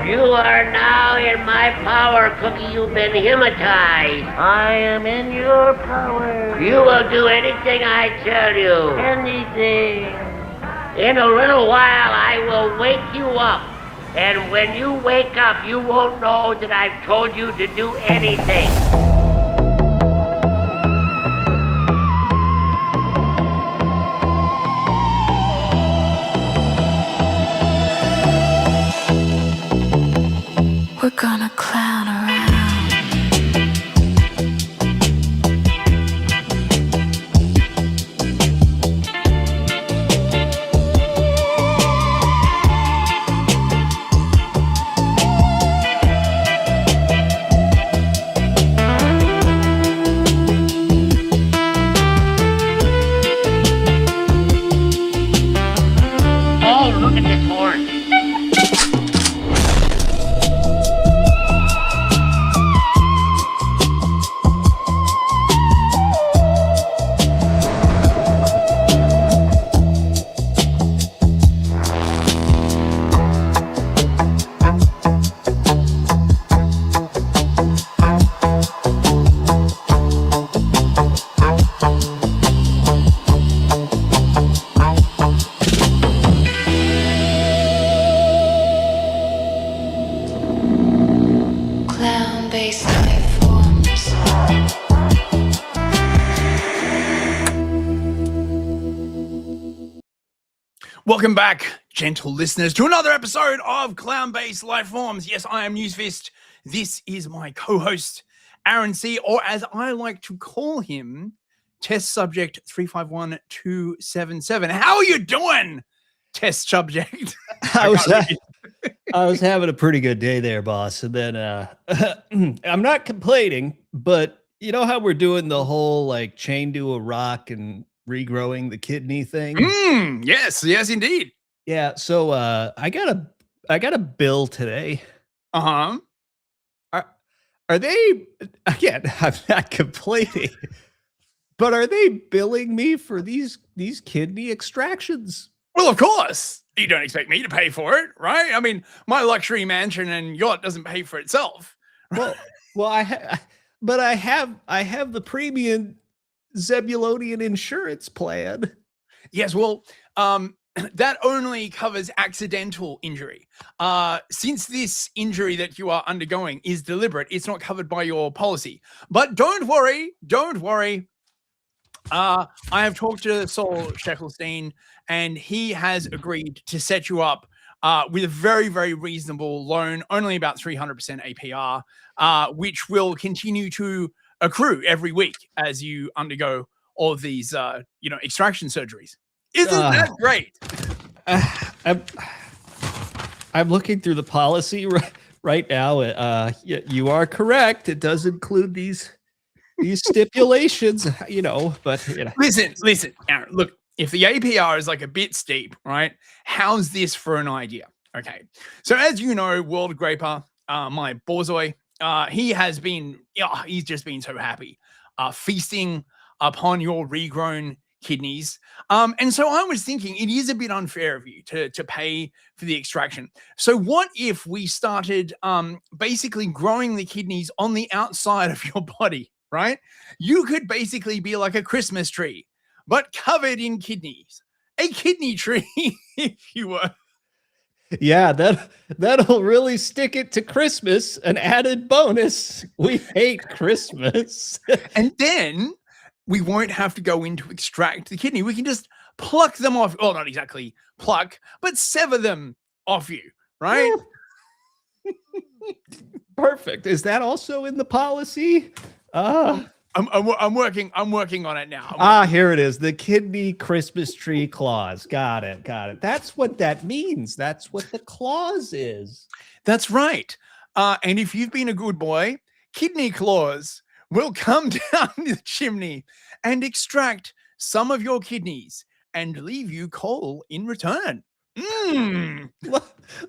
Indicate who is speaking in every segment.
Speaker 1: You are now in my power, Cookie. You've been hypnotized.
Speaker 2: I am in your power.
Speaker 1: You will do anything I tell you.
Speaker 2: Anything.
Speaker 1: In a little while, I will wake you up. And when you wake up, you won't know that I've told you to do anything.
Speaker 3: We're gonna clown around.
Speaker 1: Oh, look at this horn.
Speaker 3: Clown-based life forms.
Speaker 4: Welcome back, gentle listeners, to another episode of Clown-Based Lifeforms. Yes, I am Newsfist. This is my co-host, Aaron C., or as I like to call him, Test Subject 351277. How are you doing, Test Subject?
Speaker 5: I was having a pretty good day there, boss. And then I'm not complaining, but you know how we're doing the whole like chain to a rock and regrowing the kidney thing?
Speaker 4: Yes, indeed.
Speaker 5: Yeah. So I got a bill today.
Speaker 4: Uh-huh.
Speaker 5: Are they, again, I'm not complaining, but are they billing me for these kidney extractions?
Speaker 4: Well, of course. You don't expect me to pay for it, right? I mean, my luxury mansion and yacht doesn't pay for itself.
Speaker 5: Well, I have the premium Zebulonian insurance plan.
Speaker 4: Yes, well, that only covers accidental injury. Since this injury that you are undergoing is deliberate, it's not covered by your policy. But don't worry. I have talked to Saul Sheckelstein, and he has agreed to set you up with a very, very reasonable loan, only about 300% APR, which will continue to accrue every week as you undergo all of these, extraction surgeries. Isn't that great?
Speaker 5: I'm looking through the policy right now. You are correct. It does include these stipulations, but
Speaker 4: Listen, Aaron, look, if the APR is like a bit steep, right? How's this for an idea? Okay. So as you know, World Graper, my borzoi, he's just been so happy, feasting upon your regrown kidneys. And so I was thinking it is a bit unfair of you to pay for the extraction. So what if we started basically growing the kidneys on the outside of your body, right? You could basically be like a Christmas tree, but covered in kidneys. A kidney tree, if you were.
Speaker 5: Yeah, that'll really stick it to Christmas. An added bonus. We hate Christmas.
Speaker 4: And then we won't have to go in to extract the kidney. We can just pluck them off. Oh, not exactly pluck, but sever them off you, right?
Speaker 5: Perfect. Is that also in the policy?
Speaker 4: I'm working on it now.
Speaker 5: Here it is. The kidney Christmas tree clause. Got it. That's what that means. That's what the clause is.
Speaker 4: That's right. And if you've been a good boy, Kidney Claus will come down the chimney and extract some of your kidneys and leave you coal in return.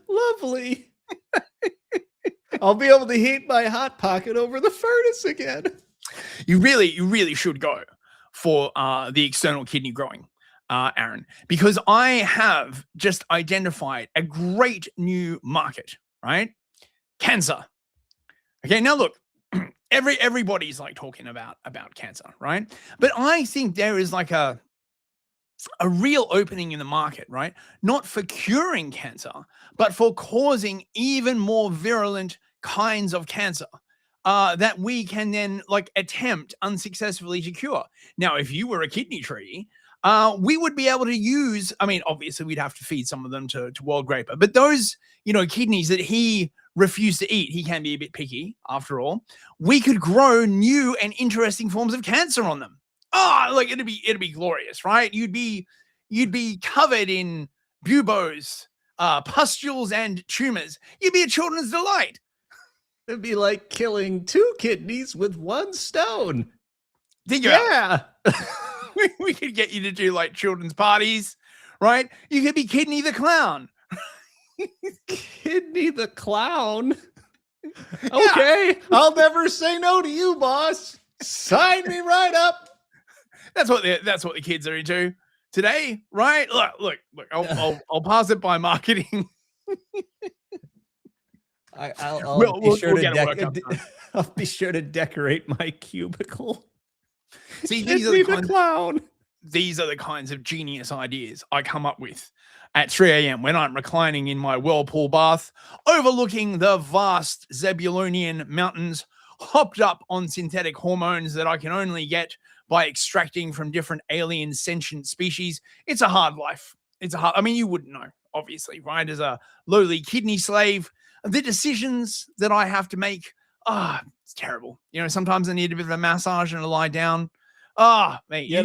Speaker 5: Lovely. I'll be able to heat my hot pocket over the furnace again.
Speaker 4: You really should go for the external kidney growing, Aaron, because I have just identified a great new market, right? cancer. Okay, now look, everybody's like talking about cancer, right? But I think there is like a real opening in the market, right? Not for curing cancer, but for causing even more virulent kinds of cancer that we can then like attempt unsuccessfully to cure. Now, if you were a kidney tree, we would be able to use, I mean, obviously we'd have to feed some of them to World Graper, but those, kidneys that he refused to eat, he can be a bit picky after all, we could grow new and interesting forms of cancer on them. Oh, like it'd be glorious, right? You'd be covered in buboes, pustules, and tumors. You'd be a children's delight.
Speaker 5: It'd be like killing 2 kidneys with 1 stone.
Speaker 4: Think about it. We could get you to do like children's parties, right? You could be Kidney the Clown.
Speaker 5: Kidney the Clown? Okay, I'll never say no to you, boss. Sign me right up.
Speaker 4: That's what the kids are into today, right? Look. I'll pass it by marketing.
Speaker 5: I'll be sure to decorate my cubicle.
Speaker 4: See, these are the kinds of genius ideas I come up with at 3 a.m. when I'm reclining in my whirlpool bath, overlooking the vast Zebulonian mountains, hopped up on synthetic hormones that I can only get by extracting from different alien sentient species. It's a hard life. I mean, you wouldn't know, obviously, right? As a lowly kidney slave, the decisions that I have to make, it's terrible. Sometimes I need a bit of a massage and a lie down. Mate,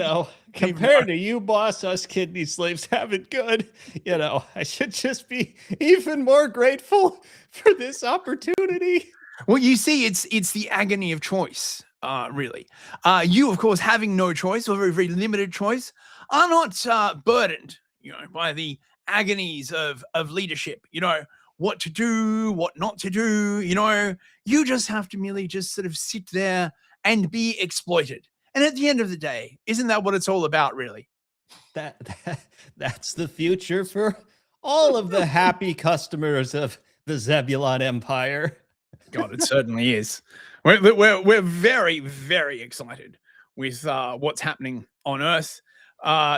Speaker 5: compared to you, boss, us kidney slaves have it good. I should just be even more grateful for this opportunity.
Speaker 4: Well, you see, it's the agony of choice, really. You, of course, having no choice or very, very limited choice, are not burdened, by the agonies of leadership. What to do, what not to do. You just have to merely just sort of sit there and be exploited. And at the end of the day, isn't that what it's all about, really?
Speaker 5: That's the future for all of the happy customers of the Zebulon Empire.
Speaker 4: God, it certainly is. We're very, very excited with what's happening on Earth.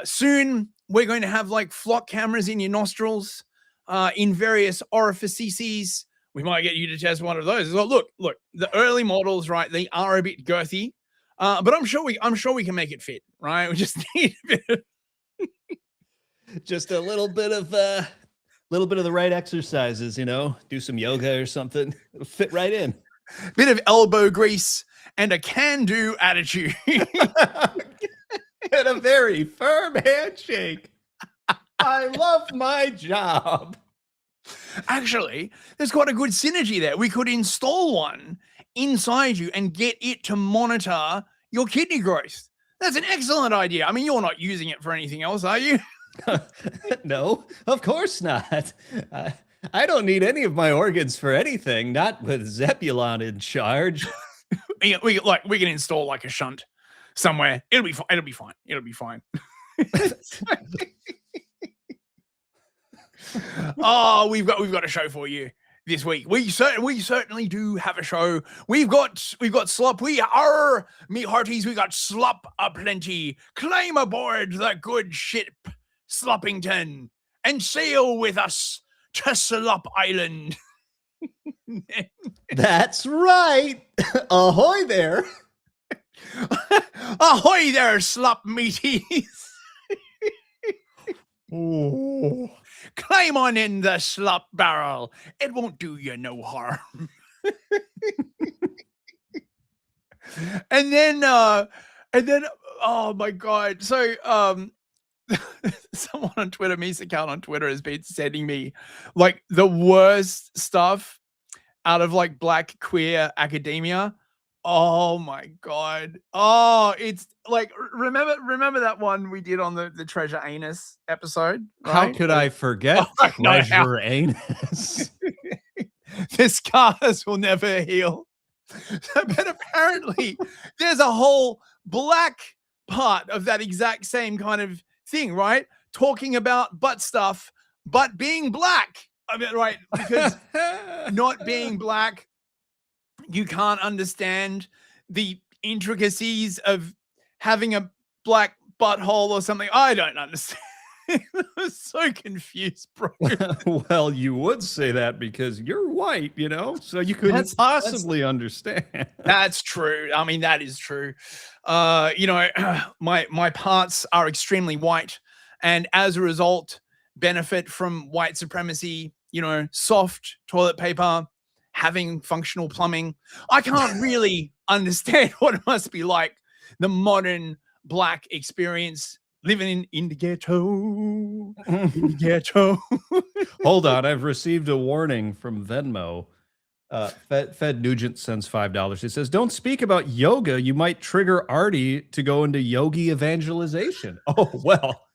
Speaker 4: Soon, we're going to have like flock cameras in your nostrils, in various orifices. We might get you to test one of those as well. Look, the early models, right? They are a bit girthy. But I'm sure we can make it fit, right? We just need a bit of
Speaker 5: just a little bit of the right exercises, do some yoga or something. It'll fit right in.
Speaker 4: Bit of elbow grease and a can-do attitude.
Speaker 5: And a very firm handshake. I love my job.
Speaker 4: Actually, there's quite a good synergy there. We could install one inside you and get it to monitor your kidney growth. That's an excellent idea. I mean, you're not using it for anything else, are you?
Speaker 5: No, of course not. I don't need any of my organs for anything, not with Zebulon in charge.
Speaker 4: we can install like a shunt somewhere. It'll be fine. Oh, we've got a show for you this week. We certainly do have a show. We've got Slop. We are me hearties. We got Slop aplenty. Climb aboard the good ship Sloppington and sail with us to Slop Island.
Speaker 5: That's right. Ahoy there.
Speaker 4: Ahoy there, Slop meaties.
Speaker 5: Oh.
Speaker 4: Climb on in the slop barrel. It won't do you no harm. and then, oh my God. So, someone on Twitter, Me's account on Twitter has been sending me like the worst stuff out of like black queer academia. Oh my God. Oh, it's like, remember that one we did on the Treasure Anus episode? Right?
Speaker 5: How could I forget Treasure Anus?
Speaker 4: The scars will never heal. But apparently there's a whole black part of that exact same kind of thing, right? Talking about butt stuff, but being black. I mean, right, because not being black, you can't understand the intricacies of having a black butthole or something. I don't understand. I'm so confused, bro.
Speaker 5: Well, you would say that because you're white, so you couldn't possibly understand.
Speaker 4: That's true. I mean, that is true. My parts are extremely white, and as a result, benefit from white supremacy. Soft toilet paper, having functional plumbing. I can't really understand what it must be like, the modern black experience living in the ghetto. In the ghetto.
Speaker 5: Hold on, I've received a warning from Venmo. Fed Nugent sends $5. It says, "Don't speak about yoga. You might trigger Artie to go into yogi evangelization." Oh well,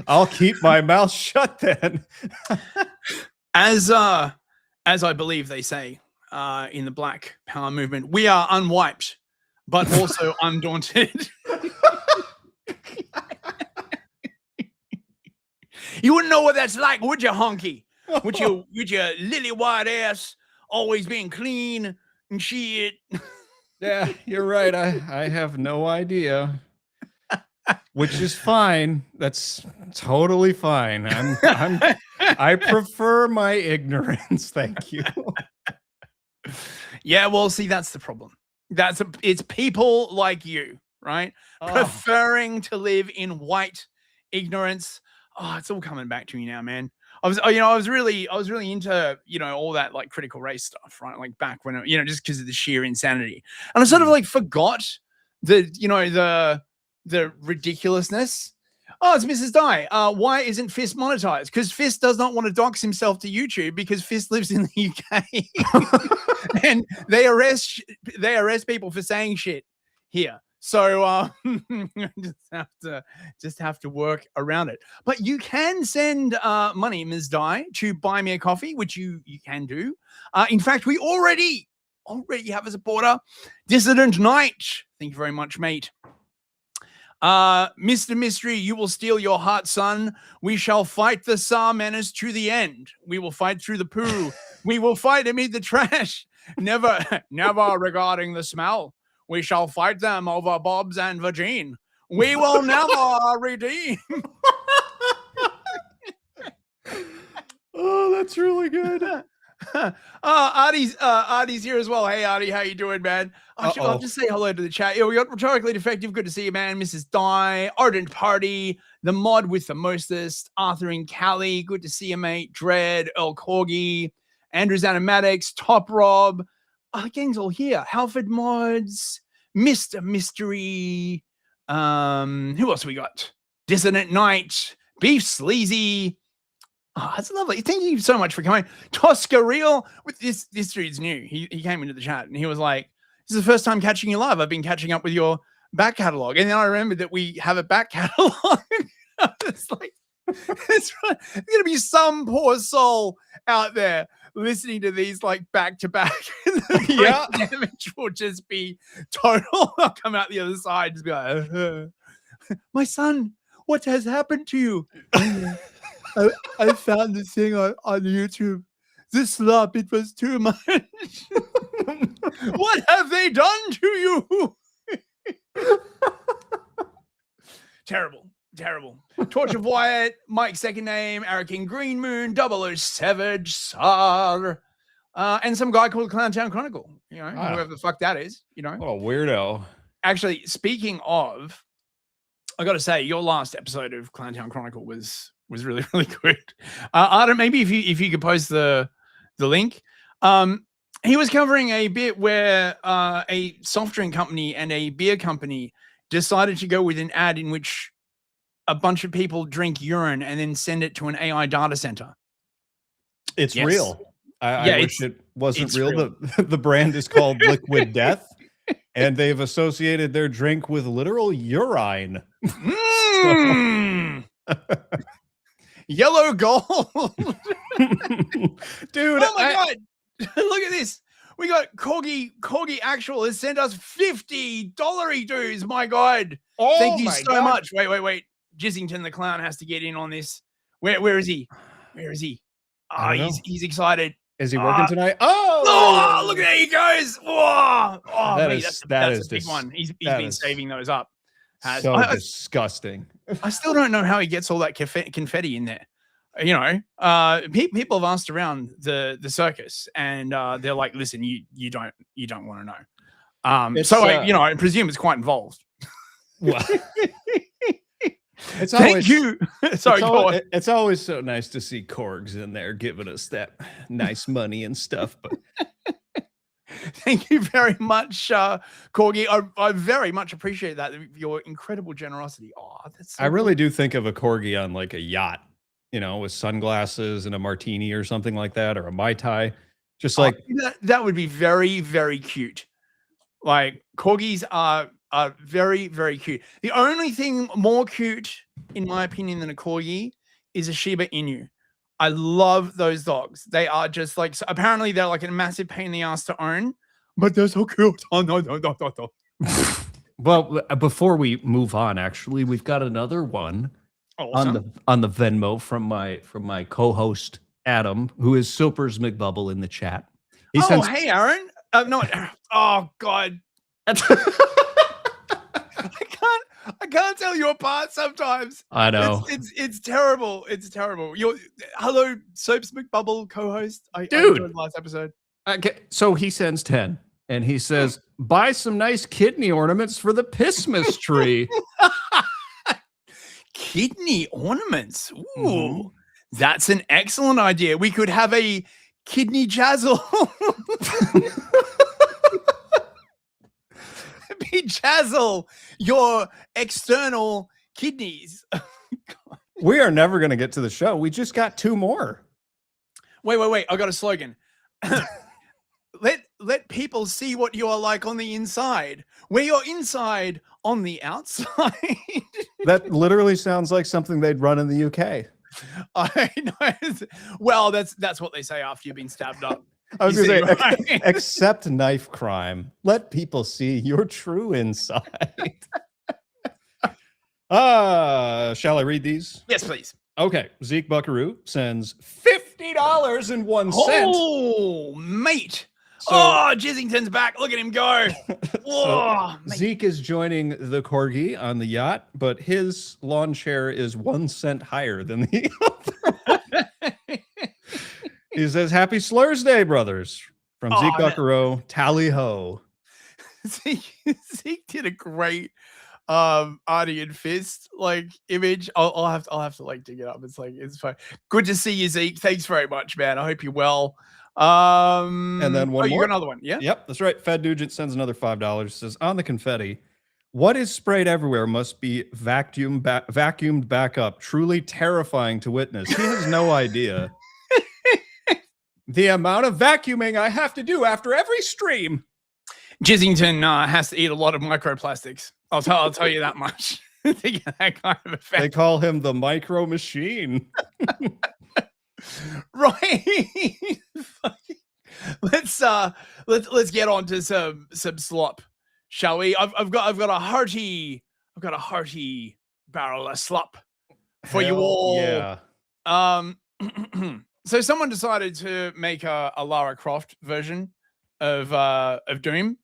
Speaker 5: I'll keep my mouth shut then.
Speaker 4: As I believe they say in the Black Power movement, we are unwiped, but also undaunted. You wouldn't know what that's like, would you, honky? With your lily white ass always being clean and shit.
Speaker 5: Yeah, you're right. I have no idea. Which is fine. That's totally fine. I prefer my ignorance. Thank you.
Speaker 4: Yeah, well, see, that's the problem. It's people like you, right? Preferring to live in white ignorance. Oh, it's all coming back to me now, man. I was really into, all that like critical race stuff, right? Like back when, just because of the sheer insanity. And I sort of like forgot the ridiculousness. Oh, it's Mrs. Dye. Why isn't Fist monetized? Because Fist does not want to dox himself to YouTube because Fist lives in the UK and they arrest people for saying shit here. So just have to work around it. But you can send money, Ms. Dye, to buy me a coffee, which you can do. In fact, we already have a supporter, Dissident Knight. Thank you very much, mate. Mr. Mystery, you will steal your heart, son. We shall fight the Tsar menace to the end. We will fight through the poo. We will fight amid the trash. Never regarding the smell. We shall fight them over Bob's and Vagine. We will never redeem.
Speaker 5: Oh, that's really good.
Speaker 4: Artie's here as well. Hey, Artie, how you doing, man? I'll just say hello to the chat. Yeah, we got Rhetorically Defective. Good to see you, man. Mrs. Dye, Ardent Party, the mod with the mostest, Arthur and Callie. Good to see you, mate. Dread, Earl Corgi, Andrews Animatics, Top Rob. The gang's all here. Halford Mods, Mr. Mystery. Who else we got? Dissonant Knight, Beef Sleazy. Oh, that's lovely. Thank you so much for coming. Tosca Real. With this dude's new. He came into the chat and he was like, "This is the first time catching you live. I've been catching up with your back catalog." And then I remembered that we have a back catalog. It's like, there's gonna be some poor soul out there listening to these like back to back. Yeah, damage will just be total. I'll come out the other side, just be like, "My son, what has happened to you?" I found this thing on YouTube. This slop, it was too much. What have they done to you? Terrible. Torch of Wyatt, Mike's second name, Arakin Green Moon, 00 Savage, Sar, and some guy called Clowntown Chronicle. Whoever the fuck that is.
Speaker 5: What a weirdo.
Speaker 4: Actually, speaking of, I got to say, your last episode of Clowntown Chronicle was really, really good. Arden, maybe if you could post the link. He was covering a bit where a soft drink company and a beer company decided to go with an ad in which a bunch of people drink urine and then send it to an AI data center.
Speaker 5: It's real. I wish it wasn't real. The brand is called Liquid Death, and they've associated their drink with literal urine.
Speaker 4: Yellow gold. Dude, oh my God. Look at this. We got Corgi Actual has sent us $50 dues. My God.
Speaker 5: Oh,
Speaker 4: thank you so much. Wait. Jizzington the Clown has to get in on this. Where is he? Where is he? Oh, he's excited.
Speaker 5: Is he working tonight?
Speaker 4: Oh, look at there he goes. Whoa. Oh,
Speaker 5: That
Speaker 4: mate,
Speaker 5: is
Speaker 4: that's a big one. He's been saving those up.
Speaker 5: So disgusting.
Speaker 4: I still don't know how he gets all that confetti in there. You know, people have asked around the circus, and they're like, "Listen, you don't want to know." So I presume it's quite involved.
Speaker 5: Well, it's
Speaker 4: Thank you. Sorry, go on.
Speaker 5: It's always so nice to see Korgs in there giving us that nice money and stuff. But
Speaker 4: thank you very much, Corgi. I very much appreciate that, your incredible generosity. Oh, that's. So
Speaker 5: I really do think of a Corgi on like a yacht, you know, with sunglasses and a martini or something like that, or a Mai Tai. Just like
Speaker 4: that would be very, very cute. Like Corgis are very, very cute. The only thing more cute, in my opinion, than a Corgi is a Shiba Inu. I love those dogs. They are just like, so apparently they're like a massive pain in the ass to own, but they're so cute. Oh, no.
Speaker 5: Well, before we move on, actually, we've got another one on the Venmo from my co-host Adam, who is Silpers McBubble in the chat.
Speaker 4: Hey, Aaron. No. Oh, God. I can't tell you apart sometimes.
Speaker 5: I know.
Speaker 4: It's terrible. It's terrible. Hello, Soaps McBubble co-host. I
Speaker 5: Dude,
Speaker 4: enjoyed the last episode.
Speaker 5: Okay, so he sends 10 and he says, buy some nice kidney ornaments for the Pissmas tree.
Speaker 4: Kidney ornaments. Ooh, that's an excellent idea. We could have a kidney jazzle. Bejazzle your external kidneys.
Speaker 5: We are never going to get to the show. We just got 2 more.
Speaker 4: Wait. I got a slogan. Let people see what you are like on the inside. We're your inside on the outside.
Speaker 5: That literally sounds like something they'd run in the UK.
Speaker 4: I know. Well, that's what they say after you've been stabbed up.
Speaker 5: I was going to say, right? Except knife crime. Let people see your true inside. Shall I read these?
Speaker 4: Yes, please.
Speaker 5: Okay. Zeke Buckaroo sends $50.01.
Speaker 4: Oh, mate. Jizzington's back. Look at him go. Whoa,
Speaker 5: Zeke is joining the Corgi on the yacht, but his lawn chair is 1 cent higher than the other. He says, happy Slurs Day, brothers. From Zeke Buckaroo, tally ho.
Speaker 4: Zeke did a great Artie and Fist like image. I'll have to like dig it up. It's fine. Good to see you, Zeke. Thanks very much, man. I hope you're well.
Speaker 5: And then one more.
Speaker 4: You got another one, yeah?
Speaker 5: Yep, that's right. Fed Nugent sends another $5. Says, on the confetti, what is sprayed everywhere must be vacuumed back up. Truly terrifying to witness. He has no idea the amount of vacuuming I have to do after every stream.
Speaker 4: Jizzington has to eat a lot of microplastics. I'll tell you that much. To get that kind of effect.
Speaker 5: They call him the micro machine.
Speaker 4: Right. Let's get on to some slop, shall we? I've got a hearty barrel of slop for you all.
Speaker 5: Yeah.
Speaker 4: So someone decided to make a Lara Croft version of Doom.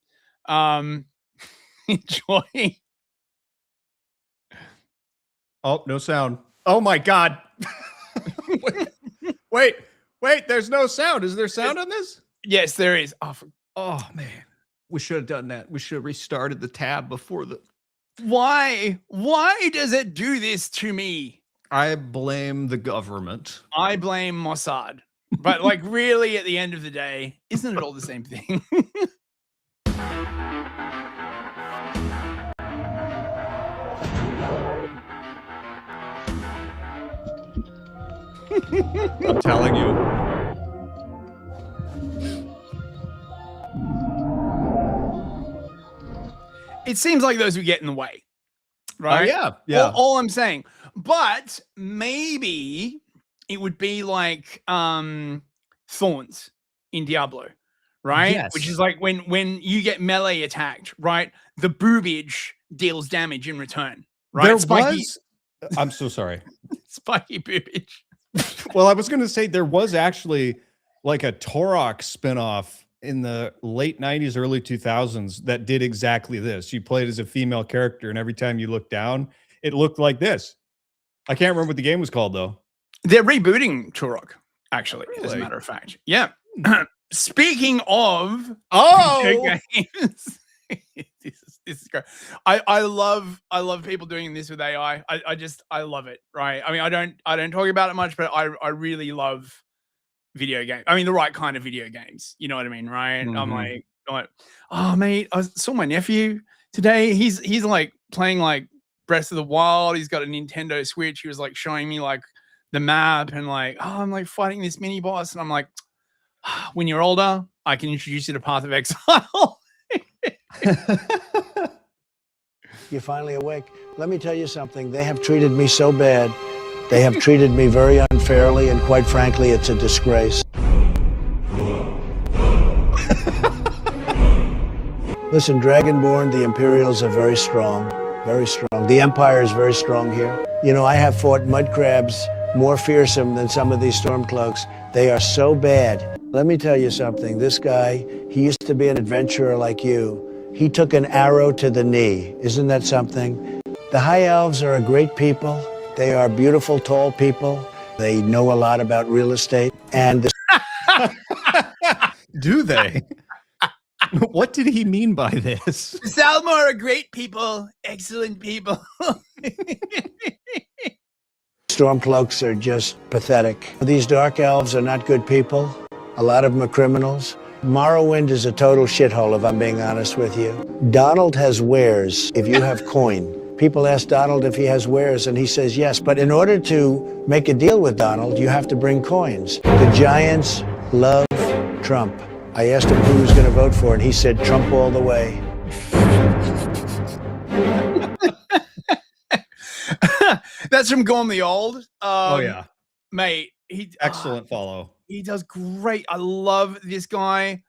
Speaker 4: Enjoy.
Speaker 5: Oh, no sound. Oh my God. Wait, there's no sound. Is there sound on this?
Speaker 4: Yes, there is.
Speaker 5: Oh man. We should have done that. We should have restarted the tab before the.
Speaker 4: Why does it do this to me?
Speaker 5: I blame the government.
Speaker 4: I blame Mossad. But like really at the end of the day, isn't it all the same thing?
Speaker 5: I'm telling you.
Speaker 4: It seems like those would get in the way. Right?
Speaker 5: Yeah.
Speaker 4: All I'm saying. But maybe it would be like thorns in Diablo, right?
Speaker 5: Yes.
Speaker 4: Which is like when you get melee attacked, right? The boobage deals damage in return, right?
Speaker 5: There was. I'm so sorry.
Speaker 4: Spiky boobage.
Speaker 5: Well, I was going to say there was actually like a Turok spinoff in the late 90s, early 2000s that did exactly this. You played as a female character, and every time you looked down, it looked like this. I can't remember what the game was called, though.
Speaker 4: They're rebooting Turok, actually, as a
Speaker 5: Really?
Speaker 4: matter of fact. Yeah. Speaking of
Speaker 5: Oh,
Speaker 4: games, this is great. I love people doing this with AI. I love it. Right. I mean, I don't talk about it much, but I really love video games. I mean, the right kind of video games. You know what I mean, right? I'm
Speaker 5: Mhm.
Speaker 4: like, oh mate, I saw my nephew today. He's like playing like Breath of the Wild. He's got a Nintendo Switch. He was like showing me like the map and like, oh, I'm like fighting this mini boss, and I'm like, when you're older, I can introduce you to Path of Exile.
Speaker 6: You're finally awake. Let me tell you something. They have treated me so bad. They have treated me very unfairly, and quite frankly, it's a disgrace. Listen, Dragonborn, the Imperials are very strong. Very strong. The Empire is very strong here. You know, I have fought mud crabs more fearsome than some of these Stormcloaks. They are so bad. Let me tell you something. This guy, he used to be an adventurer like you. He took an arrow to the knee. Isn't that something? The High Elves are a great people. They are beautiful, tall people. They know a lot about real estate. And
Speaker 5: do they? What did he mean by this?
Speaker 4: Salmar are great people, excellent people.
Speaker 6: Stormcloaks are just pathetic. These Dark Elves are not good people. A lot of them are criminals. Morrowind is a total shithole, if I'm being honest with you. Donald has wares if you have coin. People ask Donald if he has wares, and he says yes. But in order to make a deal with Donald, you have to bring coins. The Giants love Trump. I asked him who he was going to vote for, and he said Trump all the way.
Speaker 4: That's from Gone the Old.
Speaker 5: Oh, yeah.
Speaker 4: Mate.
Speaker 5: Excellent follow.
Speaker 4: He does great. I love this guy.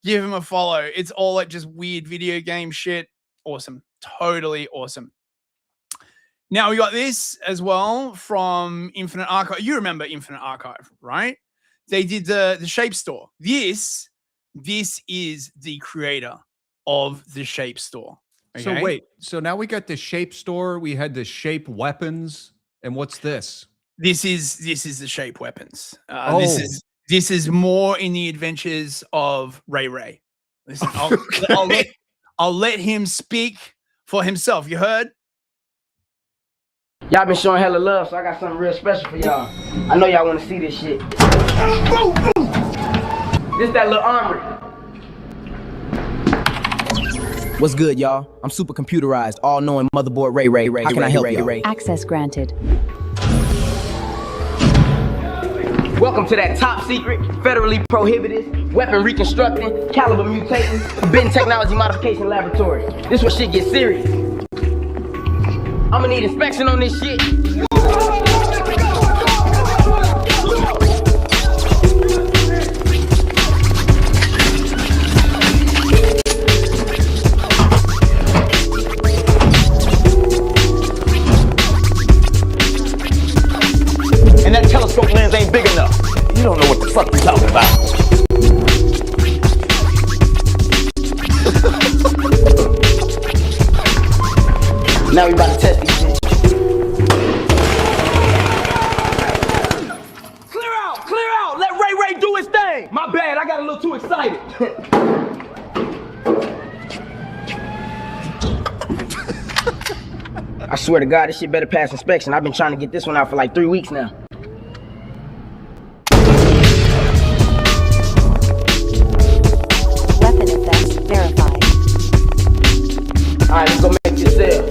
Speaker 4: Give him a follow. It's all like just weird video game shit. Awesome. Totally awesome. Now we got this as well from Infinite Archive. You remember Infinite Archive, right? They did the Shape Store. This is the creator of the Shape Store. Okay?
Speaker 5: So wait, so now we got the Shape Store. We had the Shape Weapons. And what's this?
Speaker 4: This is the Shape Weapons. This is more in the adventures of Ray Ray. Listen, I'll let him speak for himself. You heard?
Speaker 7: Y'all been showing hella love, so I got something real special for y'all. I know y'all want to see this shit. This that little armory. What's good, y'all? I'm super computerized, all-knowing motherboard Ray. How can I help you?
Speaker 8: Access granted.
Speaker 7: Welcome to that top secret, federally prohibited, weapon reconstructing, caliber mutating, bin technology modification laboratory. This where shit gets serious. I'ma need inspection on this shit.
Speaker 9: And that telescope lens ain't big enough. You don't know what the fuck you're talking about.
Speaker 7: Now we about to test these shit. Clear out! Let Ray do his thing! My bad, I got a little too excited. I swear to God, this shit better pass inspection. I've been trying to get this one out for like 3 weeks now.
Speaker 8: Weapon effects verified.
Speaker 7: Alright, let's go make this sale.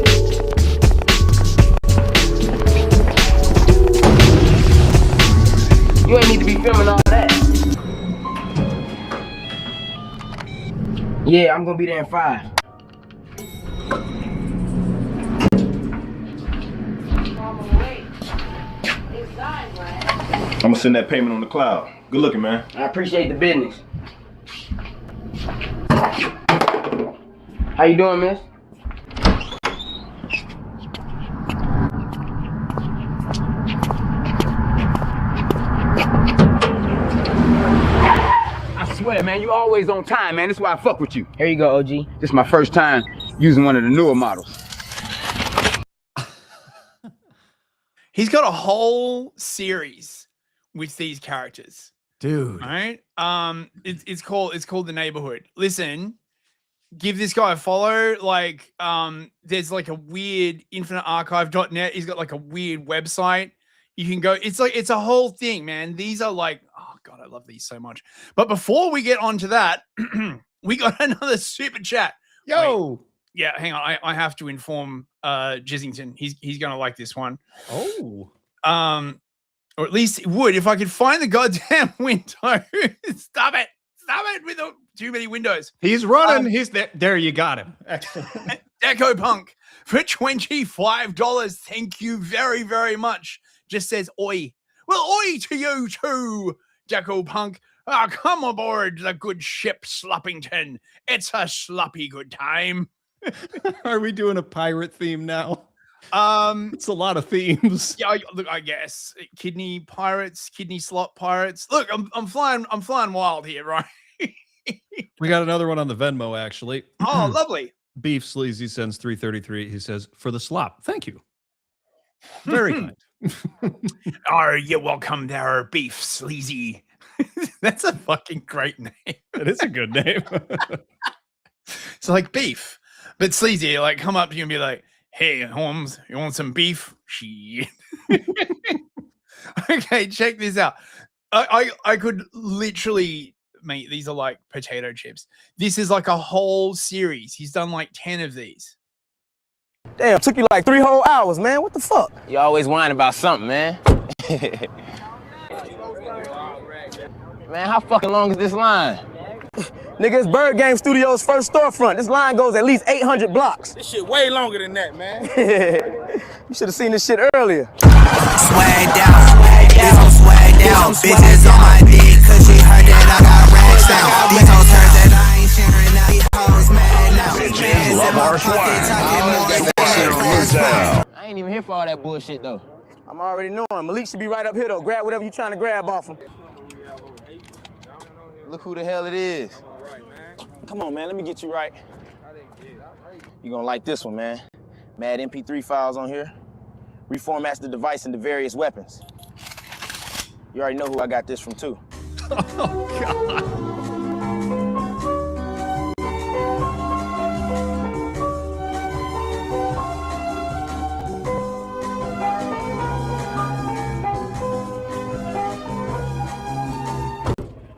Speaker 7: You ain't need to be filming all that. Yeah, I'm gonna be there in 5.
Speaker 9: I'm gonna send that payment on the cloud. Good looking, man.
Speaker 7: I appreciate the business. How you doing, miss?
Speaker 9: swear, man, you always on time, man. That's why I fuck with you.
Speaker 7: Here you go, OG.
Speaker 9: This is my first time using one of the newer models.
Speaker 4: He's got a whole series with these characters.
Speaker 5: Dude.
Speaker 4: All right. It's called The Neighborhood. Listen, give this guy a follow. Like, there's like a weird infinitearchive.net. He's got like a weird website. You can go, it's a whole thing, man. These are like, oh God, I love these so much. But before we get on to that, we got another super chat.
Speaker 5: Yo.
Speaker 4: Wait, yeah, hang on. I have to inform Jizzington. He's gonna like this one.
Speaker 5: Oh.
Speaker 4: Or at least it would if I could find the goddamn window. Stop it with the too many windows.
Speaker 5: He's running. He's there. There, you got him. Excellent.
Speaker 4: Deco Punk for $25. Thank you very, very much. Just says oi. Well, oi to you too, Deco Punk. Come aboard the good ship Sloppington. It's a sloppy good time.
Speaker 5: Are we doing a pirate theme now? It's a lot of themes.
Speaker 4: Yeah, look, I guess kidney pirates, kidney slot pirates. Look, I'm flying wild here, right?
Speaker 5: We got another one on the Venmo, actually.
Speaker 4: Oh, lovely.
Speaker 5: Beef Sleazy sends 333. He says, for the slop. Thank you. Very kind.
Speaker 4: Are you welcome there, Beef Sleazy? That's a fucking great name.
Speaker 5: It is a good name.
Speaker 4: It's like beef, but sleazy. Like come up to you and be like, "Hey, Holmes, you want some beef?" Shit. Okay, check this out. I could literally, mate. These are like potato chips. This is like a whole series. He's done like 10 of these.
Speaker 10: Damn, took you like 3 whole hours, man. What the fuck?
Speaker 7: You always whine about something, man. Man, how fucking long is this line?
Speaker 10: Nigga, it's Bird Game Studios' first storefront. This line goes at least 800 blocks.
Speaker 9: This shit way longer than that, man.
Speaker 10: You should have seen this shit earlier.
Speaker 11: Swag down, swag down. Bitches on my dick, cause she heard that I got racks down. These hoes heard that I ain't sharing now. These hoes mad now.
Speaker 12: Bitches love our swag.
Speaker 7: I ain't even here for all that bullshit, though.
Speaker 10: I'm already knowing. Malik should be right up here, though. Grab whatever you trying to grab off him.
Speaker 7: Look who the hell it is.
Speaker 10: Come on, man. Let me get you right. You gonna like this one, man. Mad MP3 files on here. Reformats the device into various weapons. You already know who I got this from, too.
Speaker 5: Oh, God.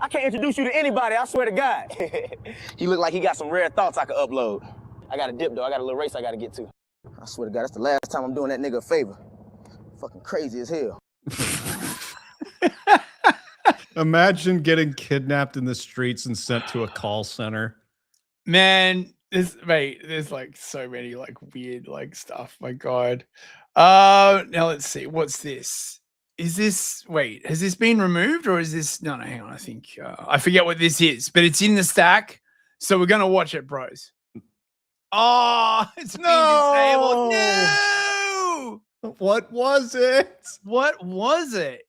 Speaker 10: I can't introduce you to anybody, I swear to God. He look like he got some rare thoughts I could upload. I got a dip, though. I got a little race I gotta get to. I swear to God, that's the last time I'm doing that nigga a favor. Fucking crazy as hell.
Speaker 5: Imagine getting kidnapped in the streets and sent to a call center.
Speaker 4: Man, there's like so many like weird like stuff. My God. Now let's see. What's this? Is this, wait, has this been removed or is this, no, hang on. I think, I forget what this is, but it's in the stack. So we're going to watch it, bros. Oh, it's been disabled. No!
Speaker 5: What was it?
Speaker 4: What was it?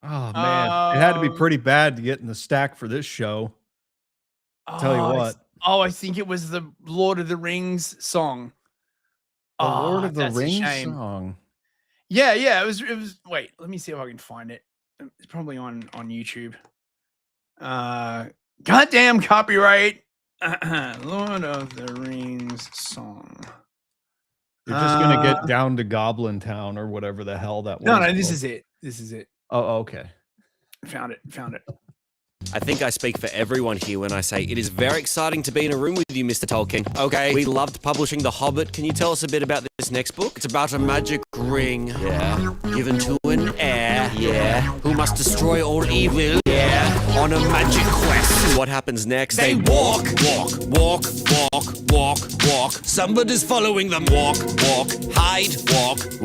Speaker 5: Oh, man. It had to be pretty bad to get in the stack for this show. Tell you what.
Speaker 4: I think it was the Lord of the Rings song.
Speaker 5: The Lord of the Rings song.
Speaker 4: Yeah, it was, wait, let me see if I can find it. It's probably on YouTube. Goddamn copyright. Lord of the Rings song.
Speaker 5: You're just going to get down to Goblin Town or whatever the hell that was.
Speaker 4: No, this is it. This is it.
Speaker 5: Oh, okay.
Speaker 4: Found it.
Speaker 13: I think I speak for everyone here when I say it is very exciting to be in a room with you, Mr. Tolkien. Okay, we loved publishing The Hobbit. Can you tell us a bit about this next book? It's about a magic ring, yeah, given to an heir, yeah, who must destroy all evil, yeah, on a magic quest. What happens next? They walk. Somebody's following them. Walk, hide,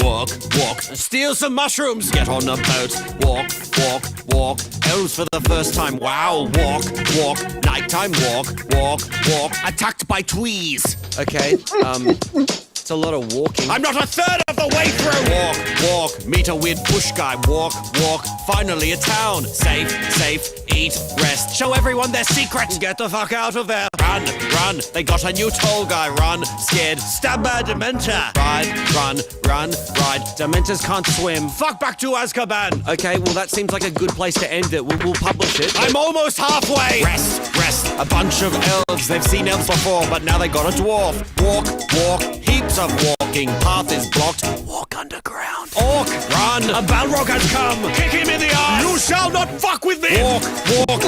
Speaker 13: walk. Steal some mushrooms. Get on a boat. Walk. Elves for the first time. Wow, walk. Nighttime, walk. Attacked by twees. Okay, It's a lot of walking. I'm not a third of the way through! Walk, meet a weird bush guy. Walk, finally a town. Safe, eat, rest. Show everyone their secret. Get the fuck out of there. Run, they got a new tall guy. Run, scared, stab by a Dementor. Ride, Dementors can't swim. Fuck back to Azkaban. Okay, well that seems like a good place to end it. We'll publish it. I'm almost halfway. Rest. A bunch of elves. They've seen elves before, but now they got a dwarf. Walk, heaps of walking. Path is blocked. Walk underground. Orc, run. A Balrog has come. Kick him in the eye. You shall not fuck with me. Walk.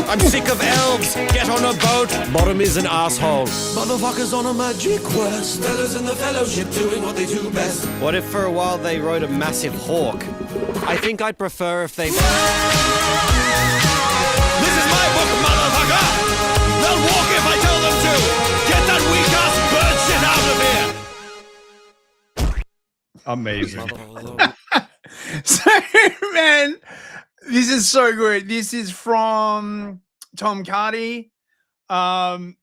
Speaker 13: I'm sick of elves. Get on a boat. Bottom is an asshole. Motherfuckers on a magic quest. Fellas in the fellowship doing what they do best. What if for a while they rode a massive hawk? I think I'd prefer if they... This is my book, motherfucker! They'll walk if I tell them to! Get that weak-ass bird shit out of here!
Speaker 5: Amazing.
Speaker 4: So, man, this is so good. This is from Tom Cardy. Yeah,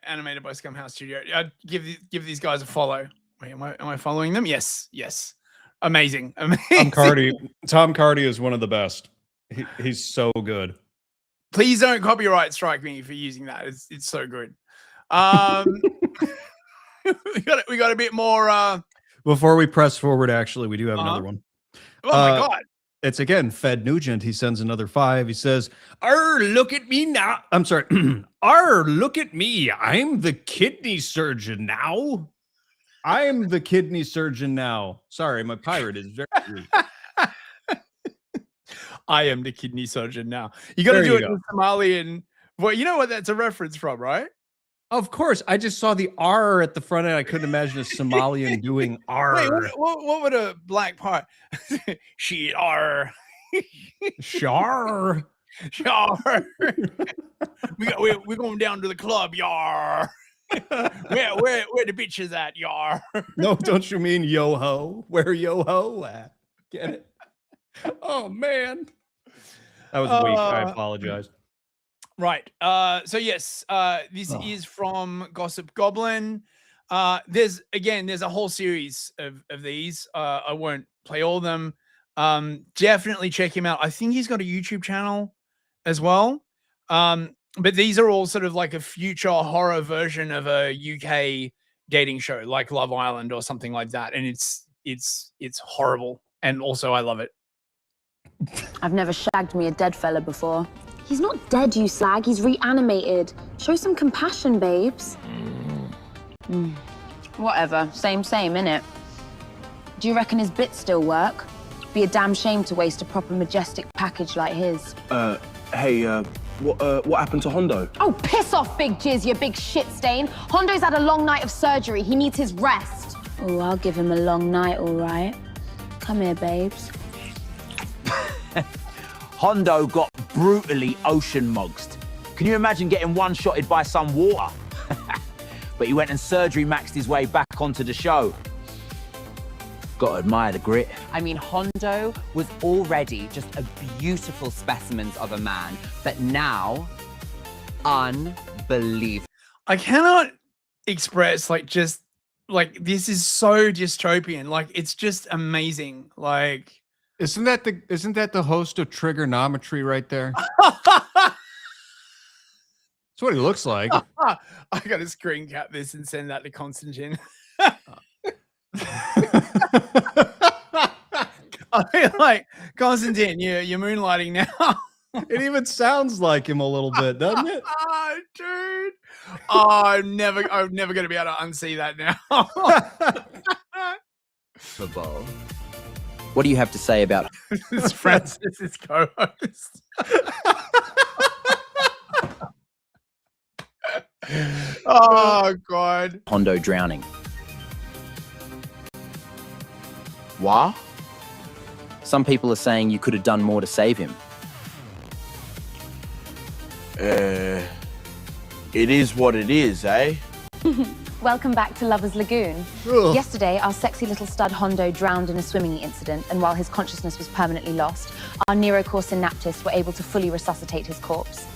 Speaker 4: animated by Scumhouse Studio. I'd give these guys a follow. Wait, am I following them? Yes. Amazing.
Speaker 5: Tom Cardy is one of the best. He's so good.
Speaker 4: Please don't copyright strike me for using that. It's so good. We got a bit more.
Speaker 5: Before we press forward, actually, we do have another one.
Speaker 4: Oh my God.
Speaker 5: It's again Fed Nugent. He sends another 5. He says, look at me now. I'm sorry. Look at me. I'm the kidney surgeon now. I'm the kidney surgeon now. Sorry, my pirate is very weak.
Speaker 4: I am the kidney surgeon now. You got to do it in Somalian. Well, you know what that's a reference from, right?
Speaker 5: Of course. I just saw the R at the front end. I couldn't imagine a Somalian doing R.
Speaker 4: Wait, what would a black pirate? Shit, R.
Speaker 5: Shar.
Speaker 4: We're going down to the club, yar. Where the bitches at, yar?
Speaker 5: No, don't you mean yo-ho? Where yo-ho at? Get it? Oh, man. That was weak. I apologize.
Speaker 4: Right. So yes, this is from Gossip Goblin. There's a whole series of these. I won't play all of them. Definitely check him out. I think he's got a YouTube channel as well. But these are all sort of like a future horror version of a UK dating show, like Love Island or something like that. And it's horrible. And also I love it.
Speaker 12: I've never shagged me a dead fella before. He's not dead, you slag. He's reanimated. Show some compassion, babes. Whatever. Same, innit? Do you reckon his bits still work? Be a damn shame to waste a proper majestic package like his.
Speaker 10: Hey, what happened to Hondo?
Speaker 12: Oh, piss off, Big Jizz, you big shit stain. Hondo's had a long night of surgery. He needs his rest. Oh, I'll give him a long night, all right. Come here, babes.
Speaker 9: Hondo got brutally ocean mugsed. Can you imagine getting one-shotted by some water? But he went and surgery maxed his way back onto the show. Gotta admire the grit.
Speaker 14: I mean, Hondo was already just a beautiful specimen of a man, but now, unbelievable.
Speaker 4: I cannot express this is so dystopian. Like, it's just amazing. Like,
Speaker 5: isn't that the host of Trigonometry right there? That's what he looks like.
Speaker 4: I gotta screen cap this and send that to Constantine. I mean, like, Constantine, you're moonlighting now.
Speaker 5: It even sounds like him a little bit, doesn't it?
Speaker 4: Oh, dude. Oh, I'm never gonna be able to unsee that now.
Speaker 9: Football. What do you have to say about
Speaker 4: This is Francis, his co-host. Oh, God.
Speaker 9: Hondo drowning? What? Some people are saying you could have done more to save him.
Speaker 10: It is what it is, eh?
Speaker 12: Welcome back to Lover's Lagoon.
Speaker 5: Ugh.
Speaker 12: Yesterday, our sexy little stud Hondo drowned in a swimming incident, and while his consciousness was permanently lost, our neurocore synaptists were able to fully resuscitate his corpse.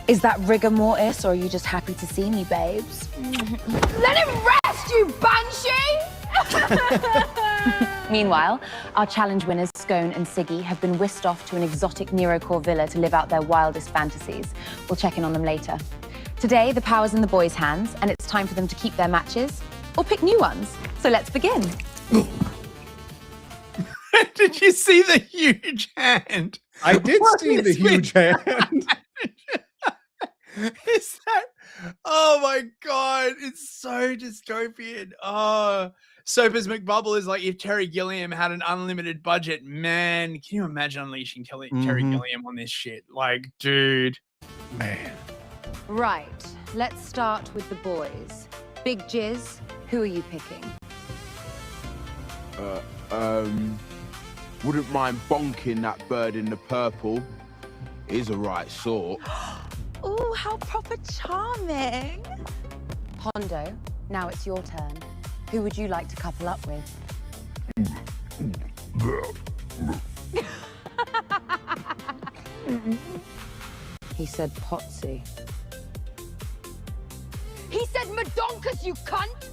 Speaker 12: Is that rigor mortis, or are you just happy to see me, babes? Let him rest, you banshee! Meanwhile, our challenge winners, Scone and Siggy, have been whisked off to an exotic Nerocore villa to live out their wildest fantasies. We'll check in on them later. Today, the power's in the boys' hands, and it's time for them to keep their matches or pick new ones. So let's begin.
Speaker 4: Did you see the huge hand?
Speaker 5: I did see the huge hand.
Speaker 4: Is that? Oh my god, it's so dystopian. Oh, Soapers McBubble is like if Terry Gilliam had an unlimited budget. Man, can you imagine unleashing Terry Gilliam on this shit? Like, dude, man.
Speaker 12: Right, let's start with the boys. Big Jizz, who are you picking?
Speaker 15: Wouldn't mind bonking that bird in the purple. He's a right sort.
Speaker 12: Ooh, how proper charming. Hondo, now it's your turn. Who would you like to couple up with? He said Potsy. He said Madonkas, you cunt!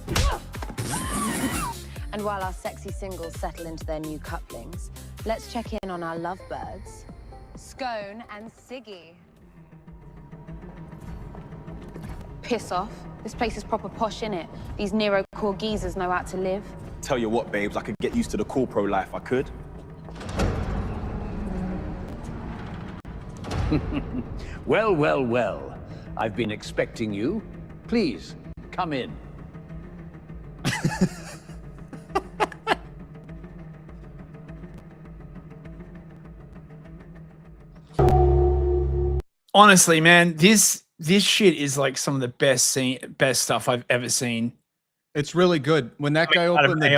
Speaker 12: And while our sexy singles settle into their new couplings, let's check in on our lovebirds, Scone and Siggy. Piss off. This place is proper posh, innit? These Nerocore geezers know how to live.
Speaker 10: Tell you what, babes, I could get used to the corpro life. I could.
Speaker 16: Well, well, well. I've been expecting you. Please, come in.
Speaker 4: Honestly, man, this shit is like some of the best stuff I've ever seen.
Speaker 5: It's really good. When that guy opened the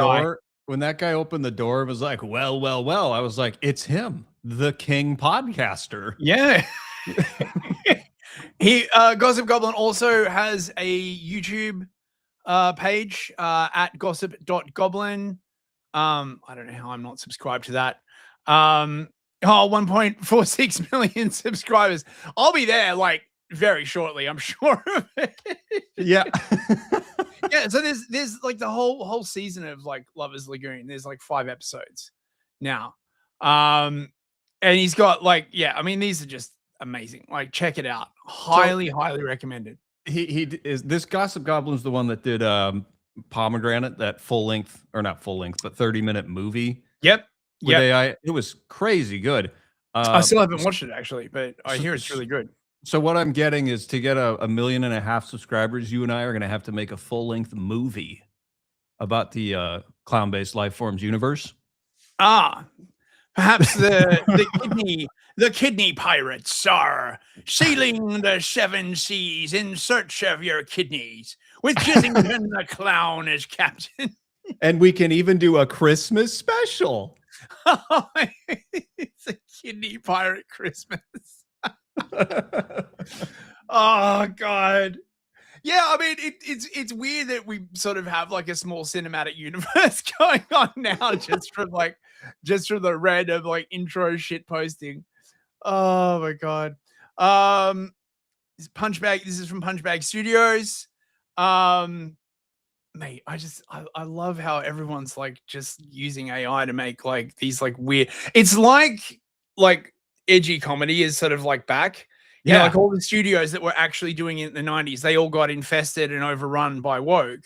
Speaker 5: door, it was like, well, well, well. I was like, it's him, the king podcaster.
Speaker 4: Yeah. Gossip Goblin also has a YouTube page at gossip.goblin. I don't know how I'm not subscribed to that. 1.46 million subscribers. I'll be there like very shortly, I'm sure of it.
Speaker 5: Yeah.
Speaker 4: Yeah, so there's like the whole season of like Lover's Lagoon. There's like 5 episodes now. And he's got like, yeah, I mean, these are just amazing. Like, check it out. Highly recommended.
Speaker 5: He is this Gossip Goblin's the one that did Pomegranate, that full length, or not full length, but 30-minute movie.
Speaker 4: Yep.
Speaker 5: With AI. It was crazy good.
Speaker 4: I still haven't watched it actually, but I hear it's really good.
Speaker 5: So what I'm getting is, to get a 1.5 million subscribers, you and I are going to have to make a full-length movie about the clown-based Lifeforms universe.
Speaker 4: Perhaps the kidney pirates are sailing the 7 seas in search of your kidneys, with Jizzington the clown as captain.
Speaker 5: And we can even do a Christmas special.
Speaker 4: It's a kidney pirate Christmas. Oh god. Yeah, I mean it's weird that we sort of have like a small cinematic universe going on now just from the random like intro shit posting. Oh my god. Punchbag, this is from Punchbag Studios. Mate, I love how everyone's like just using AI to make like these like weird. It's like edgy comedy is sort of like back. You know, like all the studios that were actually doing it in the 90s, they all got infested and overrun by woke.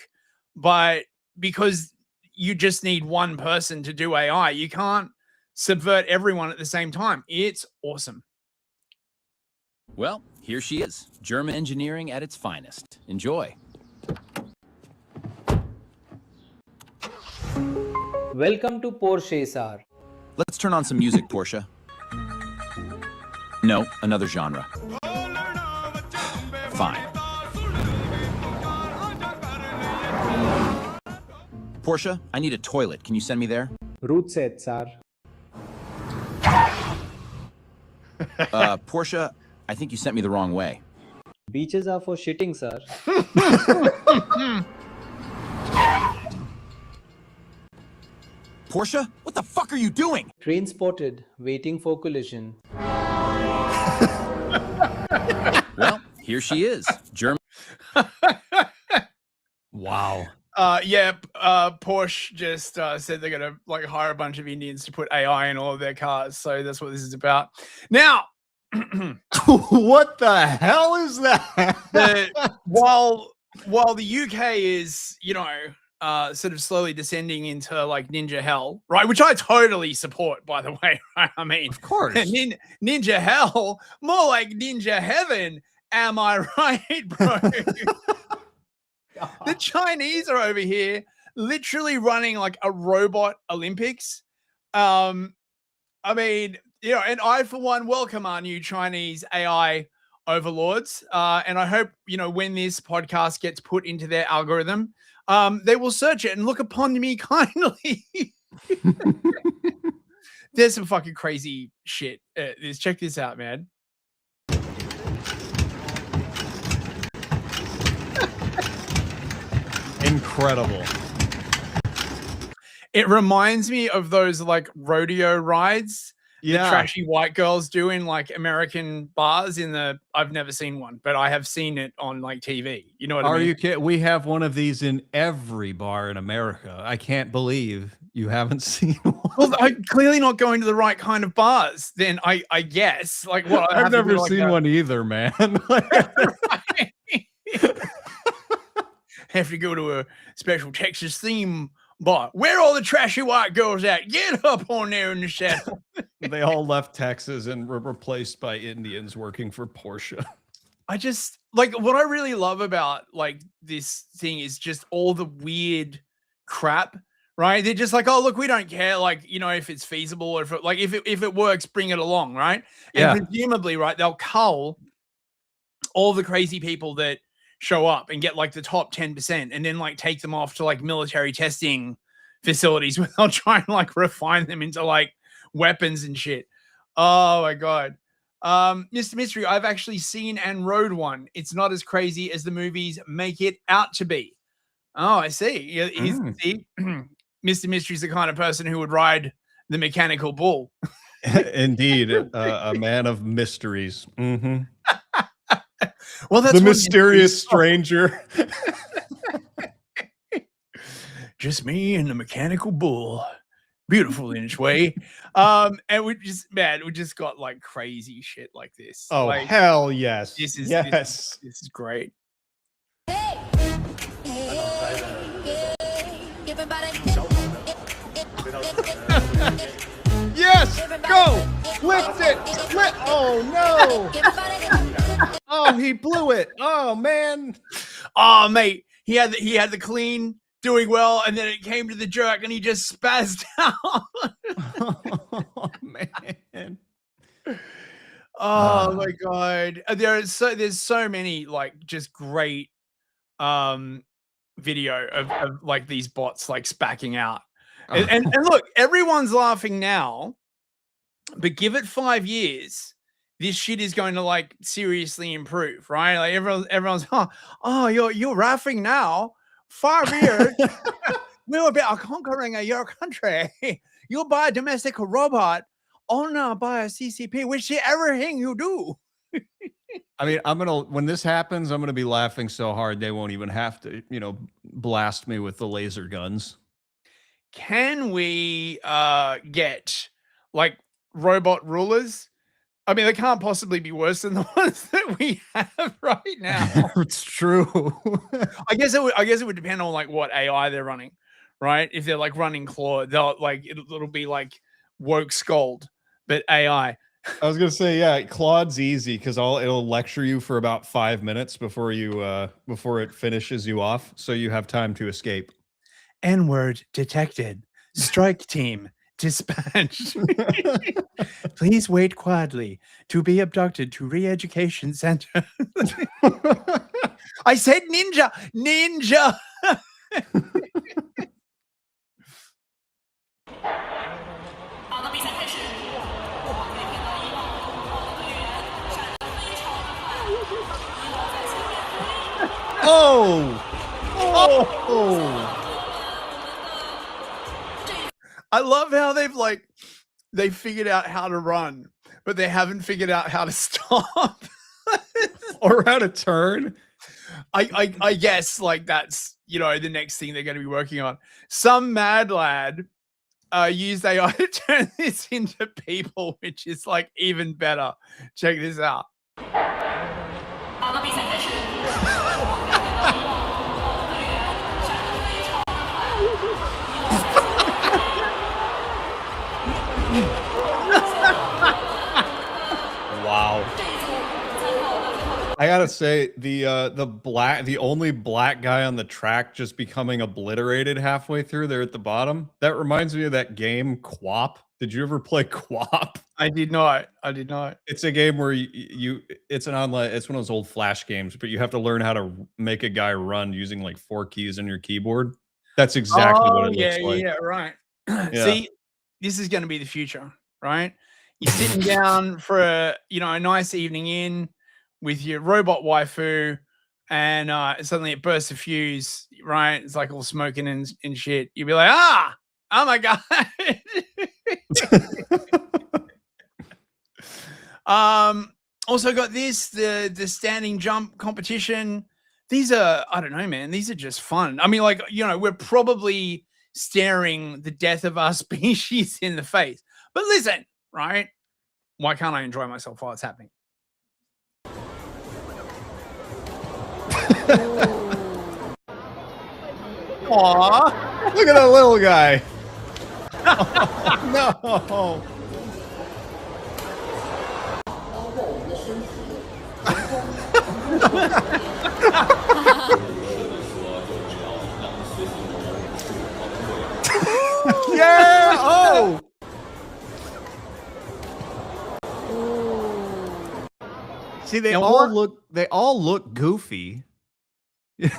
Speaker 4: But because you just need one person to do AI, you can't subvert everyone at the same time. It's awesome.
Speaker 17: Well, here she is. German engineering at its finest. Enjoy.
Speaker 18: Welcome to Porsche, sir.
Speaker 17: Let's turn on some music, Portia. No, another genre. Fine. Portia, I need a toilet. Can you send me there?
Speaker 18: Route set, sir.
Speaker 17: Portia, I think you sent me the wrong way.
Speaker 18: Beaches are for shitting, sir.
Speaker 17: Portia, what the fuck are you doing?
Speaker 18: Train spotted, waiting for collision.
Speaker 17: Well, here she is, German.
Speaker 5: Wow.
Speaker 4: Porsche just said they're gonna like hire a bunch of Indians to put AI in all of their cars. So that's what this is about. Now,
Speaker 5: what the hell is that?
Speaker 4: While the UK is, sort of slowly descending into like ninja hell, right? Which I totally support, by the way. Right? I mean,
Speaker 5: of course,
Speaker 4: ninja hell, more like ninja heaven. Am I right, bro? The Chinese are over here literally running like a robot Olympics. I mean, and I, for one, welcome our new Chinese AI overlords. And I hope, when this podcast gets put into their algorithm, they will search it and look upon me kindly. There's some fucking crazy shit. Check this out, man.
Speaker 5: Incredible.
Speaker 4: It reminds me of those like rodeo rides the trashy white girls do in like American bars I've never seen one, but I have seen it on like TV. You know what I mean?
Speaker 5: Are you kidding? We have one of these in every bar in America. I can't believe you haven't seen one.
Speaker 4: Well, I'm clearly not going to the right kind of bars. Then I guess like what
Speaker 5: I've never seen one either, man.
Speaker 4: Have to go to a special Texas theme bar. Where are all the trashy white girls at? Get up on there in the saddle.
Speaker 5: They all left Texas and were replaced by Indians working for Porsche.
Speaker 4: I just like what I really love about like this thing is just all the weird crap, right? They're just like, oh, look, we don't care, like, if it's feasible or if it works, bring it along, right? And presumably, right, they'll cull all the crazy people that show up and get like the top 10% and then like take them off to like military testing facilities where they'll try and like refine them into like weapons and shit. Oh my God. Mr. Mystery, I've actually seen and rode one. It's not as crazy as the movies make it out to be. Oh, I see. See, Mr. Mystery's the kind of person who would ride the mechanical bull.
Speaker 5: Indeed, a man of mysteries. Mm-hmm.
Speaker 4: Well, that's
Speaker 5: the mysterious stranger.
Speaker 4: Just me and the mechanical bull. Beautiful in its way. And we just got like crazy shit like this.
Speaker 5: Oh,
Speaker 4: like,
Speaker 5: hell yes.
Speaker 4: This is
Speaker 5: yes.
Speaker 4: This is great.
Speaker 5: Yes, go, lift it, oh no. Oh, he blew it. Oh man.
Speaker 4: Oh mate, he had the clean, doing well, and then it came to the jerk and he just spazzed out.
Speaker 5: Oh man.
Speaker 4: Oh my God. There's so many like just great video of like these bots like spacking out. And look, everyone's laughing now, but give it 5 years, this shit is going to like seriously improve, right? Like everyone's oh, you're laughing now. 5 years, we'll be conquering your country. You'll buy a domestic robot, buy a CCP, which is everything you do.
Speaker 5: I mean, when this happens, I'm gonna be laughing so hard they won't even have to, blast me with the laser guns.
Speaker 4: Can we get like robot rulers? I mean, they can't possibly be worse than the ones that we have right now.
Speaker 5: It's true.
Speaker 4: I guess it would depend on like what AI they're running, right? If they're like running Claude, they'll like it'll be like woke scold, but AI.
Speaker 5: I was gonna say, yeah, Claude's easy because it'll lecture you for about 5 minutes before it finishes you off, so you have time to escape.
Speaker 4: N-word detected. Strike team dispatched. Please wait quietly to be abducted to re-education center. I said ninja.
Speaker 5: Oh.
Speaker 4: I love how they figured out how to run, but they haven't figured out how to stop.
Speaker 5: or around a turn.
Speaker 4: I guess like that's the next thing they're going to be working on. Some mad lad used AI to turn this into people, which is like even better. Check this out.
Speaker 5: Wow. I gotta say, the only black guy on the track just becoming obliterated halfway through there at the bottom. That reminds me of that game Quap. Did you ever play Quap?
Speaker 4: I did not.
Speaker 5: It's a game where it's an online, it's one of those old Flash games, but you have to learn how to make a guy run using like 4 keys on your keyboard. That's exactly what it looks like.
Speaker 4: Yeah, right.
Speaker 5: Yeah.
Speaker 4: See, this is going to be the future, right? You're sitting down for a nice evening in with your robot waifu, and suddenly it bursts a fuse, right? It's like all smoking and shit. You'll be like, oh my god. Also got this, the standing jump competition. These are, I don't know, man. These are just fun. I mean, like, we're probably staring the death of our species in the face. But listen, right? Why can't I enjoy myself while it's happening?
Speaker 5: Aw, look at that little guy. No. Yeah. Oh. See, they all look goofy.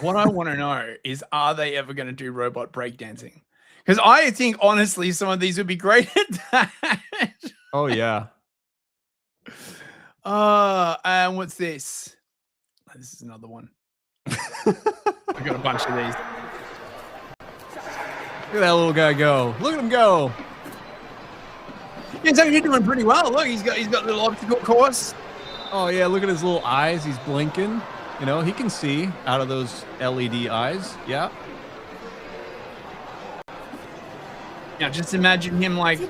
Speaker 4: What I want to know is, are they ever going to do robot breakdancing? Because I think, honestly, some of these would be great at that.
Speaker 5: Oh, yeah.
Speaker 4: And what's this? Oh, this is another one. I got a bunch of these.
Speaker 5: Look at that little guy go. Look at him go.
Speaker 4: Yeah, so you're doing pretty well. Look, he's got a little obstacle course.
Speaker 5: Oh, yeah, look at his little eyes. He's blinking. He can see out of those LED eyes. Yeah.
Speaker 4: Yeah, just imagine him like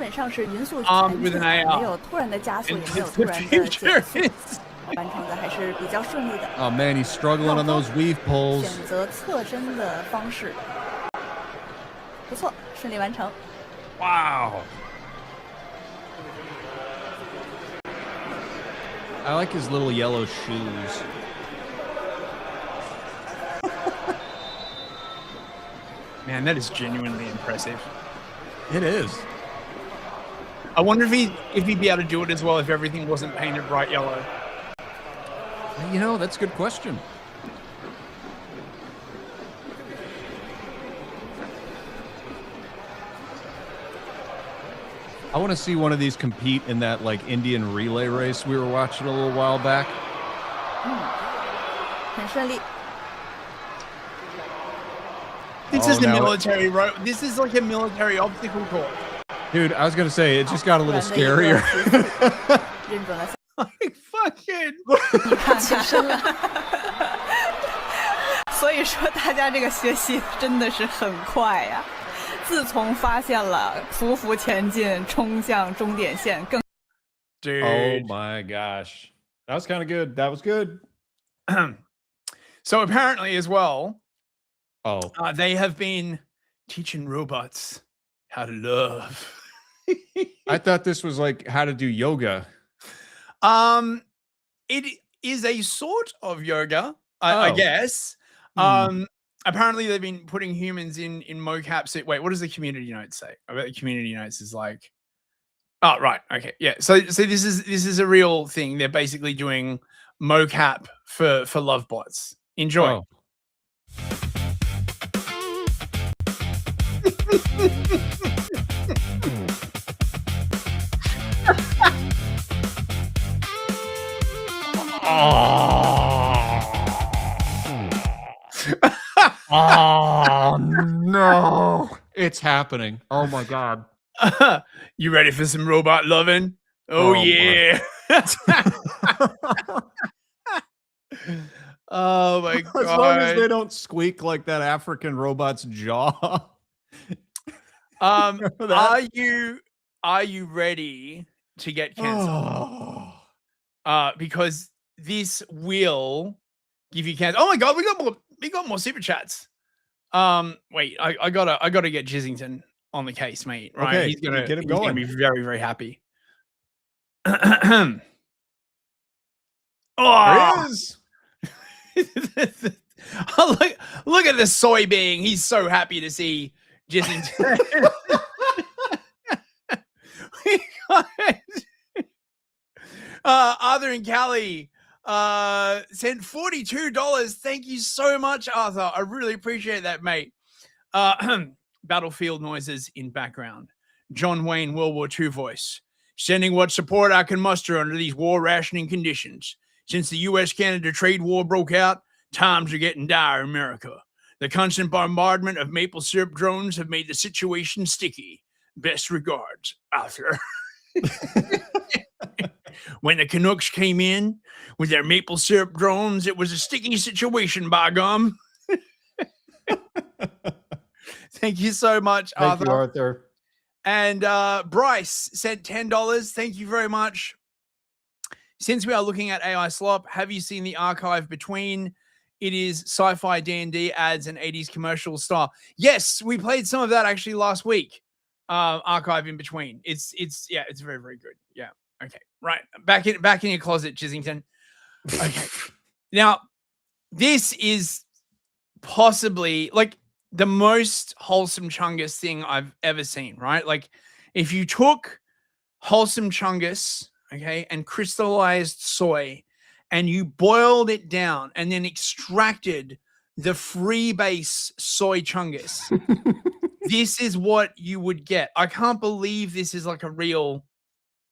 Speaker 4: armed with an AR.
Speaker 5: Oh man, he's struggling on those weave poles. Wow. I like his little yellow shoes.
Speaker 4: Man, that is genuinely impressive.
Speaker 5: It is.
Speaker 4: I wonder if he'd be able to do it as well if everything wasn't painted bright yellow.
Speaker 5: That's a good question. I want to see one of these compete in that like Indian relay race we were watching a little while back.
Speaker 4: This is the military road. This is like a military obstacle course.
Speaker 5: Dude, I was gonna say it just got a little scarier.
Speaker 4: Like fucking.
Speaker 19: 所以说大家这个学习真的是很快呀。自从发现了匍匐前进，冲向终点线，更。
Speaker 4: Dude.
Speaker 5: Oh my gosh, that was kind of good. That was good.
Speaker 4: So apparently, as well.
Speaker 5: Oh.
Speaker 4: They have been teaching robots how to love.
Speaker 5: I thought this was like how to do yoga.
Speaker 4: It is a sort of yoga, I guess. Apparently they've been putting humans in mocaps. Wait, what does the community note say? I bet the community notes is like, oh right, okay, yeah. So this is a real thing. They're basically doing mocap for love bots. Enjoy.
Speaker 5: Oh. Oh no, it's happening. Oh my god.
Speaker 4: You ready for some robot loving? Oh yeah. Oh my god!
Speaker 5: As long as they don't squeak like that African robot's jaw.
Speaker 4: Are you ready to get canceled? Because this will give you cancer. Oh my god, we got more super chats. Wait, I gotta get Jizzington on the case, mate. Right,
Speaker 5: Okay,
Speaker 4: he's gonna
Speaker 5: get him going.
Speaker 4: be very, very happy. Oh,
Speaker 5: There is.
Speaker 4: look at the soy being. He's so happy to see Jizzington. Arthur and Callie sent $42. Thank you so much, Arthur. I really appreciate that, mate. Battlefield noises in background. John Wayne, World War II voice. Sending what support I can muster under these war rationing conditions. Since the U.S.-Canada trade war broke out, times are getting dire in America. The constant bombardment of maple syrup drones have made the situation sticky. Best regards, Arthur. When the Canucks came in with their maple syrup drones, it was a sticky situation, by gum. Thank you so much,
Speaker 5: Thank you, Arthur.
Speaker 4: And Bryce sent $10. Thank you very much. Since we are looking at AI slop, have you seen the archive between? It is sci-fi D&D ads and 80s commercial style. Yes, we played some of that actually last week. Archive in between. It's very, very good. Yeah. Okay. Right. Back in your closet, Chizzington. Okay. Now, this is possibly like the most wholesome chungus thing I've ever seen, right? Like if you took wholesome chungus, okay, and crystallized soy and you boiled it down and then extracted the freebase soy chungus, this is what you would get. I can't believe this is like a real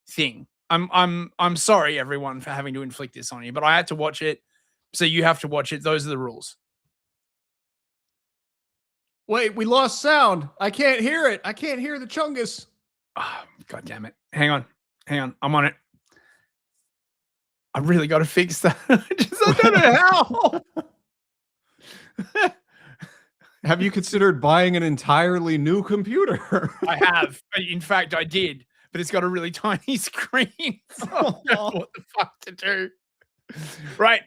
Speaker 4: thing. I'm sorry everyone for having to inflict this on you, but I had to watch it. So you have to watch it. Those are the rules.
Speaker 5: Wait, we lost sound. I can't hear it. I can't hear the chungus.
Speaker 4: Oh, God damn it. Hang on. I'm on it. I really got to fix that. I don't know how.
Speaker 5: Have you considered buying an entirely new computer?
Speaker 4: I have. In fact, I did. But it's got a really tiny screen. So I don't know what the fuck to do. Right.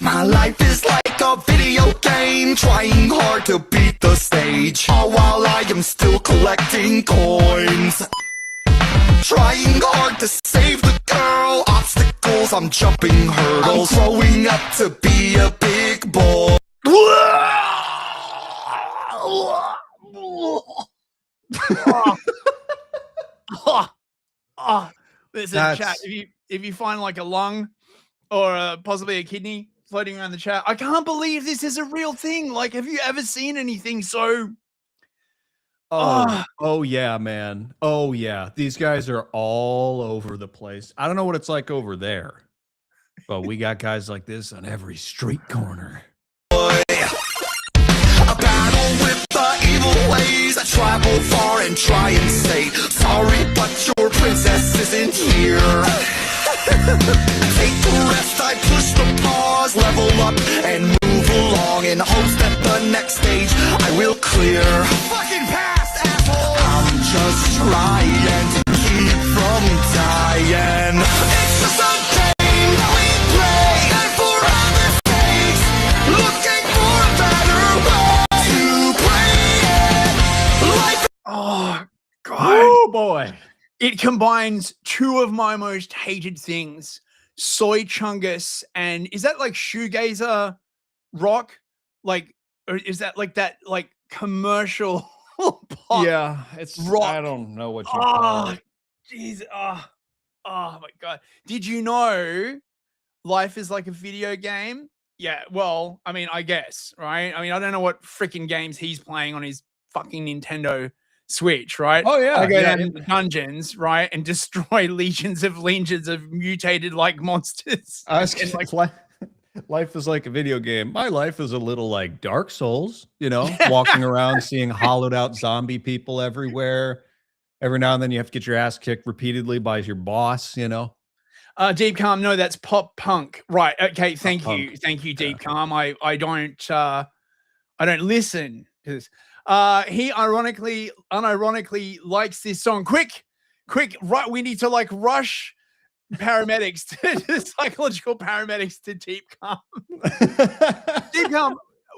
Speaker 11: My life is like a video game, trying hard to beat the stage, all while I am still collecting coins. Trying hard to save the girl, obstacles, I'm jumping hurdles, I'm growing up to be a big boy.
Speaker 4: Listen, chat, if you find like a lung or possibly a kidney floating around the chat, I can't believe this is a real thing. Like, have you ever seen anything so...
Speaker 5: Oh yeah, man. Oh yeah. These guys are all over the place. I don't know what it's like over there, but we got guys like this on every street corner.
Speaker 11: A battle with the evil ways. I travel far and try and say sorry, but your princess isn't here. Take the rest, I push the pause, level up and move along in hopes that the next stage I will clear. Fucking past, asshole! I'm just trying to keep from dying. It's just a game that we play, and for our mistakes, looking for a better way to play it. Life.
Speaker 4: Oh, God.
Speaker 5: Oh, boy.
Speaker 4: It combines two of my most hated things, soy chungus and is that like shoegazer rock? Like, or is that like commercial pop?
Speaker 5: Yeah, it's
Speaker 4: rock.
Speaker 5: I don't know what you call it.
Speaker 4: Jeez. Oh my God. Did you know life is like a video game? Yeah, well, I mean, I guess, right? I mean, I don't know what freaking games he's playing on his fucking Nintendo Switch, right?
Speaker 5: Oh yeah,
Speaker 4: I go down into dungeons, right, and destroy legions of mutated like monsters.
Speaker 5: I was like, life is like a video game. My life is a little like Dark Souls, you know, walking around seeing hollowed out zombie people everywhere. Every now and then you have to get your ass kicked repeatedly by your boss, you know?
Speaker 4: Deep Calm, no, that's pop punk. Right. Okay, thank
Speaker 5: Pop
Speaker 4: you.
Speaker 5: punk.
Speaker 4: Thank you, Deep
Speaker 5: Yeah.
Speaker 4: Calm. I don't listen to this. He unironically likes this song. Quick, right. We need to like rush paramedics to psychological paramedics to Deep Calm. Deep Calm,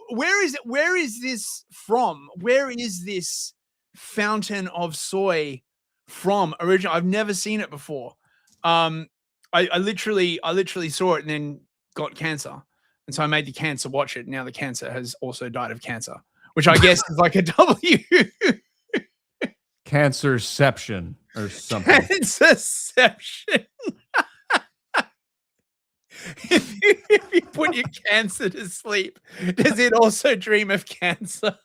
Speaker 4: where is this from? Where is this fountain of soy from original? I've never seen it before. I literally saw it and then got cancer. And so I made the cancer watch it. Now the cancer has also died of cancer, which I guess is like a W.
Speaker 5: Cancerception or something.
Speaker 4: Cancerception. If you put your cancer to sleep, does it also dream of cancer?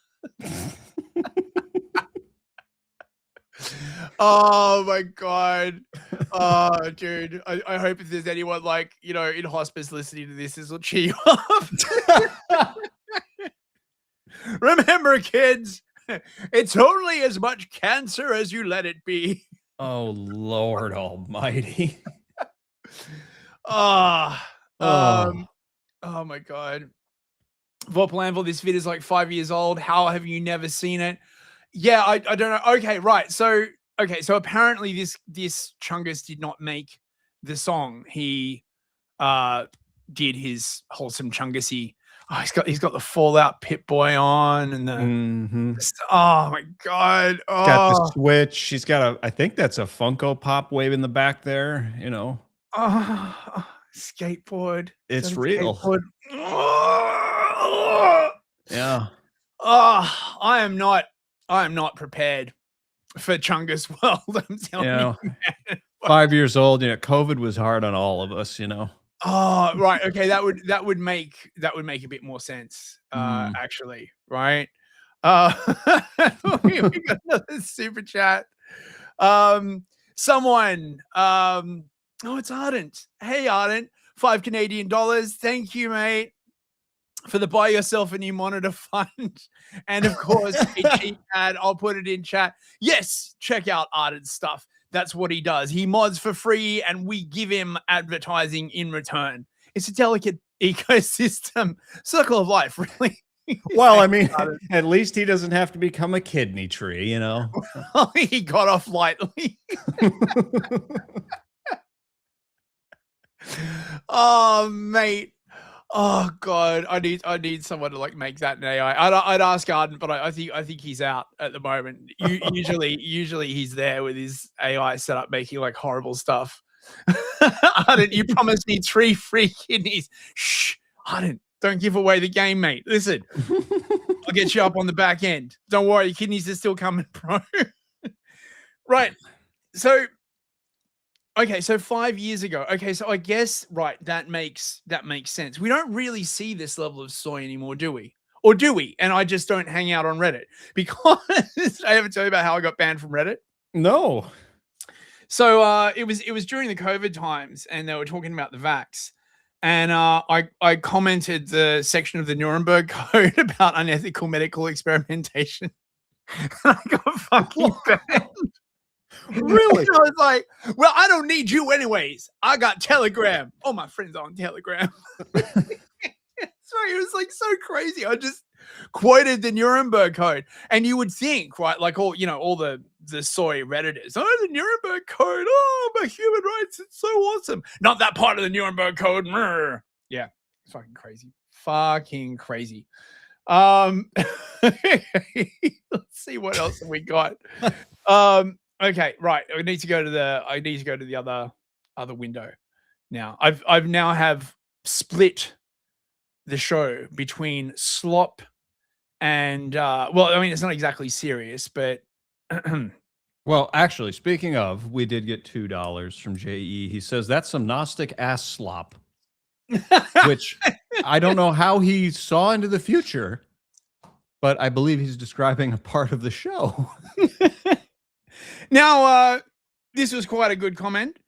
Speaker 4: Oh my god. Oh dude. I hope if there's anyone like, you know, in hospice listening to this will cheer you up. Remember, kids, it's only as much cancer as you let it be.
Speaker 5: Oh Lord Almighty.
Speaker 4: Oh my god. Vorpalanville, this vid is like 5 years old. How have you never seen it? Yeah, I don't know. Okay, right. So apparently this Chungus did not make the song. He did his wholesome Chungusy. Oh, he's got the Fallout Pit Boy on and the oh my god. Oh.
Speaker 5: Got the Switch. She's got I think that's a Funko Pop wave in the back there, you know.
Speaker 4: Oh, skateboard.
Speaker 5: It's real.
Speaker 4: Skateboard.
Speaker 5: Yeah.
Speaker 4: Oh, I am not prepared for Chungus World. I'm telling you, man.
Speaker 5: 5 years old, you know, COVID was hard on all of us, you know.
Speaker 4: Oh, right. Okay, that would make a bit more sense, actually, right? We got another super chat. Someone, oh, it's Ardent. Hey, Ardent, $5 Canadian. Thank you, mate, for the buy yourself a new monitor fund. And of course, a cheap ad. I'll put it in chat. Yes, check out Ardent's stuff. That's what he does. He mods for free and we give him advertising in return. It's a delicate ecosystem. Circle of life, really.
Speaker 5: Well, I mean, at least he doesn't have to become a kidney tree, you know.
Speaker 4: He got off lightly. Oh, mate. Oh god, I need someone to like make that an AI. I'd ask Arden, but I think he's out at the moment. Usually he's there with his AI setup making like horrible stuff. Arden, you promised me 3 free kidneys. Shh, Arden, don't give away the game, mate. Listen, I'll get you up on the back end. Don't worry, your kidneys are still coming, bro. Right. So okay, so 5 years ago. Okay, so I guess right, that makes sense. We don't really see this level of soy anymore, do we? Or do we? And I just don't hang out on Reddit because I ever tell you about how I got banned from Reddit?
Speaker 5: No.
Speaker 4: So it was during the COVID times, and they were talking about the vax, and I commented the section of the Nuremberg Code about unethical medical experimentation. I got fucking banned. Really? I was like, well, I don't need you anyways. I got Telegram. All my friends are on Telegram. Sorry, it was like so crazy. I just quoted the Nuremberg Code. And you would think, right, like all the soy Redditors, oh, the Nuremberg Code, oh, my human rights, it's so awesome. Not that part of the Nuremberg Code. Yeah, it's fucking crazy. Fucking crazy. Let's see what else have we got. Okay, right. I need to go to the other window now. I've now have split the show between Slop and well, I mean, it's not exactly serious, but
Speaker 5: well, actually, speaking of, we did get $2 from JE. He says that's some Gnostic ass slop, which I don't know how he saw into the future, but I believe he's describing a part of the show.
Speaker 4: Now, this was quite a good comment.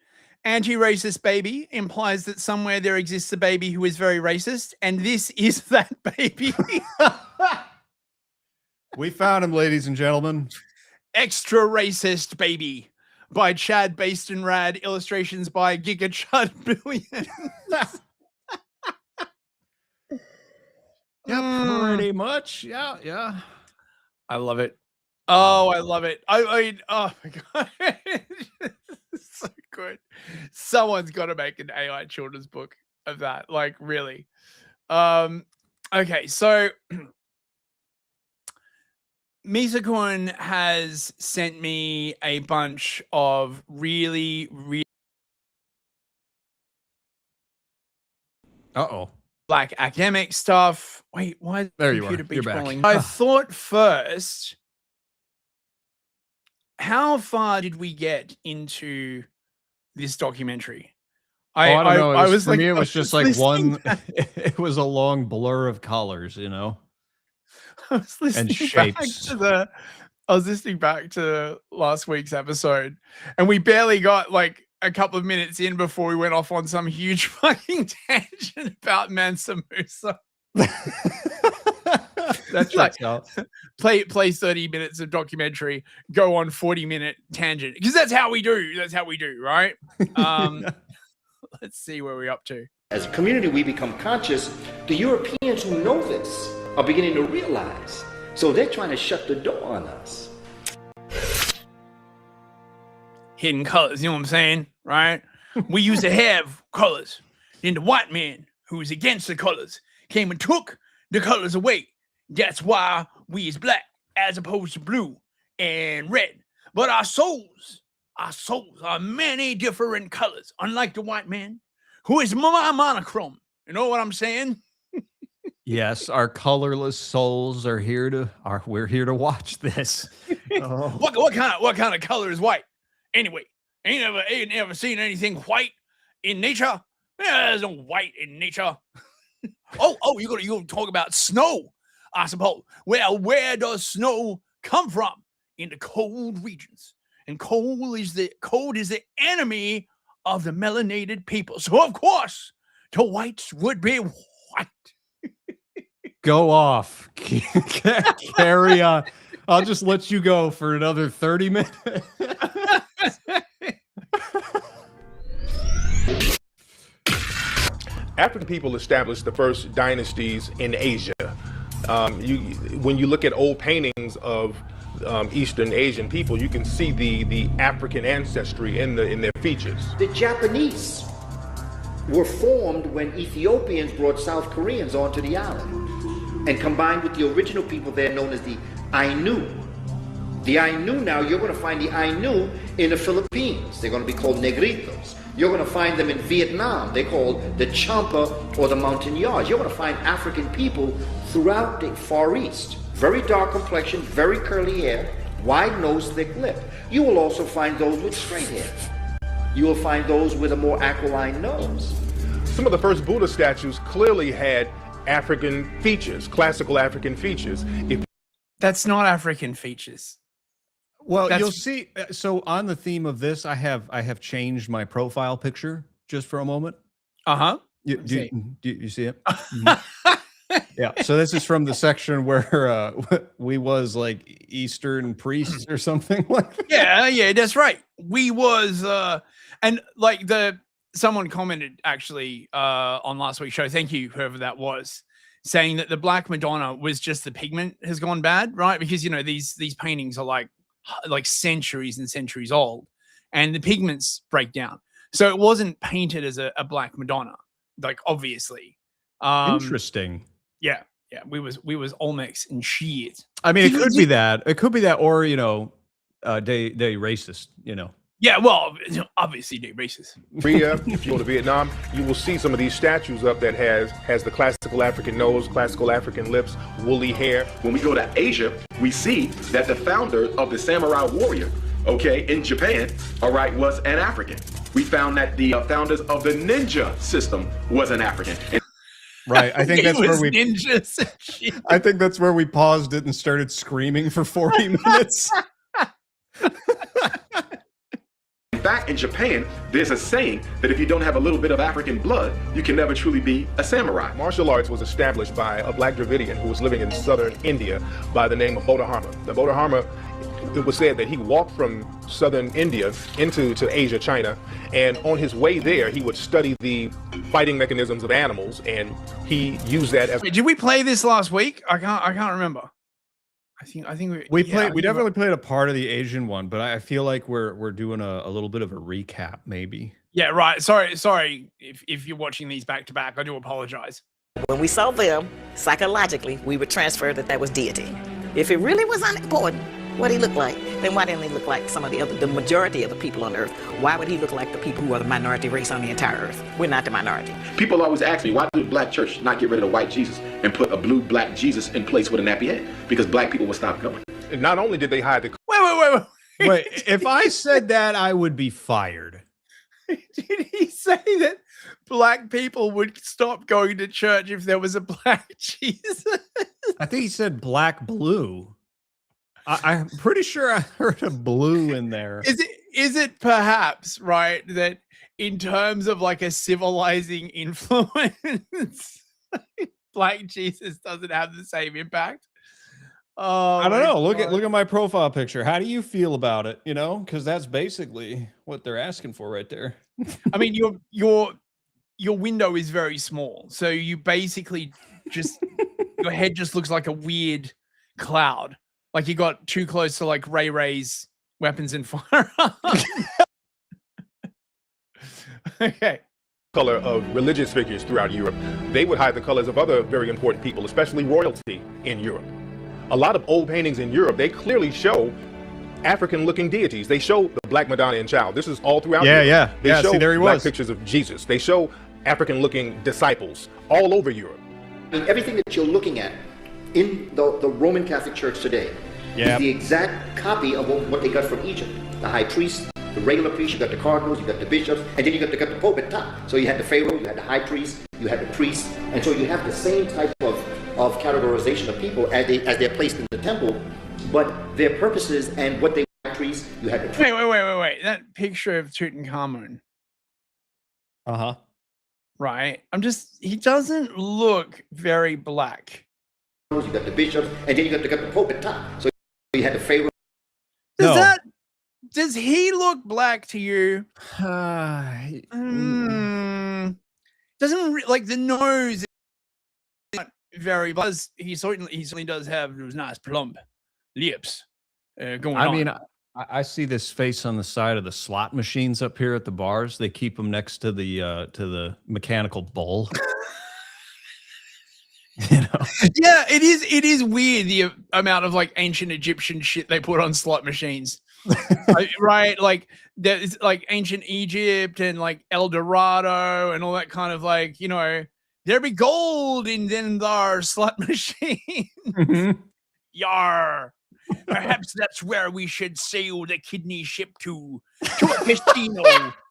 Speaker 4: Anti-racist baby implies that somewhere there exists a baby who is very racist, and this is that baby.
Speaker 5: We found him, ladies and gentlemen.
Speaker 4: Extra Racist Baby by Chad Bastonrad, illustrations by Giga Chud Billion.
Speaker 5: Yeah, pretty much. Yeah.
Speaker 4: I love it. Oh, I love it. I mean, oh my god, it's so good. Someone's got to make an AI children's book of that. Like, really. Okay, so Misakun has sent me a bunch of really like academic stuff. Wait, why is
Speaker 5: There
Speaker 4: the
Speaker 5: you are.
Speaker 4: computer
Speaker 5: You're
Speaker 4: beach
Speaker 5: back.
Speaker 4: calling? I thought first, how far did we get into this documentary?
Speaker 5: I don't know.
Speaker 4: I was
Speaker 5: For
Speaker 4: like,
Speaker 5: me, it
Speaker 4: I
Speaker 5: was just
Speaker 4: was
Speaker 5: like
Speaker 4: listening
Speaker 5: one.
Speaker 4: back-
Speaker 5: It was a long blur of colors, you know,
Speaker 4: I was listening back
Speaker 5: shapes.
Speaker 4: to I was listening back to last week's episode, and we barely got like a couple of minutes in before we went off on some huge fucking tangent about Mansa Musa.
Speaker 5: That checks out.
Speaker 4: Play 30 minutes of documentary, go on 40-minute tangent, because that's how we do. That's how we do, right? Let's see where we're up to.
Speaker 20: As a community, we become conscious. The Europeans who know this are beginning to realize. So they're trying to shut the door on us.
Speaker 4: Hidden colors, you know what I'm saying? Right? We used to have colors. Then the white man who was against the colors came and took the colors away. That's why we is black as opposed to blue and red. But our souls are many different colors, unlike the white man, who is monochrome. You know what I'm saying?
Speaker 5: Yes, our colorless souls are here to. We're here to watch this. Oh.
Speaker 4: What kind of color is white? Anyway, ain't never seen anything white in nature. Yeah, there's no white in nature. oh, you're gonna talk about snow, I suppose. Well, where does snow come from? In the cold regions. And cold is the enemy of the melanated people. So of course, the whites would be white.
Speaker 5: Go off. Carry on. I'll just let you go for another 30 minutes.
Speaker 21: African people established the first dynasties in Asia. When you look at old paintings of Eastern Asian people, you can see the African ancestry in their features.
Speaker 20: The Japanese were formed when Ethiopians brought South Koreans onto the island and combined with the original people there known as the Ainu. The Ainu now, you're going to find the Ainu in the Philippines. They're going to be called Negritos. You're going to find them in Vietnam. They're called the Champa or the Montagnards. You're going to find African people throughout the Far East. Very dark complexion, very curly hair, wide nose, thick lip. You will also find those with straight hair. You will find those with a more aquiline nose.
Speaker 21: Some of the first Buddha statues clearly had African features, classical African features.
Speaker 4: That's not African features.
Speaker 5: Well, you'll see. So on the theme of this, I have changed my profile picture just for a moment.
Speaker 4: Uh-huh.
Speaker 5: Do you see it? Yeah. So this is from the section where we was like Eastern priests or something like that.
Speaker 4: Yeah, that's right. We was and like someone commented actually on last week's show, thank you, whoever that was, saying that the Black Madonna was just the pigment has gone bad, right? Because these paintings are like centuries and centuries old, and the pigments break down. So it wasn't painted as a Black Madonna, like obviously.
Speaker 5: Interesting.
Speaker 4: Yeah. We was Olmecs and shit.
Speaker 5: I mean, it could be that. It could be that, or they racist.
Speaker 4: Yeah, well, obviously they racist.
Speaker 21: Korea, if you go to Vietnam, you will see some of these statues up that has the classical African nose, classical African lips, woolly hair.
Speaker 22: When we go to Asia, we see that the founder of the samurai warrior, in Japan, was an African. We found that the founders of the ninja system was an African.
Speaker 5: Right. I think that's where we
Speaker 4: ninjas.
Speaker 5: I think that's where we paused it and started screaming for 40 minutes.
Speaker 22: In fact, in Japan, there's a saying that if you don't have a little bit of African blood, you can never truly be a samurai.
Speaker 21: Martial arts was established by a Black Dravidian who was living in southern India by the name of Bodhidharma. The Bodhidharma it was said that he walked from southern India into Asia, China, and on his way there, he would study the fighting mechanisms of animals, and he used that as.
Speaker 4: Did we play this last week? I can't remember. I think
Speaker 5: we definitely played a part of the Asian one, but I feel like we're doing a little bit of a recap, maybe.
Speaker 4: Yeah, right. Sorry. If you're watching these back to back, I do apologize.
Speaker 1: When we saw them, psychologically, we would transfer that was deity. If it really was unimportant what he looked like, then why didn't he look like some of the majority of the people on Earth? Why would he look like the people who are the minority race on the entire Earth? We're not the minority.
Speaker 22: People always ask me, why did the black church not get rid of the white Jesus and put a blue black Jesus in place with a nappy head? Because black people would stop coming.
Speaker 21: And not only did they hide the.
Speaker 4: Wait.
Speaker 5: If I said that, I would be fired.
Speaker 4: Did he say that black people would stop going to church if there was a black Jesus?
Speaker 5: I think he said black blue. I'm pretty sure I heard a blue in there.
Speaker 4: Is it perhaps right that in terms of like a civilizing influence, black Jesus doesn't have the same impact?
Speaker 5: I don't know. Look at my profile picture. How do you feel about it? You know, because that's basically what they're asking for right there.
Speaker 4: I mean, your window is very small, so you basically just your head just looks like a weird cloud. Like you got too close to like Ray's weapons and firearms. Okay.
Speaker 21: Color of religious figures throughout Europe. They would hide the colors of other very important people, especially royalty in Europe. A lot of old paintings in Europe, they clearly show African-looking deities. They show the Black Madonna and Child. This is all throughout Europe. They show
Speaker 5: see, there he
Speaker 21: black
Speaker 5: was.
Speaker 21: pictures of Jesus. They show African-looking disciples all over Europe.
Speaker 20: I mean, everything that you're looking at in the Roman Catholic Church today is the exact copy of what they got from Egypt. The high priest, the regular priest, you got the cardinals, you got the bishops, and then you got the Pope at top. So you had the Pharaoh, you had the high priest, you had the priest, and so you have the same type of categorization of people as they're placed in the temple, but their purposes and what they priest, you had the priest.
Speaker 4: Wait. That picture of Tutankhamun.
Speaker 5: Uh-huh.
Speaker 4: Right. He doesn't look very black.
Speaker 20: You got the bishops, and then you got the Pope at top. So you had the Pharaoh.
Speaker 4: Does he look black to you? Doesn't like the nose is not very black. He certainly does have those nice plump lips going on.
Speaker 5: I mean, I see this face on the side of the slot machines up here at the bars. They keep them next to the mechanical bull. You know?
Speaker 4: Yeah, it is weird the amount of like ancient Egyptian shit they put on slot machines. Right? Like there's like ancient Egypt and like El Dorado and all that kind of like, you know, there be gold in them there slot machines. Yar. Perhaps that's where we should sail the kidney ship to a casino.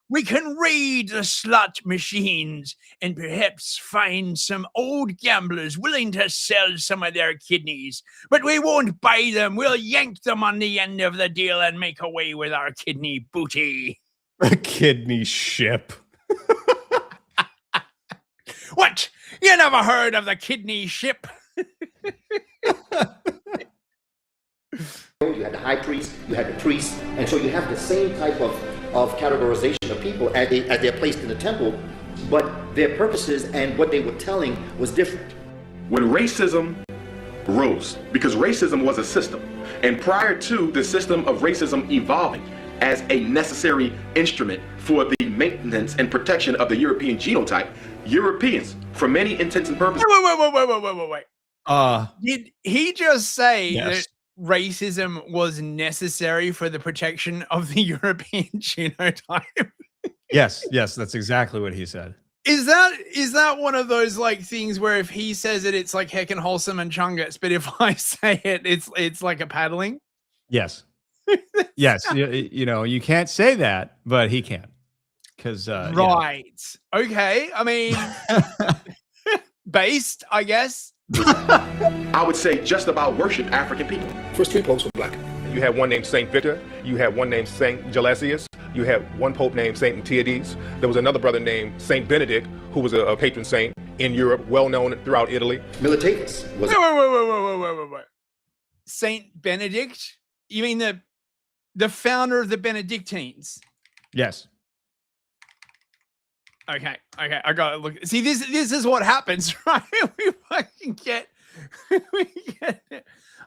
Speaker 4: We can raid the slot machines and perhaps find some old gamblers willing to sell some of their kidneys. But we won't buy them. We'll yank them on the end of the deal and make away with our kidney booty.
Speaker 5: A kidney ship.
Speaker 4: What? You never heard of the kidney ship?
Speaker 20: You had the high priest, you had the priest, and so you have the same type of categorization of people as they're placed in the temple, but their purposes and what they were telling was different.
Speaker 22: When racism rose, because racism was a system, and prior to the system of racism evolving as a necessary instrument for the maintenance and protection of the European genotype, Europeans, for many intents and purposes.
Speaker 4: Wait. Did he just say that racism was necessary for the protection of the European genotype?
Speaker 5: Yes, that's exactly what he said.
Speaker 4: Is that one of those like things where if he says it, it's like heckin' wholesome and chungus, but if I say it, it's like a paddling?
Speaker 5: Yes. Yes, you know, you can't say that, but he can. Because
Speaker 4: right. Okay. I mean, based, I guess.
Speaker 22: I would say just about worship African people.
Speaker 21: First three popes were black. You had one named Saint Victor. You had one named Saint Gelasius. You had one pope named Saint Miltiades. There was another brother named Saint Benedict, who was a patron saint in Europe, well known throughout Italy.
Speaker 20: Militatus was.
Speaker 4: Wait. Saint Benedict You mean the founder of the Benedictines?
Speaker 5: Yes.
Speaker 4: Okay, I gotta look. See, this is what happens, right? We fucking get.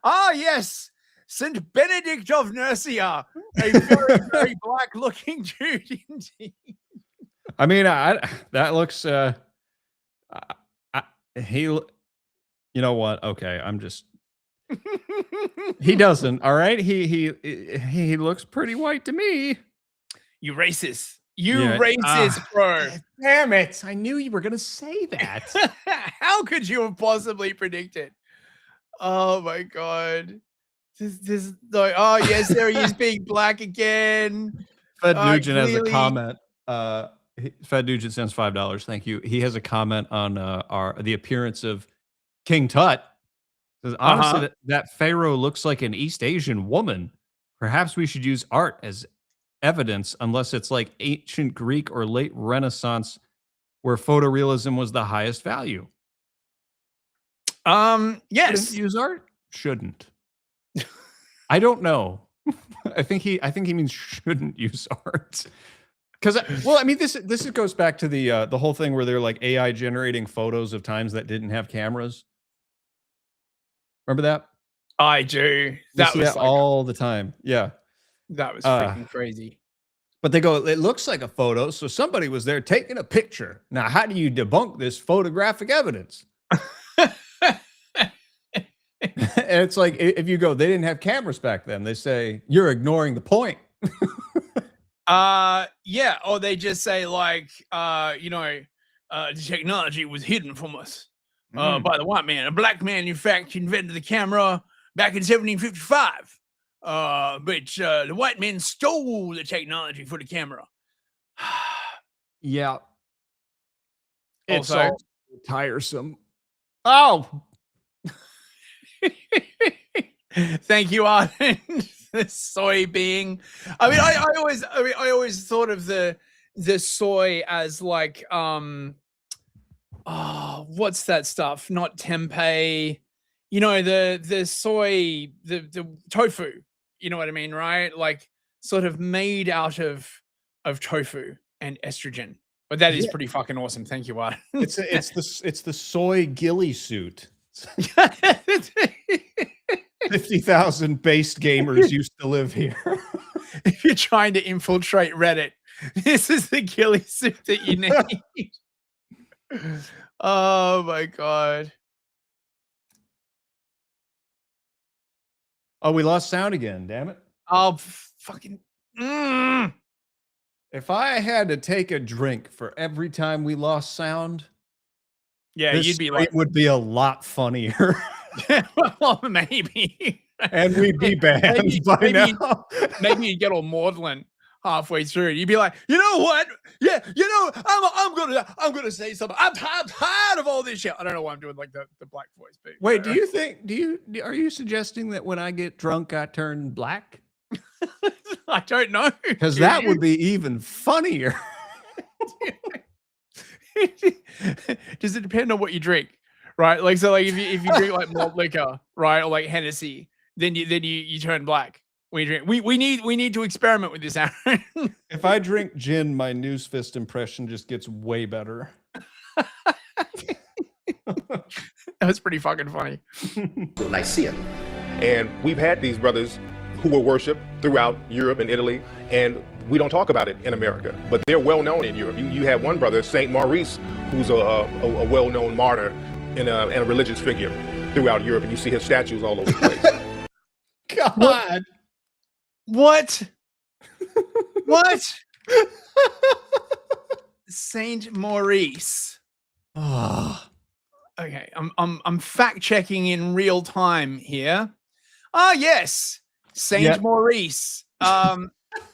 Speaker 4: Yes, Saint Benedict of Nursia, a very very black looking dude indeed.
Speaker 5: I mean, that looks. You know what? Okay, I'm just. He doesn't. All right. He looks pretty white to me.
Speaker 4: You racist. You racist, bro.
Speaker 5: Damn it. I knew you were going to say that.
Speaker 4: How could you have possibly predicted? Oh my God. This like, oh yes, there he is being black again.
Speaker 5: Fed Nugent has a comment. Fed Nugent sends $5. Thank you. He has a comment on the appearance of King Tut. Says, honestly, that pharaoh looks like an East Asian woman. Perhaps we should use art as evidence, unless it's like ancient Greek or late Renaissance, where photorealism was the highest value.
Speaker 4: Yes.
Speaker 5: Shouldn't use art? Shouldn't. I don't know. I think he means shouldn't use art. Because, well, I mean, this goes back to the whole thing where they're like AI generating photos of times that didn't have cameras. Remember that?
Speaker 4: I do. That was
Speaker 5: that all the time. Yeah.
Speaker 4: That was freaking crazy.
Speaker 5: But they go, it looks like a photo, so somebody was there taking a picture. Now, how do you debunk this photographic evidence? And it's like, if you go, they didn't have cameras back then. They say, you're ignoring the point.
Speaker 4: Yeah. Or they just say like, the technology was hidden from us by the white man. A black man, in fact, invented the camera back in 1755. But the white men stole the technology for the camera.
Speaker 5: Yeah. It's
Speaker 4: Also
Speaker 5: all tiresome. Oh.
Speaker 4: Thank you, Arden. The soy being. I mean, I always thought of the soy as like what's that stuff? Not tempeh. You know, the soy, the tofu. You know what I mean, right? Like sort of made out of tofu and estrogen. But that is pretty fucking awesome. Thank you, Arden.
Speaker 5: It's the soy ghillie suit. 50,000 based gamers used to live here.
Speaker 4: If you're trying to infiltrate Reddit, this is the ghillie suit that you need. Oh my God.
Speaker 5: Oh, we lost sound again, damn it.
Speaker 4: Oh, fucking.
Speaker 5: If I had to take a drink for every time we lost sound,
Speaker 4: you'd be like,
Speaker 5: would be a lot funnier.
Speaker 4: Well, maybe.
Speaker 5: And we'd be banned by now.
Speaker 4: Maybe you'd get all maudlin halfway through. You'd be like, you know what? Yeah, I'm gonna say something. I'm tired of all this shit. I don't know why I'm doing like the black voice. But
Speaker 5: wait, are you suggesting that when I get drunk, I turn black?
Speaker 4: I don't know.
Speaker 5: Because that would be even funnier.
Speaker 4: Does it depend on what you drink? Right, like so, like if you drink like malt liquor, right, or like Hennessy, then you turn black when you drink. We need to experiment with this, Aaron.
Speaker 5: If I drink gin, my News Fist impression just gets way better.
Speaker 4: That was pretty fucking funny.
Speaker 20: Nicaea.
Speaker 21: And we've had these brothers who were worshipped throughout Europe and Italy, and we don't talk about it in America, but they're well known in Europe. You have one brother, Saint Maurice, who's a well known martyr and a religious figure throughout Europe, and you see his statues all over the place.
Speaker 5: God.
Speaker 4: What? Saint Maurice. Okay, I'm fact checking in real time here. Yes, Saint Maurice.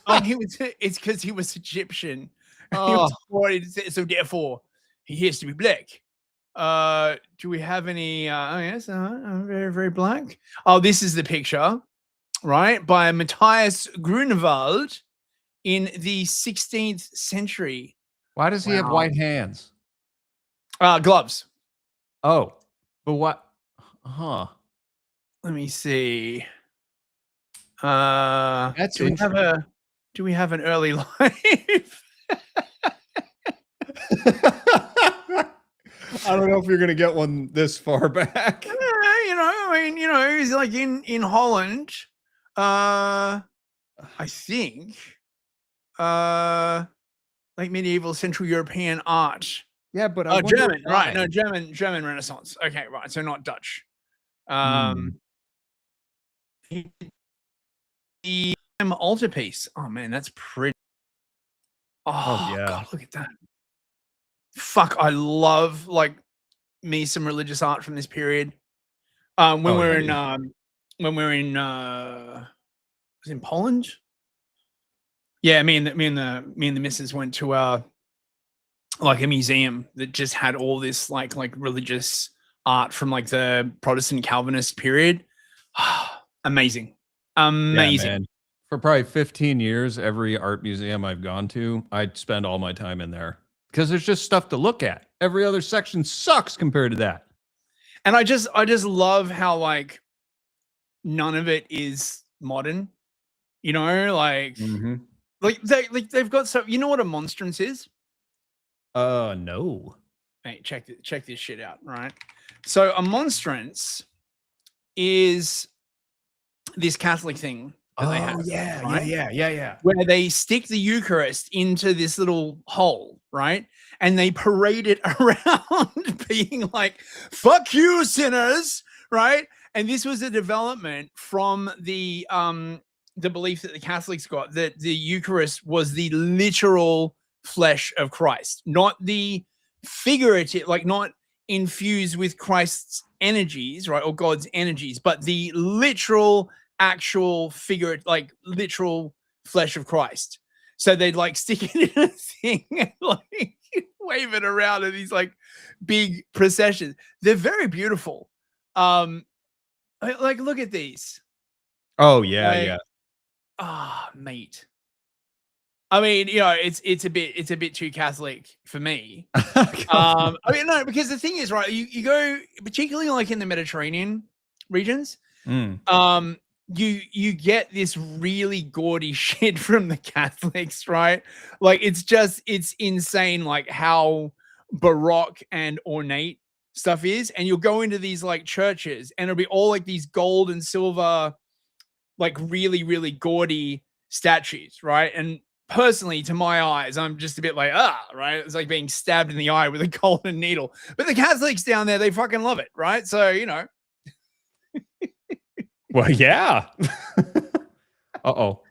Speaker 4: It's because he was Egyptian. He was born, so therefore he has to be black. Do we have any? Yes, very, very black. Oh, this is the picture, right, by Matthias Grunewald in the 16th century.
Speaker 5: Why does he have white hands?
Speaker 4: Gloves.
Speaker 5: Oh, but what? Huh.
Speaker 4: Let me see.
Speaker 5: That's
Speaker 4: do we have an early life?
Speaker 5: I don't know if you're gonna get one this far back.
Speaker 4: He's like in Holland. I think. Like medieval Central European art.
Speaker 5: Yeah, but
Speaker 4: German, right? No, German Renaissance. Okay, right. So not Dutch. The altarpiece. Oh man, that's pretty. Oh
Speaker 5: yeah.
Speaker 4: God, look at that. Fuck, I love me some religious art from this period. When we're in was in Poland. Yeah, me and the missus went to a museum that just had all this like religious art from like the Protestant Calvinist period. Amazing.
Speaker 5: Yeah, man. For probably 15 years, every art museum I've gone to, I'd spend all my time in there because there's just stuff to look at. Every other section sucks compared to that.
Speaker 4: And I just love how like none of it is modern. They've got so, you know what a monstrance is?
Speaker 5: No.
Speaker 4: Hey, check this shit out, right? So a monstrance is this Catholic thing that they have.
Speaker 5: Yeah.
Speaker 4: Where they stick the Eucharist into this little hole, right? And they parade it around being like, fuck you, sinners, right? And this was a development from the belief that the Catholics got that the Eucharist was the literal flesh of Christ, not the figurative, like not infused with Christ's energies, right? Or God's energies, but the literal, actual figure, like literal flesh of Christ. So they'd like stick it in a thing and like wave it around in these like big processions. They're very beautiful. Like look at these.
Speaker 5: Oh yeah.
Speaker 4: Mate. I mean, it's a bit too Catholic for me. I mean, no, because the thing is, right, you go, particularly like in the Mediterranean regions, you get this really gaudy shit from the Catholics, right? Like it's insane, like how Baroque and ornate stuff is. And you'll go into these like churches and it'll be all like these gold and silver, like really, really gaudy statues, right? And personally, to my eyes, I'm just a bit like, right? It's like being stabbed in the eye with a golden needle. But the Catholics down there, they fucking love it, right? So,
Speaker 5: Well, yeah. Uh-oh.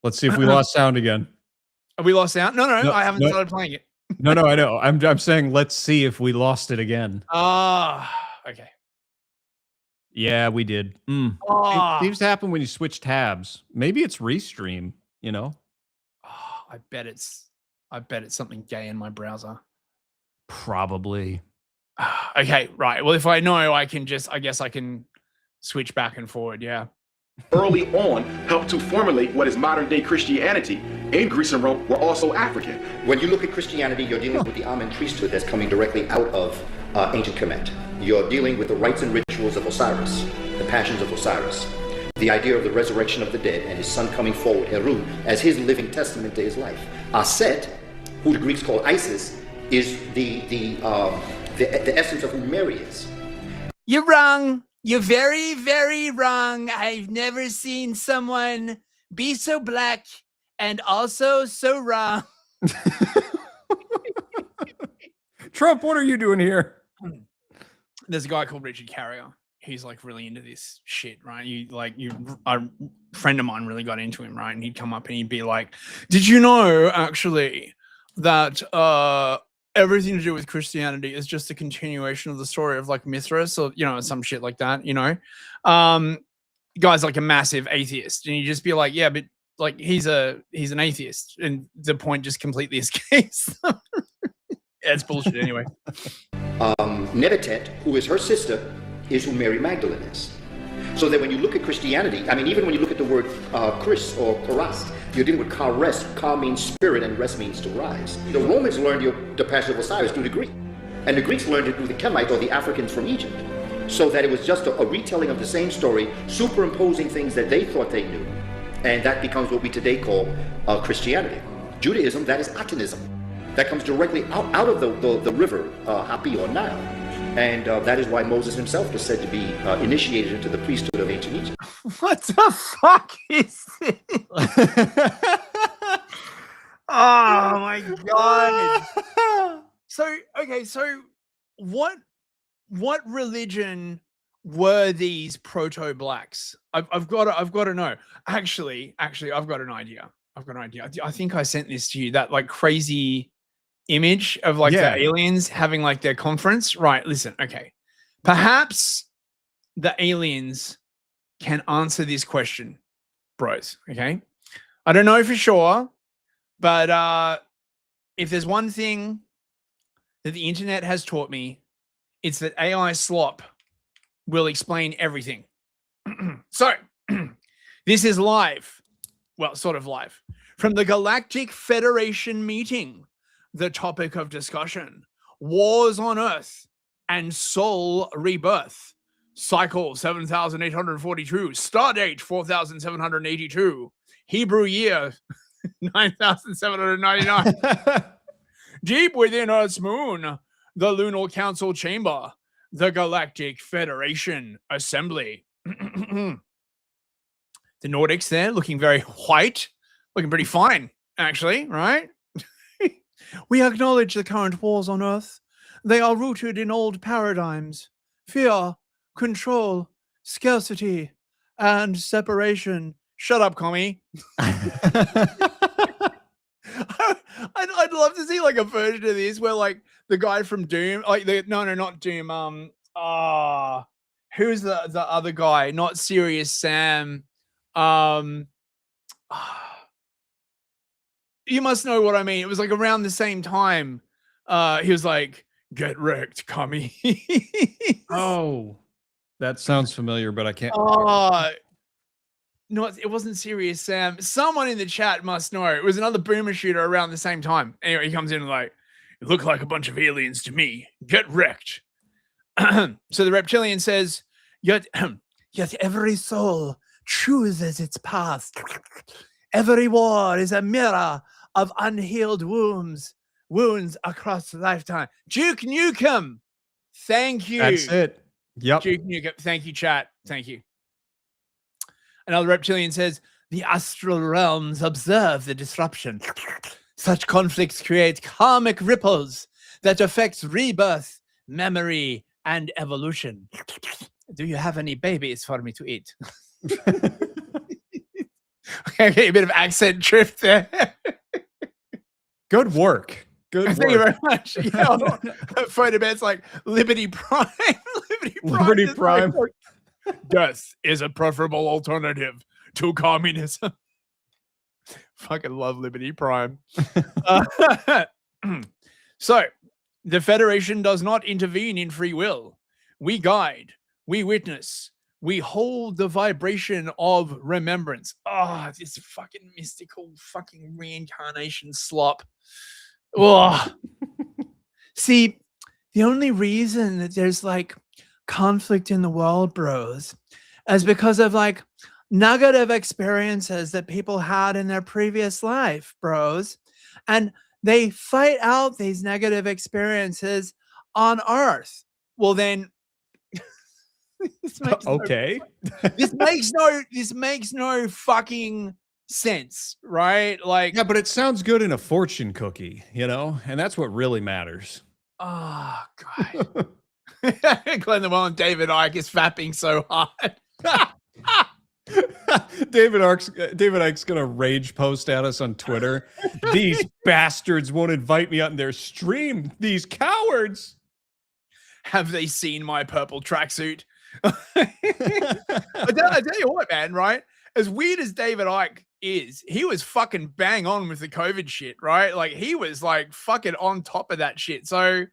Speaker 5: Let's see if we lost sound again.
Speaker 4: Have we lost sound? No, I haven't started playing it.
Speaker 5: No, I know. I'm saying let's see if we lost it again.
Speaker 4: Okay.
Speaker 5: Yeah, we did. It seems to happen when you switch tabs. Maybe it's Restream,
Speaker 4: I bet it's something gay in my browser.
Speaker 5: Probably.
Speaker 4: Okay, right. Well, if I know, I guess I can switch back and forward. Yeah.
Speaker 22: Early on, helped to formulate what is modern day Christianity in Greece and Rome were also African.
Speaker 20: When you look at Christianity, you're dealing with the Amen priesthood that's coming directly out of ancient Kemet. You're dealing with the rites and rituals of Osiris, the passions of Osiris. The idea of the resurrection of the dead and his son coming forward, Heru, as his living testament to his life. Aset, who the Greeks call Isis, is the essence of who Mary is.
Speaker 4: You're wrong. You're very, very wrong. I've never seen someone be so black and also so wrong.
Speaker 5: Trump, what are you doing here?
Speaker 4: There's a guy called Richard Carrier. He's like really into this shit, right? A friend of mine really got into him, right? And he'd come up and he'd be like, did you know actually that everything to do with Christianity is just a continuation of the story of like Mithras or, some shit like that, guy's like a massive atheist. And you just be like, yeah, but like he's an atheist. And the point just completely escapes. It's bullshit anyway.
Speaker 20: Nebutet, who is her sister, is who Mary Magdalene is. So that when you look at Christianity, I mean, even when you look at the word Chris or Charast, you're dealing with Chares. Cha means spirit and rest means to rise. The Romans learned the Passion of Osiris through the Greek. And the Greeks learned it through the Kemites or the Africans from Egypt. So that it was just a retelling of the same story, superimposing things that they thought they knew And that becomes what we today call Christianity. Judaism, that is Atanism. That comes directly out of the river, Hapi or Nile. And that is why Moses himself was said to be initiated into the priesthood of ancient Egypt.
Speaker 4: What the fuck is this? Oh my god. So okay, so what religion were these proto-blacks? I've got to know. Actually, I've got an idea. I think I sent this to you, that like crazy image of like the aliens having like their conference. Right, listen, okay. Perhaps the aliens can answer this question, bros, okay? I don't know for sure, but if there's one thing that the internet has taught me, it's that AI slop will explain everything. So, this is live. Well, sort of live. From the Galactic Federation meeting, the topic of discussion: wars on Earth and soul rebirth. Cycle 7,842. Stardate 4,782. Hebrew year 9,799. Deep within Earth's moon, the Lunar Council Chamber, the Galactic Federation Assembly. The Nordics there looking very white, looking pretty fine, actually, right? We acknowledge the current wars on Earth. They are rooted in old paradigms: fear, control, scarcity, and separation. Shut up, commie. I'd love to see like a version of this where like the guy from Doom, like not Doom, who's the other guy? Not Serious Sam. You must know what I mean. It was like around the same time. He was like, "Get wrecked, commie."
Speaker 5: Oh, that sounds familiar, but I can't.
Speaker 4: No, it wasn't Serious Sam. Someone in the chat must know. It was another boomer shooter around the same time. Anyway, he comes in like, "You look like a bunch of aliens to me. Get wrecked." So the reptilian says, yet every soul chooses its path. Every war is a mirror of unhealed wounds across the lifetime. Duke Nukem. Thank you.
Speaker 5: That's it. Yep.
Speaker 4: Duke Nukem. Thank you, chat. Thank you. Another reptilian says, the astral realms observe the disruption. Such conflicts create karmic ripples that affect rebirth, memory, and evolution. Do you have any babies for me to eat? Okay, a bit of accent drift there.
Speaker 5: Good work. Good work.
Speaker 4: Thank you very much. Yeah, Photobet's like Liberty Prime.
Speaker 5: Liberty Prime.
Speaker 4: Death is a preferable alternative to communism. Fucking love Liberty Prime. So, the Federation does not intervene in free will. We guide, we witness, we hold the vibration of remembrance. Oh, this fucking mystical fucking reincarnation slop. Oh. See, the only reason that there's like conflict in the world, bros, is because of like negative experiences that people had in their previous life, bros. And they fight out these negative experiences on Earth. Well, then this makes
Speaker 5: okay.
Speaker 4: this makes no fucking sense, right? Like,
Speaker 5: yeah, but it sounds good in a fortune cookie, you know, and that's what really matters.
Speaker 4: Oh god. Glenn Llewellyn and David Icke is fapping so hard.
Speaker 5: David Icke's gonna rage post at us on Twitter. These bastards won't invite me on their stream. These cowards.
Speaker 4: Have they seen my purple tracksuit? I tell you what, man, right? As weird as David Icke is, he was fucking bang on with the COVID shit, right? Like he was like fucking on top of that shit. So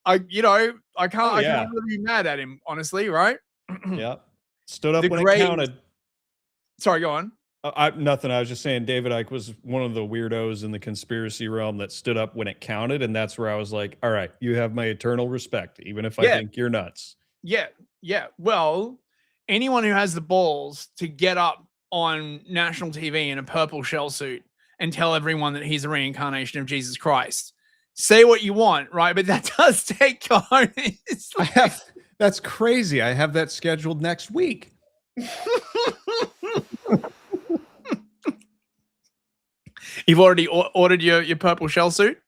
Speaker 4: I can't really be mad at him, honestly, right?
Speaker 5: Yeah. Stood up when it counted.
Speaker 4: Sorry, go on.
Speaker 5: Nothing. I was just saying David Icke was one of the weirdos in the conspiracy realm that stood up when it counted. And that's where I was like, all right, you have my eternal respect, even if I think you're nuts.
Speaker 4: Yeah. Well, anyone who has the balls to get up on national TV in a purple shell suit and tell everyone that he's a reincarnation of Jesus Christ. Say what you want, right? But that does take cojones.
Speaker 2: That's crazy. I have that scheduled next week.
Speaker 4: You've already ordered your purple shell suit?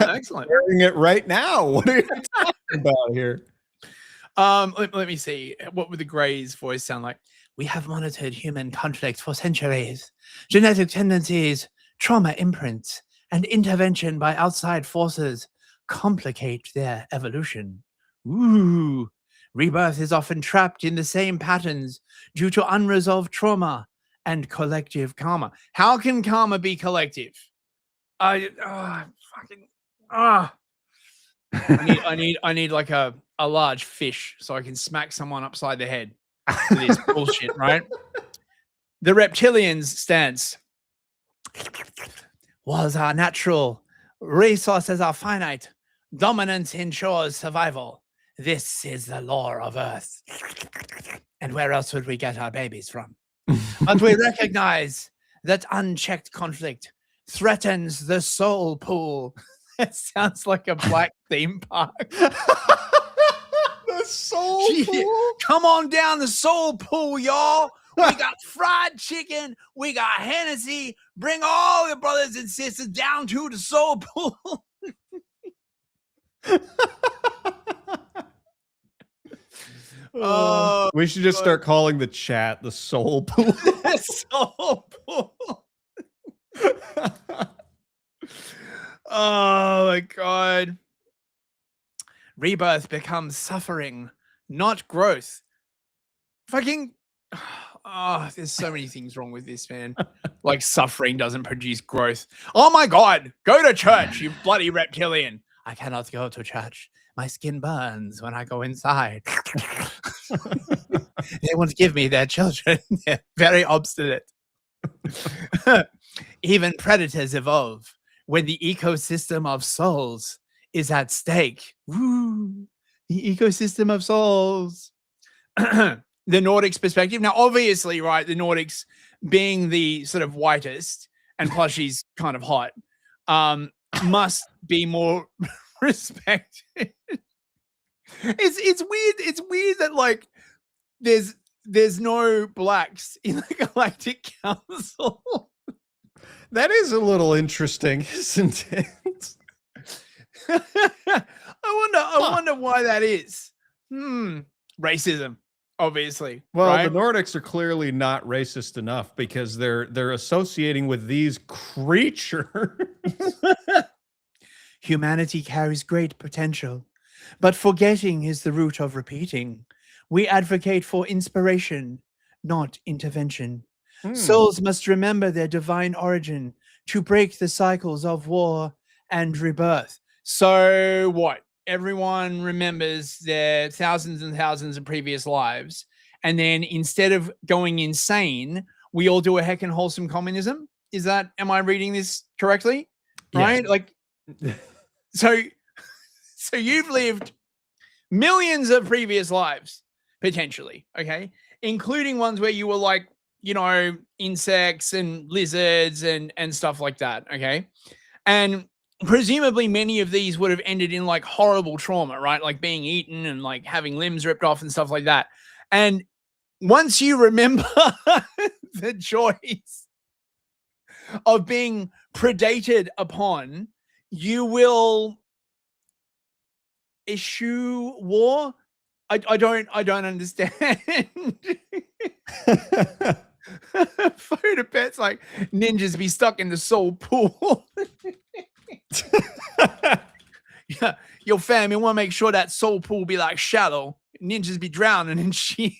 Speaker 4: Excellent.
Speaker 2: Wearing it right now. What are you talking about here?
Speaker 4: Let me see. What would the Grey's voice sound like? We have monitored human conflict for centuries. Genetic tendencies, trauma imprints, and intervention by outside forces complicate their evolution. Ooh. Rebirth is often trapped in the same patterns due to unresolved trauma and collective karma. How can karma be collective? I need like a large fish so I can smack someone upside the head with this bullshit, right? The reptilians' stance was our natural, resources are finite, dominance ensures survival. This is the law of Earth. And where else would we get our babies from? But we recognize that unchecked conflict threatens the soul pool. That sounds like a black theme park.
Speaker 2: The soul pool?
Speaker 4: Come on down the soul pool, y'all. We got fried chicken. We got Hennessy. Bring all your brothers and sisters down to the soul pool.
Speaker 2: We should just start calling the chat the soul pool.
Speaker 4: Soul pool. Oh my God. Rebirth becomes suffering, not growth. Fucking, there's so many things wrong with this, man. Like suffering doesn't produce growth. Oh my God, go to church, you bloody reptilian. I cannot go to church. My skin burns when I go inside. They won't give me their children. They're very obstinate. Even predators evolve when the ecosystem of souls is at stake. Woo, the ecosystem of souls. The Nordics perspective. Now, obviously, right, the Nordics being the sort of whitest, and plus she's kind of hot, must be more respected. It's weird. It's weird that like there's no blacks in the Galactic Council.
Speaker 2: That is a little interesting, isn't it?
Speaker 4: I wonder why that is. Racism, obviously.
Speaker 2: Well,
Speaker 4: right?
Speaker 2: the Nordics are clearly not racist enough because they're associating with these creatures.
Speaker 4: Humanity carries great potential, but forgetting is the root of repeating. We advocate for inspiration, not intervention. Souls must remember their divine origin to break the cycles of war and rebirth. So what? Everyone remembers their thousands and thousands of previous lives, and then instead of going insane, we all do a heckin' wholesome communism? Am I reading this correctly? Right?
Speaker 2: Yes.
Speaker 4: Like, so you've lived millions of previous lives, potentially, okay? Including ones where you were like, you know, insects and lizards and stuff like that, okay? And presumably many of these would have ended in like horrible trauma, right? Like being eaten and like having limbs ripped off and stuff like that. And once you remember the joys of being predated upon, you will eschew war. I don't understand. Photo Pet's like ninjas be stuck in the soul pool. Yeah, yo fam, you want to make sure that soul pool be like shallow. Ninjas be drowning and shit.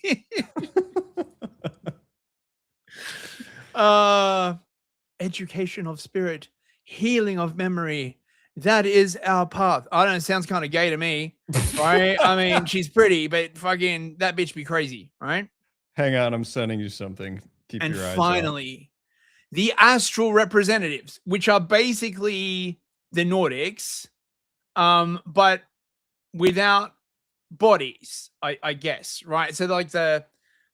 Speaker 4: Education of spirit, healing of memory. That is our path. I don't know, it sounds kind of gay to me, right? I mean, she's pretty, but fucking that bitch be crazy, right?
Speaker 2: Hang on, I'm sending you something. Keep
Speaker 4: And
Speaker 2: your eyes
Speaker 4: finally, the astral representatives, which are basically the Nordics, but without bodies, I guess, right? So like the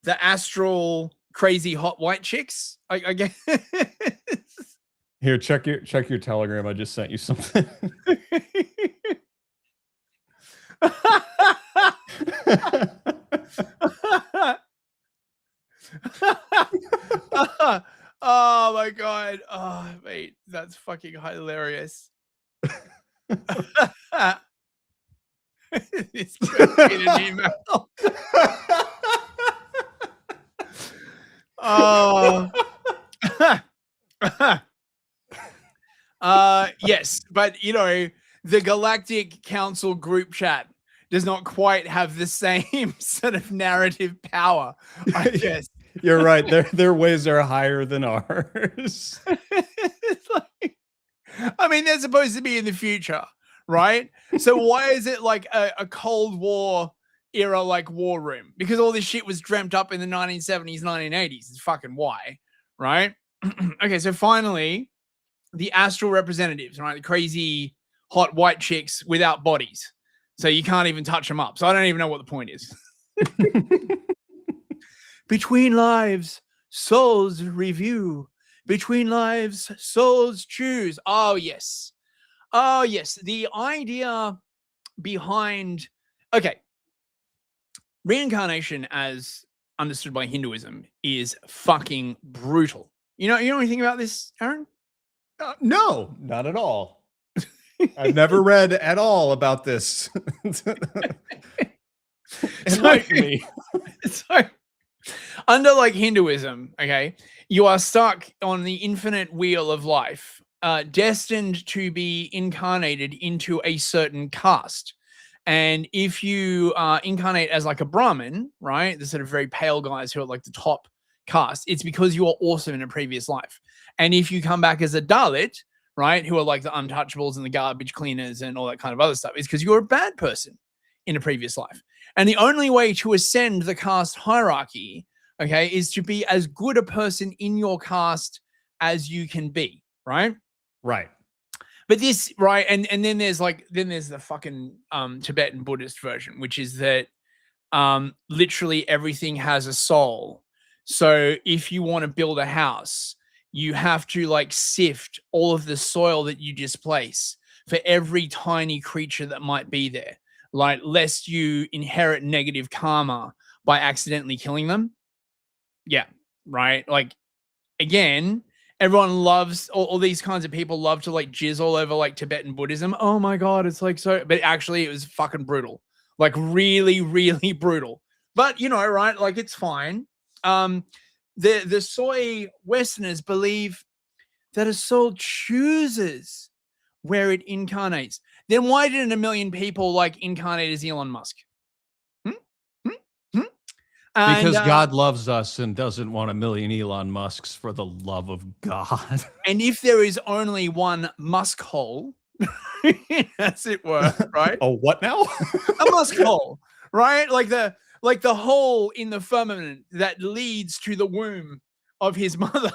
Speaker 4: astral crazy hot white chicks. I guess.
Speaker 2: Here, check your Telegram. I just sent you something.
Speaker 4: Oh my god. Oh mate, that's fucking hilarious. It's good in an email. Oh. Yes, but you know, the Galactic Council group chat does not quite have the same sort of narrative power, I guess.
Speaker 2: You're right. Their ways are higher than ours.
Speaker 4: It's like, I mean, they're supposed to be in the future, right? So why is it like a Cold War era like war room? Because all this shit was dreamt up in the 1970s, 1980s. It's fucking why, right? Okay, so finally, the astral representatives, right? The crazy hot white chicks without bodies. So you can't even touch them up. So I don't even know what the point is. Between lives, souls review. Between lives, souls choose. Oh, yes. Oh, yes. The idea behind... Okay. Reincarnation, as understood by Hinduism, is fucking brutal. You know anything about this, Aaron?
Speaker 2: No, not at all. I've never read at all about this. Enlighten me.
Speaker 4: So, under like Hinduism, okay, you are stuck on the infinite wheel of life, destined to be incarnated into a certain caste. And if you incarnate as like a Brahmin, right, the sort of very pale guys who are like the top caste, it's because you are awesome in a previous life. And if you come back as a Dalit, right, who are like the untouchables and the garbage cleaners and all that kind of other stuff, is because you're a bad person in a previous life. And the only way to ascend the caste hierarchy, okay, is to be as good a person in your caste as you can be, right?
Speaker 2: Right.
Speaker 4: But this, right, and then there's the fucking Tibetan Buddhist version, which is that literally everything has a soul. So if you want to build a house, you have to like sift all of the soil that you displace for every tiny creature that might be there, like lest you inherit negative karma by accidentally killing them. Yeah, right. Like again, everyone loves all these kinds of people love to like jizz all over like Tibetan Buddhism. Oh my god, it's like so, but actually it was fucking brutal, like really, really brutal. But you know, right? Like it's fine. The soy Westerners believe that a soul chooses where it incarnates. Then why didn't a million people like incarnate as Elon Musk?
Speaker 2: Because God loves us and doesn't want a million Elon Musks for the love of God.
Speaker 4: And if there is only one Musk hole, as it were, right?
Speaker 2: Oh, what now?
Speaker 4: A Musk hole, right? Like the hole in the firmament that leads to the womb of his mother.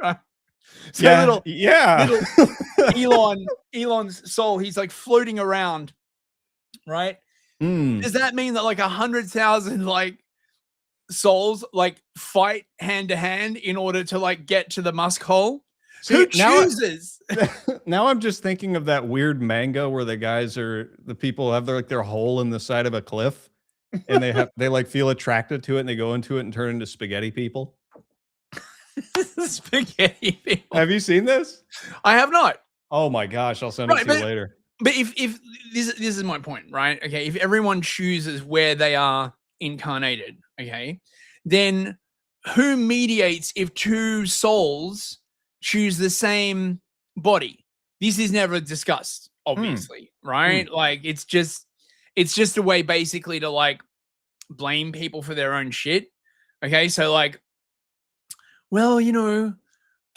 Speaker 4: Right. So little Elon's soul, he's like floating around, right? Does that mean that like 100,000 like souls like fight hand to hand in order to like get to the Musk hole? Who chooses?
Speaker 2: Now I'm just thinking of that weird manga where the people have their hole in the side of a cliff, and they like feel attracted to it, and they go into it and turn into spaghetti people.
Speaker 4: Spaghetti people.
Speaker 2: Have you seen this?
Speaker 4: I have not.
Speaker 2: Oh my gosh, I'll send it to you later.
Speaker 4: But if this is my point, right? Okay, if everyone chooses where they are incarnated, okay, then who mediates if two souls choose the same body? This is never discussed, obviously, right? Like it's just a way basically to like blame people for their own shit. Okay, so like, well, you know,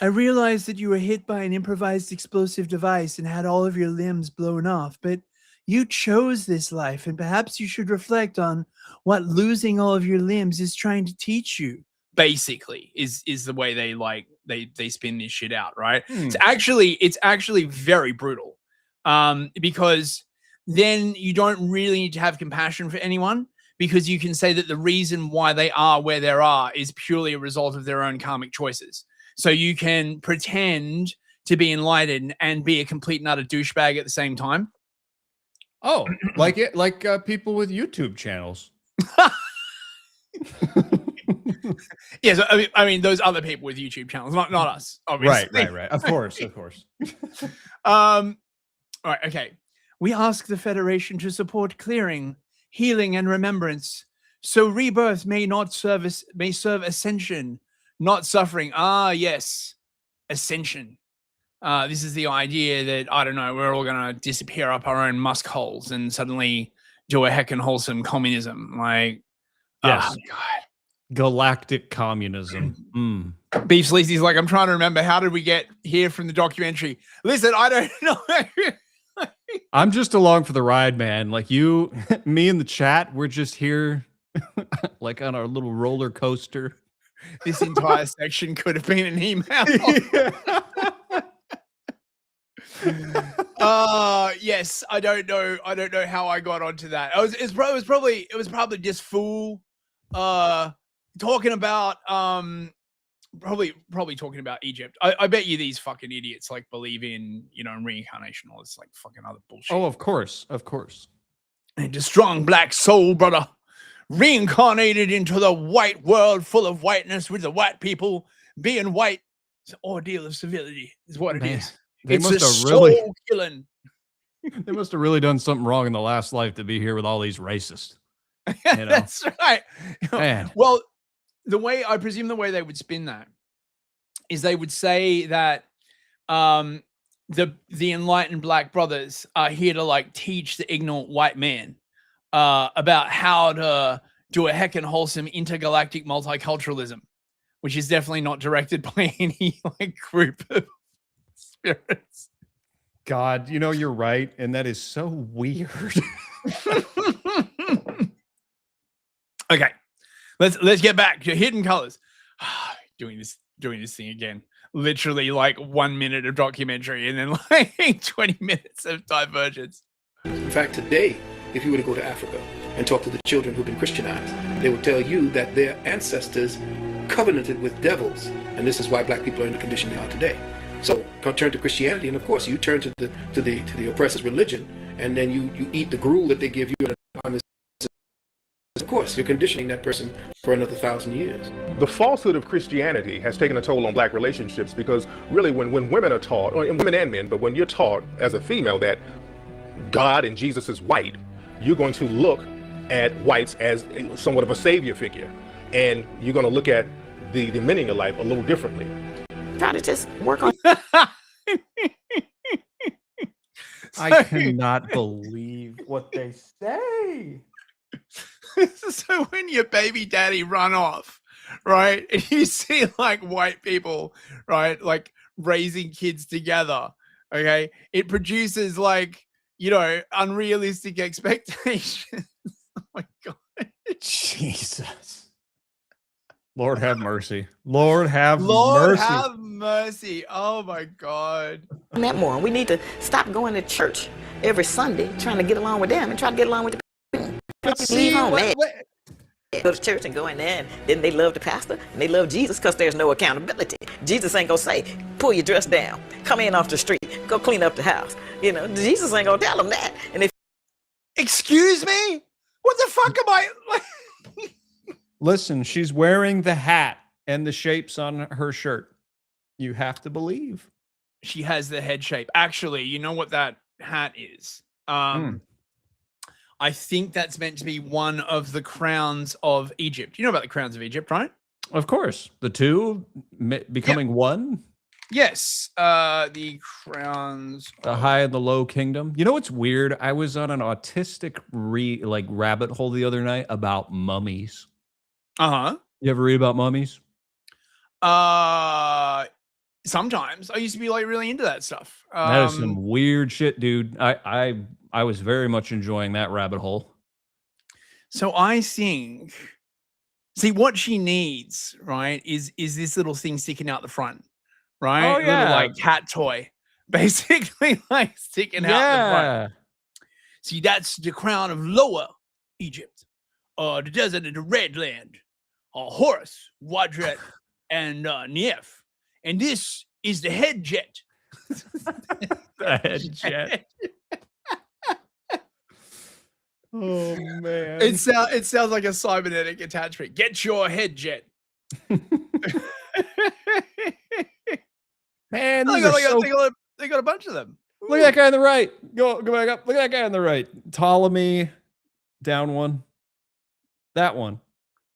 Speaker 4: I realized that you were hit by an improvised explosive device and had all of your limbs blown off, but you chose this life, and perhaps you should reflect on what losing all of your limbs is trying to teach you. Basically, is the way they like they spin this shit out, right? It's actually very brutal, because then you don't really need to have compassion for anyone, because you can say that the reason why they are where they are is purely a result of their own karmic choices. So you can pretend to be enlightened and be a complete and utter douchebag at the same time.
Speaker 2: Oh, like people with YouTube channels.
Speaker 4: Yes, I mean those other people with YouTube channels, not us, obviously.
Speaker 2: Right. Of course.
Speaker 4: All right, okay. We ask the Federation to support clearing, healing, and remembrance, so rebirth may serve ascension, not suffering. Ah, yes, ascension. This is the idea that, I don't know, we're all going to disappear up our own musk holes and suddenly do a heckin' wholesome communism. Like,
Speaker 2: yes.
Speaker 4: Oh, God.
Speaker 2: Galactic communism.
Speaker 4: Beef Sleazy's like, I'm trying to remember, how did we get here from the documentary? Listen, I don't know.
Speaker 2: I'm just along for the ride, man. Like you, me in the chat, we're just here like on our little roller coaster.
Speaker 4: This entire section could have been an email. Yes, I don't know how I got onto that. It was probably just fool talking about probably talking about Egypt. I bet you these fucking idiots like believe in, reincarnation, all this like fucking other bullshit.
Speaker 2: Oh, of course.
Speaker 4: And a strong black soul, brother, reincarnated into the white world full of whiteness with the white people being white. It's an ordeal of civility is what it is.
Speaker 2: They
Speaker 4: It's
Speaker 2: must
Speaker 4: a
Speaker 2: have really
Speaker 4: soul killing.
Speaker 2: They must have really done something wrong in the last life to be here with all these racists. You know?
Speaker 4: That's right.
Speaker 2: Man.
Speaker 4: Well, I presume the way they would spin that is they would say that the enlightened black brothers are here to like teach the ignorant white man about how to do a heckin' wholesome intergalactic multiculturalism, which is definitely not directed by any like group of spirits.
Speaker 2: God, you're right, and that is so weird.
Speaker 4: Okay, let's get back to Hidden Colors. doing this thing again. Literally like 1 minute of documentary and then like 20 minutes of divergence.
Speaker 3: In fact, today, if you were to go to Africa and talk to the children who've been Christianized, they would tell you that their ancestors covenanted with devils, and this is why black people are in the condition they are today. So turn to Christianity, and of course you turn to the oppressor's religion, and then you eat the gruel that they give you. Of course, you're conditioning that person for another 1,000 years.
Speaker 21: The falsehood of Christianity has taken a toll on black relationships, because really when women are taught, or women and men, but when you're taught as a female that God and Jesus is white, you're going to look at whites as somewhat of a savior figure, and you're going to look at the men in your life a little differently.
Speaker 1: Try to just work on.
Speaker 2: I cannot believe what they say.
Speaker 4: So when your baby daddy run off, right, and you see like white people, right, like raising kids together, okay, it produces like, unrealistic expectations. Oh my God.
Speaker 2: Jesus. Lord have mercy. Lord have mercy.
Speaker 4: Have mercy. Oh my God.
Speaker 1: That more. We need to stop going to church every Sunday, trying to get along with them and try to get along with the people. Leave home, man. Go to church and go in there, and then they love the pastor and they love Jesus because there's no accountability. Jesus ain't gonna say, pull your dress down, come in off the street, go clean up the house. Jesus ain't gonna tell them that. And if
Speaker 4: excuse me, what the fuck am I?
Speaker 2: Listen, she's wearing the hat and the shapes on her shirt. You have to believe.
Speaker 4: She has the head shape. Actually, you know what that hat is? I think that's meant to be one of the crowns of Egypt. You know about the crowns of Egypt, right?
Speaker 2: Of course. The two becoming one?
Speaker 4: Yes. The crowns.
Speaker 2: The high and the low kingdom. You know what's weird? I was on an autistic rabbit hole the other night about mummies.
Speaker 4: Uh-huh.
Speaker 2: You ever read about mummies?
Speaker 4: Sometimes. I used to be like really into that stuff.
Speaker 2: That is some weird shit, dude. I was very much enjoying that rabbit hole.
Speaker 4: So I think, see, what she needs, right, is this little thing sticking out the front, right?
Speaker 2: Oh, yeah.
Speaker 4: Little, like cat toy, basically, like sticking out the front. See, that's the crown of Lower Egypt. the desert and the red land, Horus, Wadret, and Nief. And this is the head jet.
Speaker 2: The head jet. Oh man.
Speaker 4: It sounds like a cybernetic attachment. Get your head jet.
Speaker 2: Man,
Speaker 4: they got a bunch of them.
Speaker 2: Look at that guy on the right. Go back up. Look at that guy on the right. Ptolemy, down one. That one.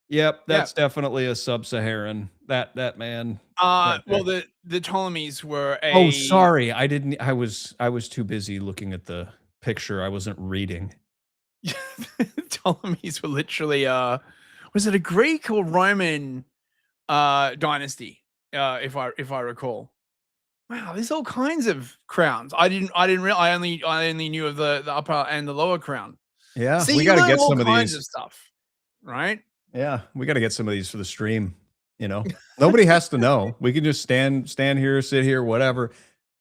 Speaker 2: Yep, that's definitely a sub-Saharan. That man.
Speaker 4: Well, the Ptolemies were a.
Speaker 2: Oh, sorry. I was too busy looking at the picture. I wasn't reading.
Speaker 4: Ptolemies were literally was it a Greek or Roman dynasty? If I recall. Wow, there's all kinds of crowns. I didn't realize. I only knew of the upper and the lower crown.
Speaker 2: Yeah,
Speaker 4: See,
Speaker 2: we got to get
Speaker 4: all
Speaker 2: some of
Speaker 4: kinds
Speaker 2: these
Speaker 4: of stuff, right?
Speaker 2: Yeah, we got to get some of these for the stream. You know, nobody has to know. We can just stand here, sit here, whatever,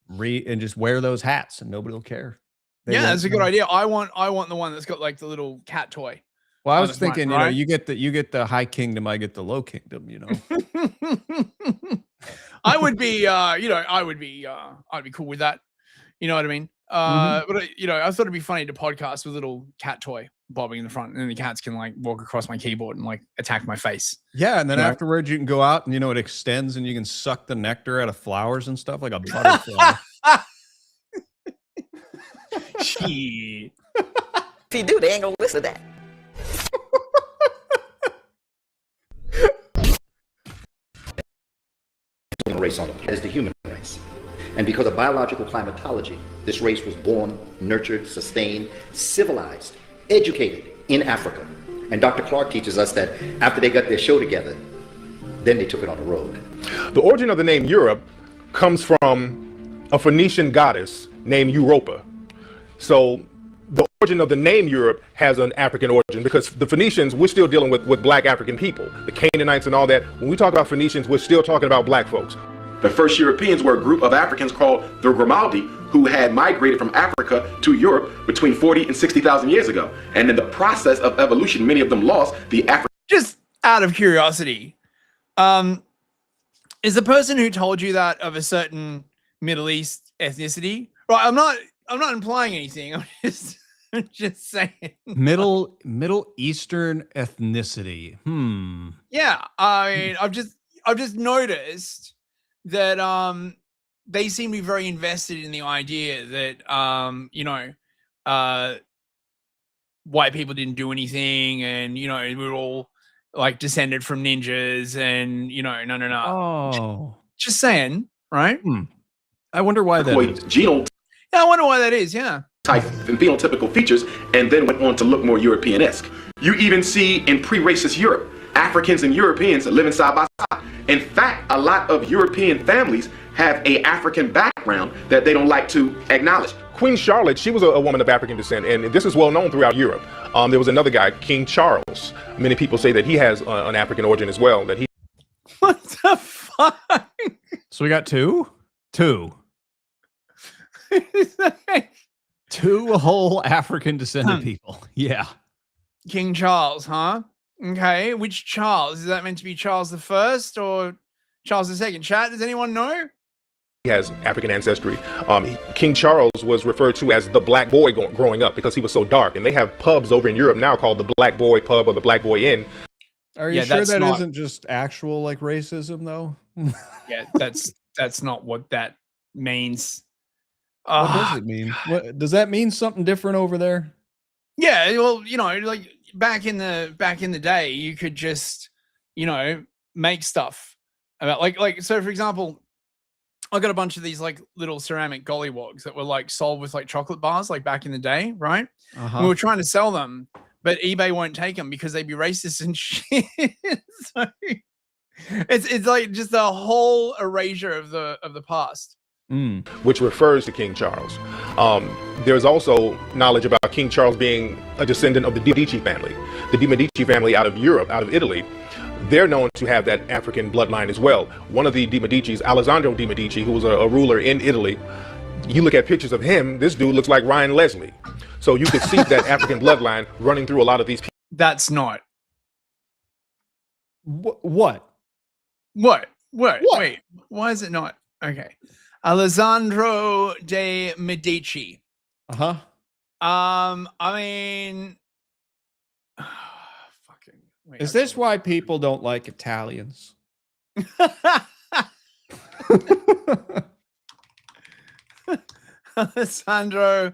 Speaker 2: and just wear those hats, and nobody will care.
Speaker 4: Yeah, that's a good idea. I want the one that's got like the little cat toy.
Speaker 2: Well, I was thinking,
Speaker 4: right?
Speaker 2: you get the high kingdom, I get the low kingdom. You know.
Speaker 4: I would be, I'd be cool with that. You know what I mean? But I thought it'd be funny to podcast with a little cat toy bobbing in the front, and then the cats can like walk across my keyboard and like attack my face.
Speaker 2: Yeah, and then afterwards you can go out and it extends and you can suck the nectar out of flowers and stuff like a butterfly.
Speaker 4: Gee.
Speaker 1: If you do, they ain't gonna listen to that.
Speaker 20: Race on it as the human race. And because of biological climatology, this race was born, nurtured, sustained, civilized, educated in Africa. And Dr. Clark teaches us that after they got their show together, then they took it on the road.
Speaker 21: The origin of the name Europe comes from a Phoenician goddess named Europa. So the origin of the name Europe has an African origin, because the Phoenicians, we're still dealing with black African people, the Canaanites and all that. When we talk about Phoenicians, we're still talking about black folks.
Speaker 22: The first Europeans were a group of Africans called the Grimaldi, who had migrated from Africa to Europe between 40 and 60,000 years ago. And in the process of evolution, many of them lost the African.
Speaker 4: Just out of curiosity, is the person who told you that of a certain Middle East ethnicity? Right, I'm not implying anything. I'm just saying.
Speaker 2: Middle Eastern ethnicity.
Speaker 4: Yeah, I mean, I've just noticed that they seem to be very invested in the idea that white people didn't do anything, and we're all like descended from ninjas, and no.
Speaker 2: Oh,
Speaker 4: just saying, right?
Speaker 2: I wonder why that is.
Speaker 22: Genome
Speaker 4: Yeah, I wonder why that is. Yeah.
Speaker 22: type and phenotypical features, and then went on to look more European-esque. You even see in pre-racist Europe, Africans and Europeans living side by side. In fact, a lot of European families have a African background that they don't like to acknowledge.
Speaker 21: Queen Charlotte, she was a woman of African descent, and this is well known throughout Europe. There was another guy, King Charles. Many people say that he has an African origin as well. That he.
Speaker 4: What the fuck?
Speaker 2: So we got two whole African descended people. Yeah.
Speaker 4: King Charles, huh? Okay, which Charles? Is that meant to be Charles the First or Charles the Second? Chat, does anyone know?
Speaker 21: He has African ancestry. King Charles was referred to as the black boy growing up because he was so dark. And they have pubs over in Europe now called the Black Boy Pub or the Black Boy Inn.
Speaker 2: Are you sure that isn't just actual like racism though?
Speaker 4: Yeah, that's not what that means.
Speaker 2: What does it mean? What does that mean? Something different over there?
Speaker 4: Yeah, well, like back in the day, you could just, make stuff about like so. For example, I got a bunch of these like little ceramic gollywogs that were like sold with like chocolate bars, like back in the day, right? We were trying to sell them, but eBay won't take them because they'd be racist and shit. So it's like just a whole erasure of the past.
Speaker 21: Which refers to King Charles. There's also knowledge about King Charles being a descendant of the Medici family. The De Medici family out of Europe, out of Italy, they're known to have that African bloodline as well. One of the De Medicis, Alessandro De Medici, who was a ruler in Italy, you look at pictures of him, this dude looks like Ryan Leslie. So you could see that African bloodline running through a lot of these people.
Speaker 4: That's not
Speaker 2: What?
Speaker 4: What? Wait, why is it not? Okay. Alessandro de Medici.
Speaker 2: Uh-huh.
Speaker 4: I mean, fucking. Wait,
Speaker 2: Is this why people don't like Italians?
Speaker 4: Alessandro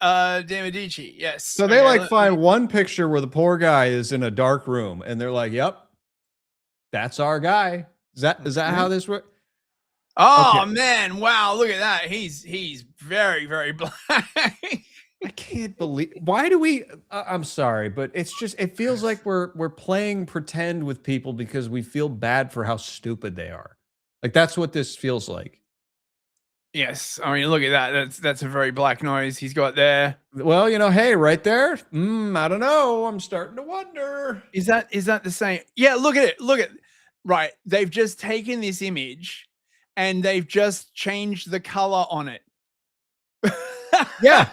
Speaker 4: de Medici. Yes.
Speaker 2: So they like find one picture where the poor guy is in a dark room, and they're like, "Yep, that's our guy." Is that how this works?
Speaker 4: Oh man! Wow! Look at that. He's very black.
Speaker 2: I can't believe. Why do we? I'm sorry, but it's just it feels like we're playing pretend with people because we feel bad for how stupid they are. Like that's what this feels like.
Speaker 4: Yes, I mean, look at that. That's a very black nose he's got there.
Speaker 2: Well, hey, right there. I don't know. I'm starting to wonder.
Speaker 4: Is that the same? Yeah, look at it. Right, they've just taken this image, and they've just changed the color on it.
Speaker 2: Yeah.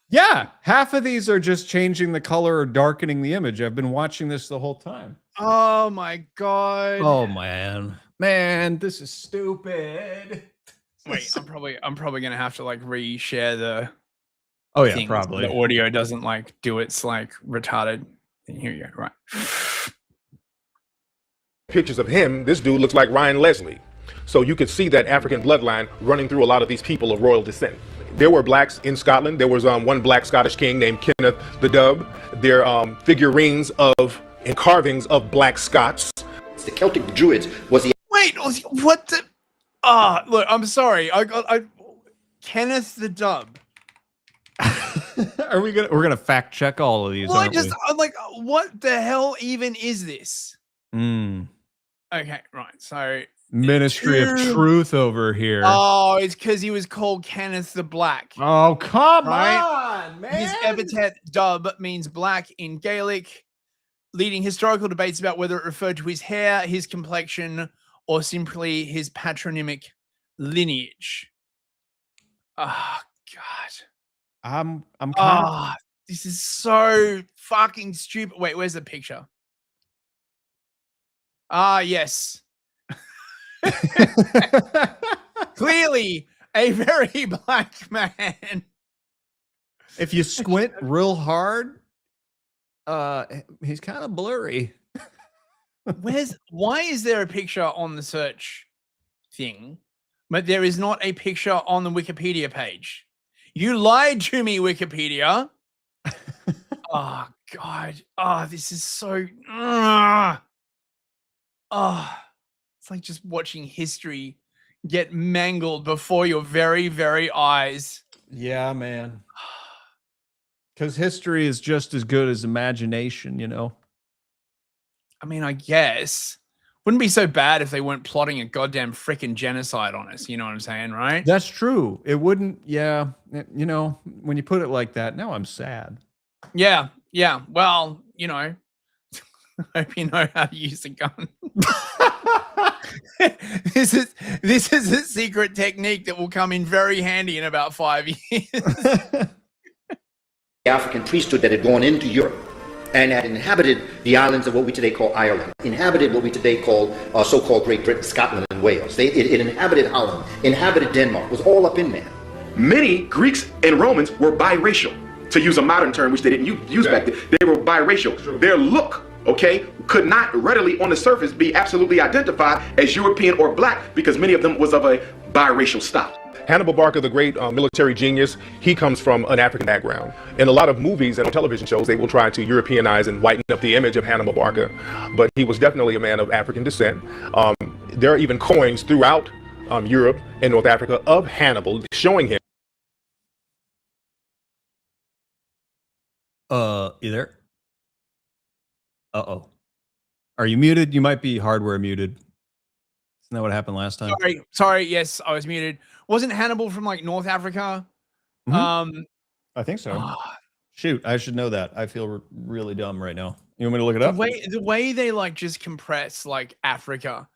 Speaker 2: Yeah, half of these are just changing the color or darkening the image. I've been watching this the whole time.
Speaker 4: Oh my god.
Speaker 2: Oh man, this is stupid.
Speaker 4: Wait, I'm probably gonna have to like reshare the.
Speaker 2: Oh yeah,
Speaker 4: thing so
Speaker 2: probably.
Speaker 4: the audio doesn't like do its like retarded. Here you go. Right.
Speaker 21: Pictures of him, this dude looks like Ryan Leslie. So you could see that African bloodline running through a lot of these people of royal descent. There were blacks in Scotland. There was one black Scottish king named Kenneth the Dub. There are figurines of and carvings of black Scots.
Speaker 20: The Celtic Druids was the...
Speaker 4: Wait, what the... look, I'm sorry. I Kenneth the Dub.
Speaker 2: We're gonna fact check all of these.
Speaker 4: Well,
Speaker 2: aren't
Speaker 4: I'm like, what the hell even is this?
Speaker 2: we?
Speaker 4: Okay, right. So
Speaker 2: Ministry of Truth over here.
Speaker 4: Oh, it's because he was called Kenneth the Black.
Speaker 2: Oh, come
Speaker 4: Right?
Speaker 2: on, man.
Speaker 4: His epithet Dub means black in Gaelic, leading historical debates about whether it referred to his hair, his complexion, or simply his patronymic lineage. Oh God.
Speaker 2: I'm kind of...
Speaker 4: This is so fucking stupid. Wait, where's the picture? Yes. Clearly a very black man.
Speaker 2: If you squint real hard, he's kind of blurry.
Speaker 4: Why is there a picture on the search thing, but there is not a picture on the Wikipedia page? You lied to me, Wikipedia. Oh God. Oh, this is so it's like just watching history get mangled before your very, very eyes.
Speaker 2: Yeah, man. Because history is just as good as imagination,
Speaker 4: I mean, I guess. Wouldn't be so bad if they weren't plotting a goddamn frickin' genocide on us. You know what I'm saying, right?
Speaker 2: That's true. It wouldn't, yeah. When you put it like that, now I'm sad.
Speaker 4: Yeah. Well, I hope you know how to use a gun. This is a secret technique that will come in very handy in about 5 years.
Speaker 20: The African priesthood that had gone into Europe and had inhabited the islands of what we today call Ireland, inhabited what we today call so-called Great Britain, Scotland, and Wales. It inhabited Holland, inhabited Denmark, was all up in there.
Speaker 22: Many Greeks and Romans were biracial, to use a modern term, which they didn't use back then. They were biracial. Their look, could not readily on the surface be absolutely identified as European or black because many of them was of a biracial stock.
Speaker 21: Hannibal Barca, the great military genius, he comes from an African background. In a lot of movies and television shows, they will try to Europeanize and whiten up the image of Hannibal Barca, but he was definitely a man of African descent. There are even coins throughout Europe and North Africa of Hannibal showing him.
Speaker 2: You there? Uh-oh. Are you muted? You might be hardware muted. Isn't that what happened last time?
Speaker 4: Sorry. Yes, I was muted. Wasn't Hannibal from like North Africa?
Speaker 2: I think so. Shoot, I should know that. I feel really dumb right now. You want me to look it up?
Speaker 4: The way they like just compress like Africa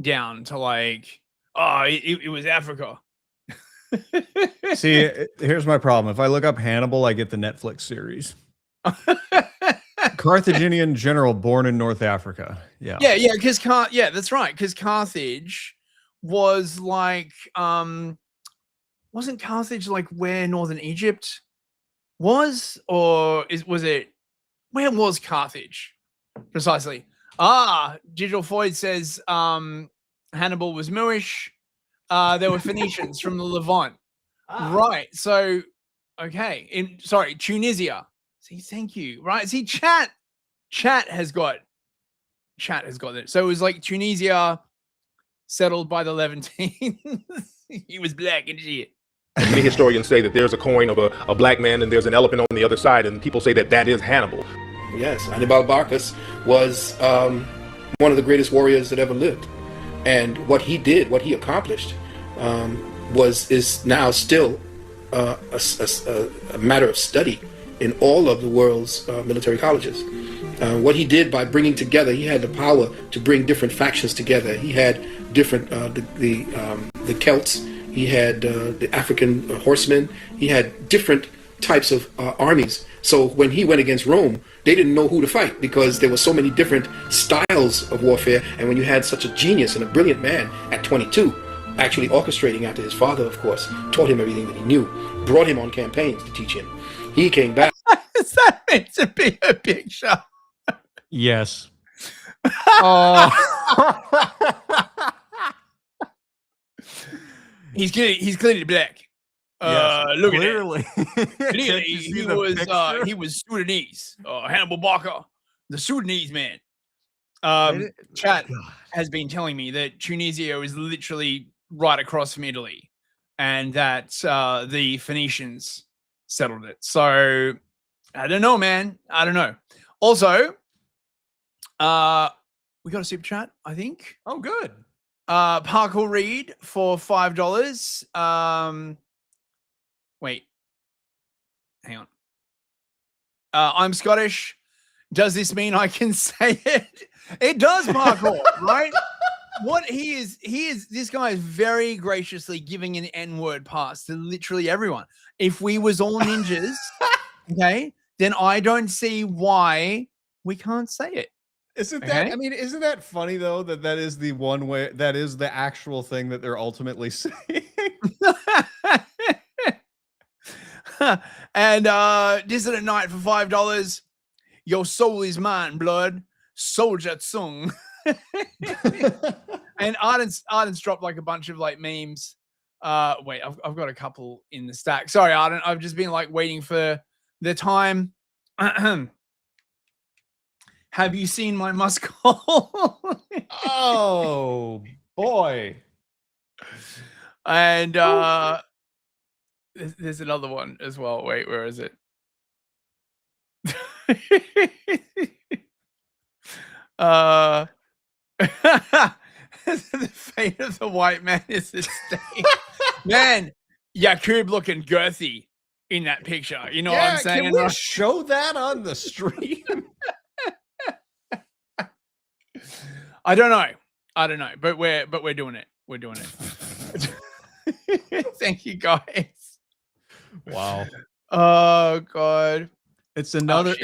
Speaker 4: down to like, it was Africa.
Speaker 2: See, here's my problem. If I look up Hannibal, I get the Netflix series. Carthaginian general born in North Africa. Yeah.
Speaker 4: Yeah, because that's right. Because Carthage was like, wasn't Carthage like where northern Egypt was, or was it? Where was Carthage precisely? Digital Floyd says Hannibal was Moorish. There were Phoenicians from the Levant. Right. So, okay. Sorry, Tunisia. See, thank you. Right. See, chat has got it. So it was like Tunisia settled by the Levantines. He was black and shit.
Speaker 21: Many historians say that there's a coin of a black man and there's an elephant on the other side, and people say that that is Hannibal.
Speaker 3: Yes, Hannibal Barcus was one of the greatest warriors that ever lived, and what he did, what he accomplished, is now still a matter of study in all of the world's military colleges. What he did by bringing together, he had the power to bring different factions together. He had different the Celts. He had the African horsemen. He had different types of armies. So when he went against Rome, they didn't know who to fight because there were so many different styles of warfare. And when you had such a genius and a brilliant man at 22, actually orchestrating after his father, of course, taught him everything that he knew, brought him on campaigns to teach him. He came back.
Speaker 4: Is that meant to be a picture?
Speaker 2: Yes.
Speaker 4: He's clearly black. Look
Speaker 2: clearly.
Speaker 4: at that. Clearly, he was Sudanese. Hannibal Barca, the Sudanese man. Chat has been telling me that Tunisia is literally right across from Italy, and that the Phoenicians settled it. So I don't know, man. I don't know. Also, we got a super chat, I think.
Speaker 2: Oh, good.
Speaker 4: Parkour Reed for $5. Wait, hang on. I'm Scottish. Does this mean I can say it? It does, Parkour, right? What he is, this guy is very graciously giving an N-word pass to literally everyone. If we was all ninjas, okay, then I don't see why we can't say it.
Speaker 2: Isn't that, I mean, isn't that funny though, that is the one way, that is the actual thing that they're ultimately saying?
Speaker 4: And Dissident Knight for $5. Your soul is mine, blood. Soldier Tsung. And Arden's dropped like a bunch of like memes. Wait, I've got a couple in the stack. Sorry, Arden. I've just been like waiting for the time. Have you seen my muskol?
Speaker 2: Oh boy.
Speaker 4: And there's another one as well. Wait, where is it? The fate of the white man is at stake. Man, Yakub looking girthy in that picture. You know what I'm saying?
Speaker 2: Can we show that on the stream?
Speaker 4: I don't know, but we're doing it. We're doing it. Thank you, guys.
Speaker 2: Wow.
Speaker 4: Oh God.
Speaker 2: It's another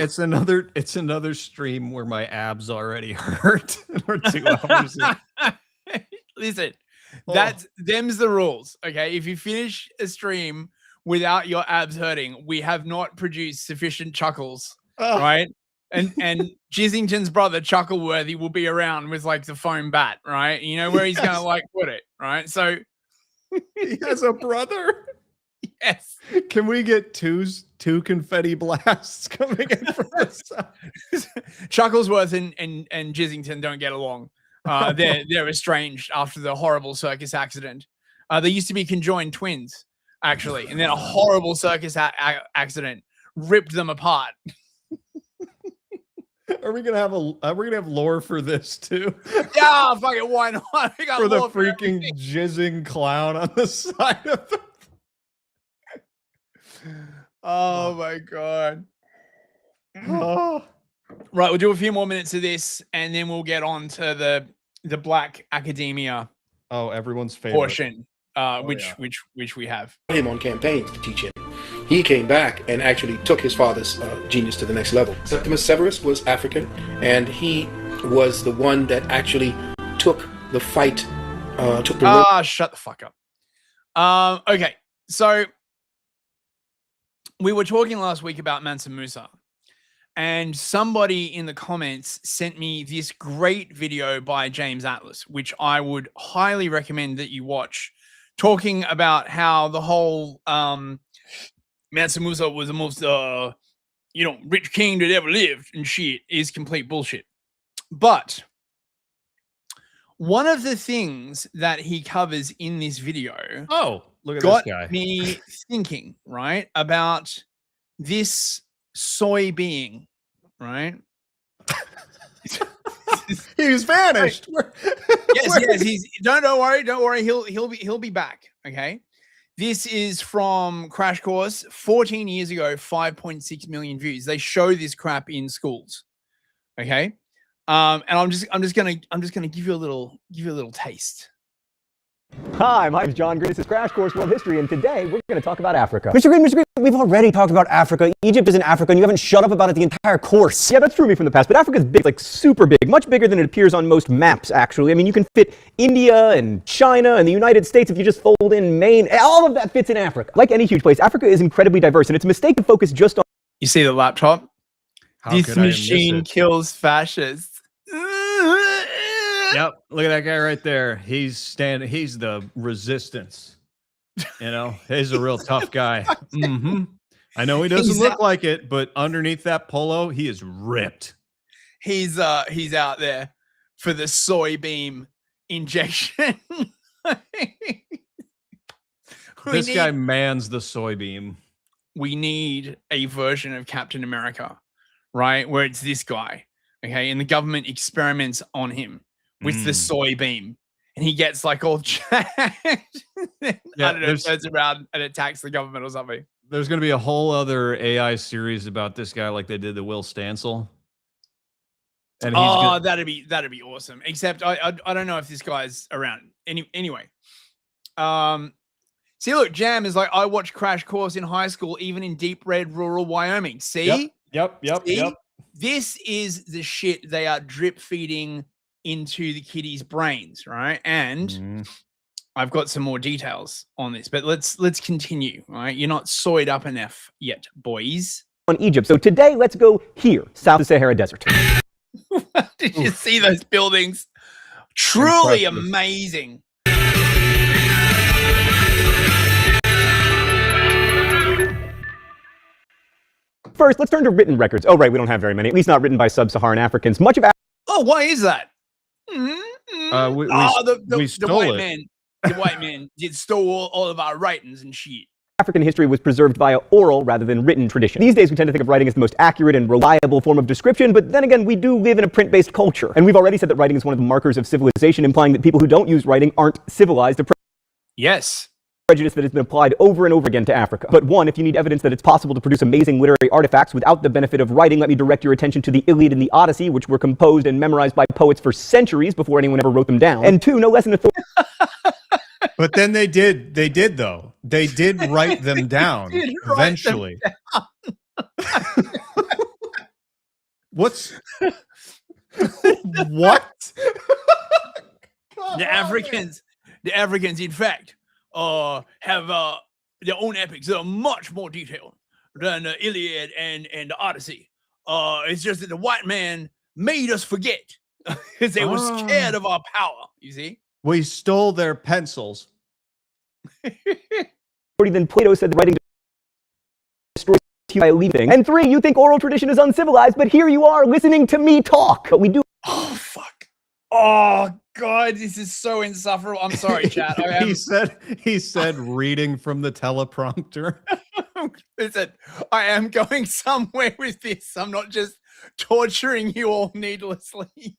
Speaker 2: stream where my abs already hurt. We're 2 hours in.
Speaker 4: Listen, them's the rules. Okay. If you finish a stream without your abs hurting, we have not produced sufficient chuckles. Right. And Jizzington's brother Chuckleworthy will be around with like the foam bat, right? You know where he's gonna like put it, right? So
Speaker 2: he has a brother.
Speaker 4: Yes.
Speaker 2: Can we get two confetti blasts coming in from this side?
Speaker 4: Chucklesworth and Jizzington don't get along. They're estranged after the horrible circus accident. They used to be conjoined twins, actually, and then a horrible circus accident ripped them apart.
Speaker 2: Are we gonna have lore for this too?
Speaker 4: Yeah, fuck it, why not? We got
Speaker 2: for the
Speaker 4: lore
Speaker 2: freaking jizzing clown on the side of the.
Speaker 4: Oh my God.
Speaker 2: Oh.
Speaker 4: Right, we'll do a few more minutes of this, and then we'll get on to the Black Academia.
Speaker 2: Oh, everyone's favorite
Speaker 4: portion, which we have.
Speaker 3: Him on campaigns to teach him. he came back and actually took his father's genius to the next level. Septimus Severus was African, and he was the one that actually took the fight, took the
Speaker 4: shut the fuck up. Okay, so we were talking last week about Mansa Musa, and somebody in the comments sent me this great video by James Atlas, which I would highly recommend that you watch, talking about how the whole Mansa Musa was the most rich king that ever lived and shit is complete bullshit. But one of the things that he covers in this video
Speaker 2: look at
Speaker 4: got
Speaker 2: this guy.
Speaker 4: me thinking, right, about this soy being, right?
Speaker 2: He's vanished.
Speaker 4: Yes. Don't worry. He'll be back. Okay. This is from Crash Course 14 years ago, 5.6 million views. They show this crap in schools. Okay. And I'm just gonna give you a little taste.
Speaker 6: Hi, my name's John Green. This is Crash Course World History, and today we're going to talk about Africa. Mr. Green, we've already talked about Africa. Egypt is in Africa, and you haven't shut up about it the entire course. Yeah, that's true of me from the past, but Africa's big, like super big, much bigger than it appears on most maps, actually. I mean, you can fit India and China and the United States if you just fold in Maine. All of that fits in Africa. Like any huge place, Africa is incredibly diverse, and it's a mistake to focus just on...
Speaker 4: You see the laptop? This machine kills fascists.
Speaker 2: Yep, look at that guy right there. He's the resistance. You know, he's a real tough guy. I know he doesn't look like it, but underneath that polo, he is ripped.
Speaker 4: He's out there for the soybean injection.
Speaker 2: This guy mans the soybean.
Speaker 4: We need a version of Captain America, right? Where it's this guy, okay? And the government experiments on him with the soybean, and he gets like all jacked. I don't know, turns around and attacks the government or something.
Speaker 2: There's going to be a whole other AI series about this guy, like they did the Will Stancil. And
Speaker 4: that'd be awesome. Except I don't know if this guy's around. Anyway, see, look, Jam is like, I watched Crash Course in high school, even in deep red rural Wyoming. See?
Speaker 2: Yep.
Speaker 4: This is the shit they are drip feeding into the kiddies' brains, right? And I've got some more details on this, but let's continue, right? You're not soyed up enough yet, boys.
Speaker 6: On Egypt. So today, let's go here, south of the Sahara Desert.
Speaker 4: Did you see those buildings? Truly amazing.
Speaker 6: First, let's turn to written records. Oh, right, we don't have very many, at least not written by sub-Saharan Africans. Much of
Speaker 4: Oh, why is that?
Speaker 2: We
Speaker 4: The
Speaker 2: stole
Speaker 4: white
Speaker 2: it.
Speaker 4: man. The white man did stole all of our writings and shit.
Speaker 6: African history was preserved via oral rather than written tradition. These days, we tend to think of writing as the most accurate and reliable form of description, but then again, we do live in a print-based culture. And we've already said that writing is one of the markers of civilization, implying that people who don't use writing aren't civilized.
Speaker 4: Yes.
Speaker 6: Prejudice that has been applied over and over again to Africa. But one, if you need evidence that it's possible to produce amazing literary artifacts without the benefit of writing, let me direct your attention to the Iliad and the Odyssey, which were composed and memorized by poets for centuries before anyone ever wrote them down. And two, no less an authority.
Speaker 2: But then they did though. They did write them down eventually. What's what?
Speaker 4: The Africans, in fact, have their own epics that are much more detailed than the Iliad and the Odyssey. It's just that the white man made us forget because they were scared of our power. You see?
Speaker 2: We stole their pencils.
Speaker 6: Then Plato said that writing destroys you by leaving. And three, you think oral tradition is uncivilized, but here you are listening to me talk. But we do.
Speaker 4: Oh, fuck. Oh, God, this is so insufferable. I'm sorry, chat.
Speaker 2: He said reading from the teleprompter.
Speaker 4: Listen, I am going somewhere with this. I'm not just torturing you all needlessly.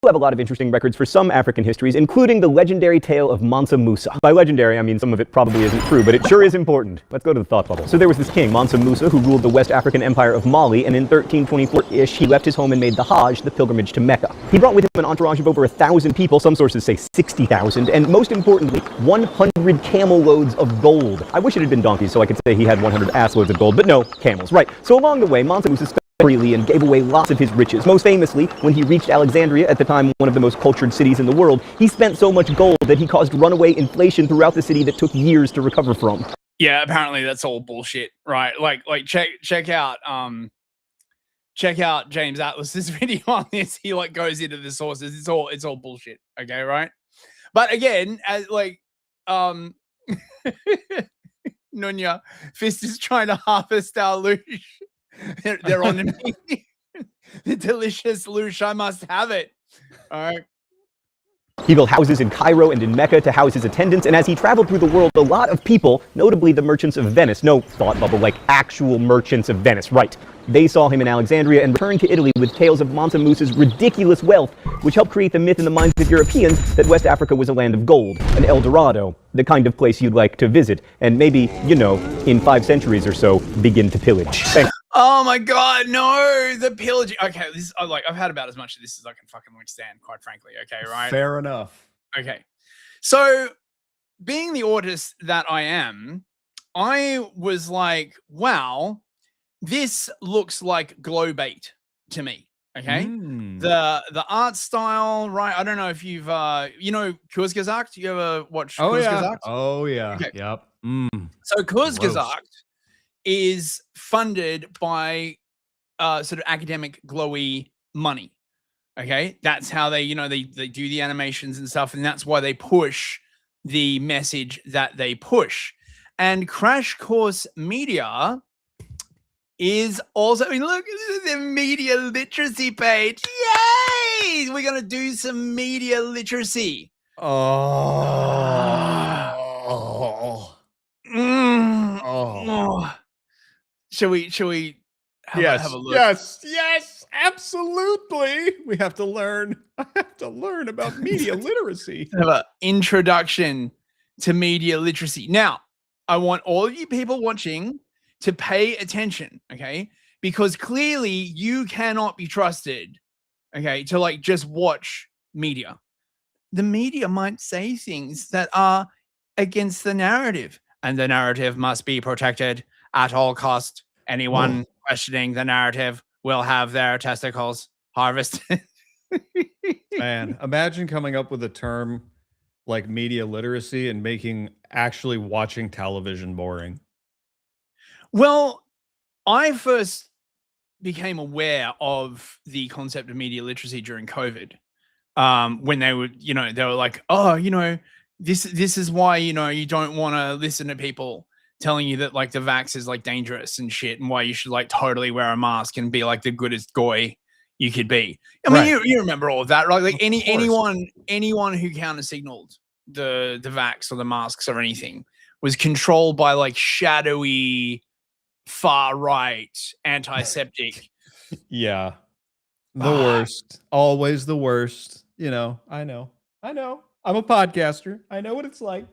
Speaker 6: have a lot of interesting records for some African histories, including the legendary tale of Mansa Musa. By legendary, I mean some of it probably isn't true, but it sure is important. Let's go to the thought bubble. So there was this king, Mansa Musa, who ruled the West African Empire of Mali, and in 1324-ish, he left his home and made the Hajj, the pilgrimage to Mecca. He brought with him an entourage of over 1,000 people, some sources say 60,000, and most importantly, 100 camel loads of gold. I wish it had been donkeys, so I could say he had 100 ass loads of gold, but no, camels, right. So along the way, Mansa Musa spent freely and gave away lots of his riches. Most famously, when he reached Alexandria, at the time one of the most cultured cities in the world, he spent so much gold that he caused runaway inflation throughout the city that took years to recover from.
Speaker 4: Yeah, apparently that's all bullshit, right? Like check out James Atlas's video on this. He like goes into the sources. It's all bullshit. Okay, right? But again, as like Nunya Fist is trying to harvest our loosh. They're on the delicious loosh. I must have it. All right.
Speaker 6: He built houses in Cairo and in Mecca to house his attendants, and as he traveled through the world, a lot of people, notably the merchants of Venice, no thought bubble, like actual merchants of Venice, right? They saw him in Alexandria and returned to Italy with tales of Mansa Musa's ridiculous wealth, which helped create the myth in the minds of Europeans that West Africa was a land of gold, an El Dorado, the kind of place you'd like to visit, and maybe, you know, in 5 centuries or so, begin to pillage. Thanks.
Speaker 4: Oh my God, no, the pillaging. Okay, this I've had about as much of this as I can fucking withstand, quite frankly. Okay, right?
Speaker 2: Fair enough.
Speaker 4: Okay. So, being the autist that I am, I was like, wow, this looks like glow bait to me. Okay. The art style, right? I don't know if you've you know Kurzgesagt? You ever watch Kurzgesagt?
Speaker 2: Oh yeah.
Speaker 4: Okay.
Speaker 2: Yep.
Speaker 4: So Kurzgesagt is funded by sort of academic glowy money. Okay, that's how they, you know, they do the animations and stuff, and that's why they push the message that they push. And Crash Course Media is also, I mean, look, this is their media literacy page. Yay! We're gonna do some media literacy. Shall we have a look?
Speaker 2: Yes, absolutely. We have to learn. I have to learn about media literacy.
Speaker 4: Have an introduction to media literacy. Now, I want all of you people watching to pay attention, okay? Because clearly you cannot be trusted, okay, to like just watch media. The media might say things that are against the narrative, and the narrative must be protected at all cost. Anyone questioning the narrative will have their testicles harvested.
Speaker 2: Man, imagine coming up with a term like media literacy and making actually watching television boring.
Speaker 4: Well, I first became aware of the concept of media literacy during COVID, when they were like, oh, you know, this is why, you know, you don't want to listen to people telling you that like the vax is like dangerous and shit, and why you should like totally wear a mask and be like the goodest goy you could be. I mean, you remember all of that, right? Like anyone who counter signaled the vax or the masks or anything was controlled by like shadowy far right antiseptic.
Speaker 2: Yeah, the worst, always the worst. You know, I know. I'm a podcaster. I know what it's like.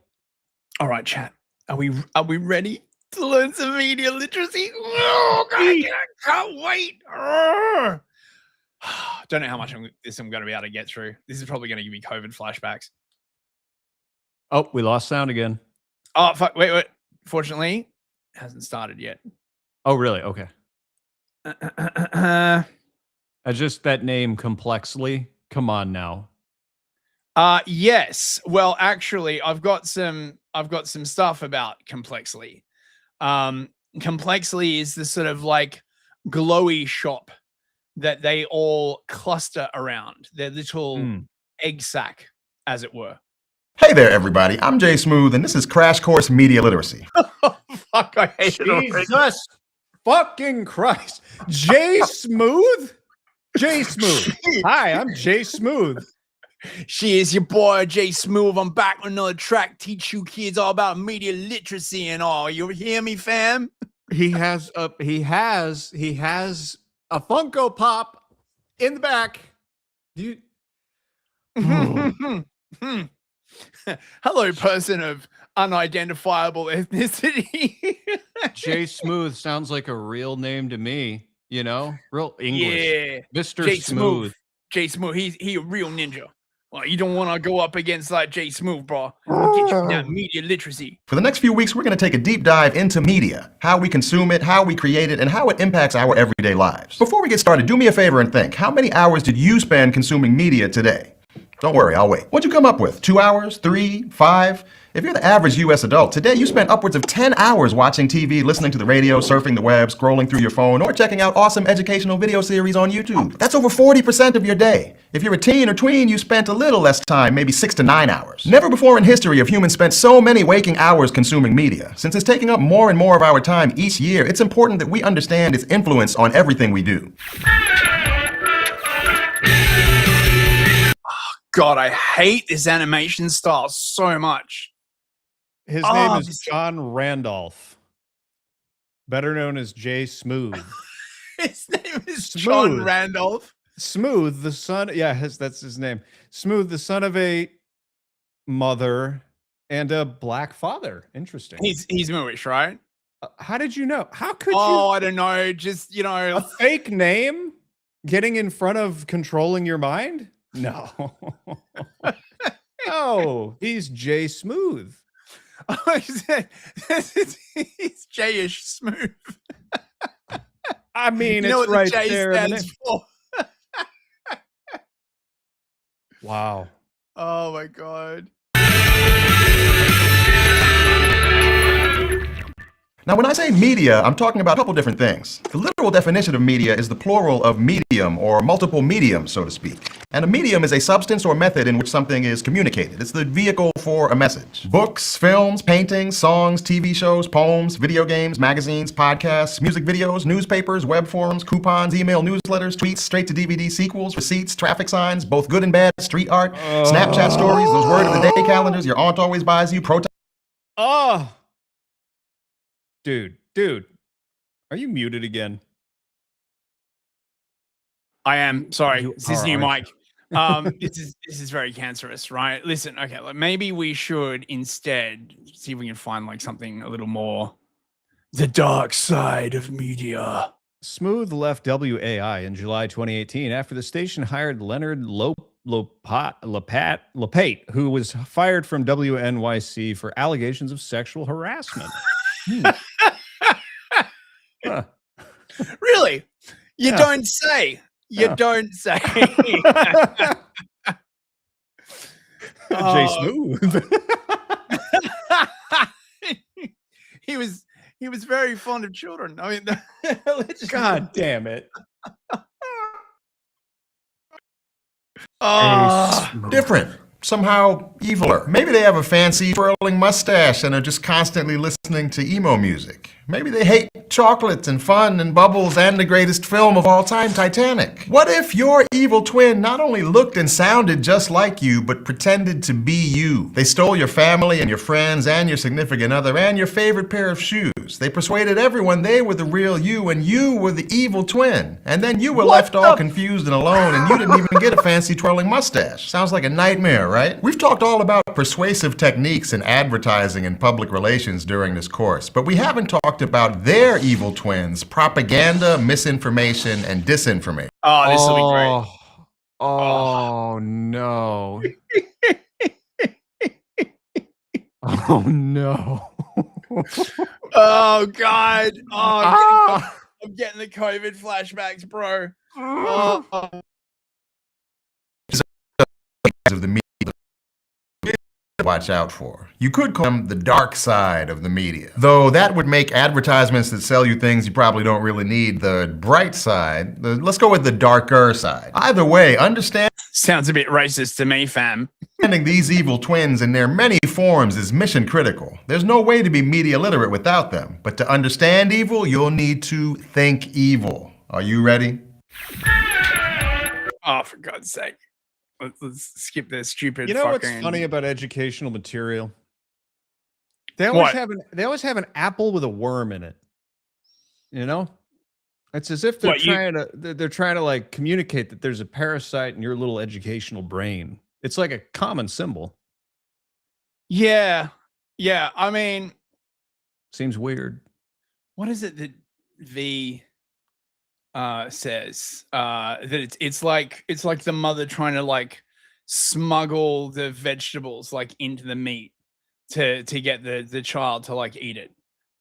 Speaker 4: All right, chat. Are we ready to learn some media literacy? Oh, God, I can't wait. Don't know how much I'm going to be able to get through. This is probably going to give me COVID flashbacks.
Speaker 2: Oh, we lost sound again.
Speaker 4: Oh, fuck. Wait. Fortunately, it hasn't started yet.
Speaker 2: Oh, really? Okay. Just that name, Complexly. Come on now.
Speaker 4: Yes. Well, actually, I've got some stuff about Complexly. Complexly is the sort of like glowy shop that they all cluster around. Their little egg sack, as it were.
Speaker 7: Hey there, everybody. I'm Jay Smooth, and this is Crash Course Media Literacy.
Speaker 4: Fuck, I hate it already.
Speaker 2: Jesus fucking Christ. Jay Smooth? Jay Smooth. Hi, I'm Jay Smooth.
Speaker 4: She is your boy, Jay Smooth. I'm back with another track. Teach you kids all about media literacy and all. You hear me, fam?
Speaker 2: He has a Funko Pop in the back.
Speaker 4: Hello, person of unidentifiable ethnicity.
Speaker 2: Jay Smooth sounds like a real name to me. You know, real English.
Speaker 4: Yeah,
Speaker 2: Mr.
Speaker 4: Jay
Speaker 2: Smooth.
Speaker 4: Jay Smooth. He a real ninja. Well, you don't want to go up against like Jay Smooth, bro. He'll get you that media literacy.
Speaker 7: For the next few weeks, we're going to take a deep dive into media, how we consume it, how we create it, and how it impacts our everyday lives. Before we get started, do me a favor and think, how many hours did you spend consuming media today? Don't worry, I'll wait. What'd you come up with? 2 hours? 3? 5? If you're the average US adult, today you spent upwards of 10 hours watching TV, listening to the radio, surfing the web, scrolling through your phone, or checking out awesome educational video series on YouTube. That's over 40% of your day. If you're a teen or tween, you spent a little less time, maybe 6 to 9 hours. Never before in history have humans spent so many waking hours consuming media. Since it's taking up more and more of our time each year, it's important that we understand its influence on everything we do.
Speaker 4: God, I hate this animation style so much.
Speaker 2: His name is John Randolph, better known as Jay Smooth.
Speaker 4: His name is John Randolph.
Speaker 2: Smooth, the son. Yeah, that's his name. Smooth, the son of a mother and a black father. Interesting.
Speaker 4: He's Moorish, right?
Speaker 2: How did you know? How could you?
Speaker 4: Oh, I don't know. Just, you know,
Speaker 2: a fake name getting in front of controlling your mind? No. No, he's Jay Smooth.
Speaker 4: Oh, he's Jayish Smooth.
Speaker 2: I mean,
Speaker 4: you know
Speaker 2: it's
Speaker 4: what
Speaker 2: right
Speaker 4: the J
Speaker 2: there.
Speaker 4: stands for.
Speaker 2: Wow.
Speaker 4: Oh my God.
Speaker 7: Now, when I say media, I'm talking about a couple different things. The literal definition of media is the plural of medium, or multiple mediums, so to speak. And a medium is a substance or method in which something is communicated. It's the vehicle for a message. Books, films, paintings, songs, TV shows, poems, video games, magazines, podcasts, music videos, newspapers, web forums, coupons, email newsletters, tweets, straight-to-DVD sequels, receipts, traffic signs, both good and bad, street art, Snapchat stories, those word of the day calendars your aunt always buys you,
Speaker 2: Oh! Dude, are you muted again?
Speaker 4: I am. Sorry,
Speaker 2: You
Speaker 4: it's this
Speaker 2: are,
Speaker 4: new
Speaker 2: aren't
Speaker 4: mic. This is very cancerous, right? Listen, okay, like maybe we should instead see if we can find like something a little more the dark side of media.
Speaker 2: Smooth left WAI in July 2018 after the station hired Leonard Lapate, who was fired from WNYC for allegations of sexual harassment. Huh.
Speaker 4: Really? You
Speaker 2: Yeah.
Speaker 4: don't say. You
Speaker 2: Yeah.
Speaker 4: don't say.
Speaker 2: Jay Smooth.
Speaker 4: He was very fond of children. I mean,
Speaker 2: God damn it.
Speaker 7: different, somehow eviler. Maybe they have a fancy twirling mustache and are just constantly listening to emo music. Maybe they hate chocolates and fun and bubbles and the greatest film of all time, Titanic. What if your evil twin not only looked and sounded just like you, but pretended to be you? They stole your family and your friends and your significant other and your favorite pair of shoes. They persuaded everyone they were the real you and you were the evil twin. And then you were left all confused and alone and you didn't even get a fancy twirling mustache. Sounds like a nightmare, right? We've talked all about persuasive techniques in advertising and public relations during this course, but we haven't talked about their evil twins, propaganda, misinformation, and disinformation.
Speaker 4: Oh, this will be great.
Speaker 2: Oh no. Oh no.
Speaker 4: Oh God. Oh, I'm getting the COVID flashbacks, bro. Oh.
Speaker 7: Of the media to watch out for. You could call them the dark side of the media. Though that would make advertisements that sell you things you probably don't really need the bright side. Let's go with the darker side. Either way, understand.
Speaker 4: Sounds a bit racist to me, fam.
Speaker 7: Understanding these evil twins in their many forms is mission critical. There's no way to be media literate without them. But to understand evil, you'll need to think evil. Are you ready?
Speaker 4: Oh, for God's sake. Let's skip this stupid.
Speaker 2: You know what's
Speaker 4: fucking...
Speaker 2: funny about educational material? They always
Speaker 4: What?
Speaker 2: have an apple with a worm in it. You know? It's as if they're
Speaker 4: What,
Speaker 2: trying to like communicate that there's a parasite in your little educational brain. It's like a common symbol.
Speaker 4: Yeah. Yeah. I mean,
Speaker 2: seems weird.
Speaker 4: What is it that V says? That it's like the mother trying to like smuggle the vegetables like into the meat to get the child to like eat it,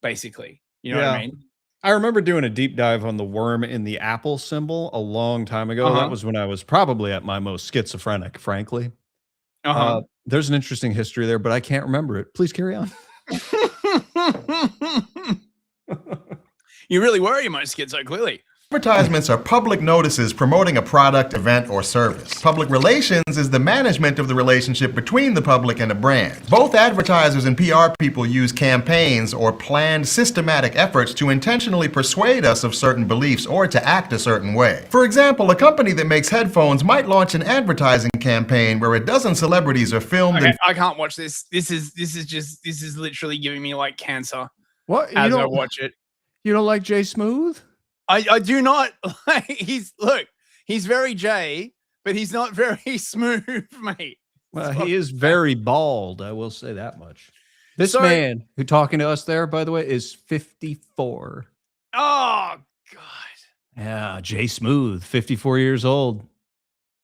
Speaker 4: basically. You know what I mean?
Speaker 2: I remember doing a deep dive on the worm in the apple symbol a long time ago.
Speaker 4: Uh-huh.
Speaker 2: That was when I was probably at my most schizophrenic, frankly.
Speaker 4: Uh-huh.
Speaker 2: There's an interesting history there, but I can't remember it. Please carry on.
Speaker 4: You really were your most schizo, clearly.
Speaker 7: Advertisements are public notices promoting a product, event, or service. Public relations is the management of the relationship between the public and a brand. Both advertisers and PR people use campaigns or planned systematic efforts to intentionally persuade us of certain beliefs or to act a certain way. For example, a company that makes headphones might launch an advertising campaign where a dozen celebrities are filmed.
Speaker 4: Okay, I can't watch this. This is literally giving me like cancer.
Speaker 2: What?
Speaker 4: As I watch it.
Speaker 2: You don't like Jay Smooth?
Speaker 4: I do not like he's very Jay, but he's not very smooth, mate.
Speaker 2: Well, he is very bald. I will say that much. This man who talking to us there, by the way, is 54.
Speaker 4: Oh God.
Speaker 2: Yeah, Jay Smooth, 54 years old.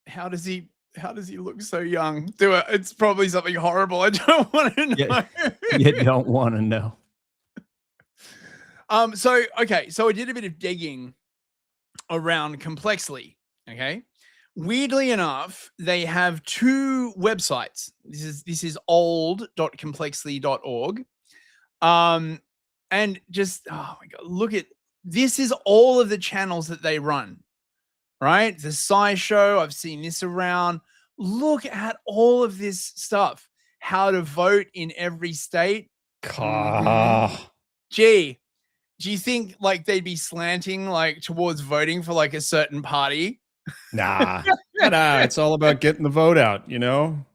Speaker 4: How does he look so young? It's probably something horrible. I don't want to know.
Speaker 2: You don't want to know.
Speaker 4: So I did a bit of digging around Complexly. Okay. Weirdly enough, they have two websites. This is old.complexly.org. And just, oh my God, look at this is all of the channels that they run, right? The SciShow, I've seen this around. Look at all of this stuff. How to vote in every state. Gee, do you think like they'd be slanting like towards voting for like a certain party?
Speaker 2: Nah, it's all about getting the vote out, you know?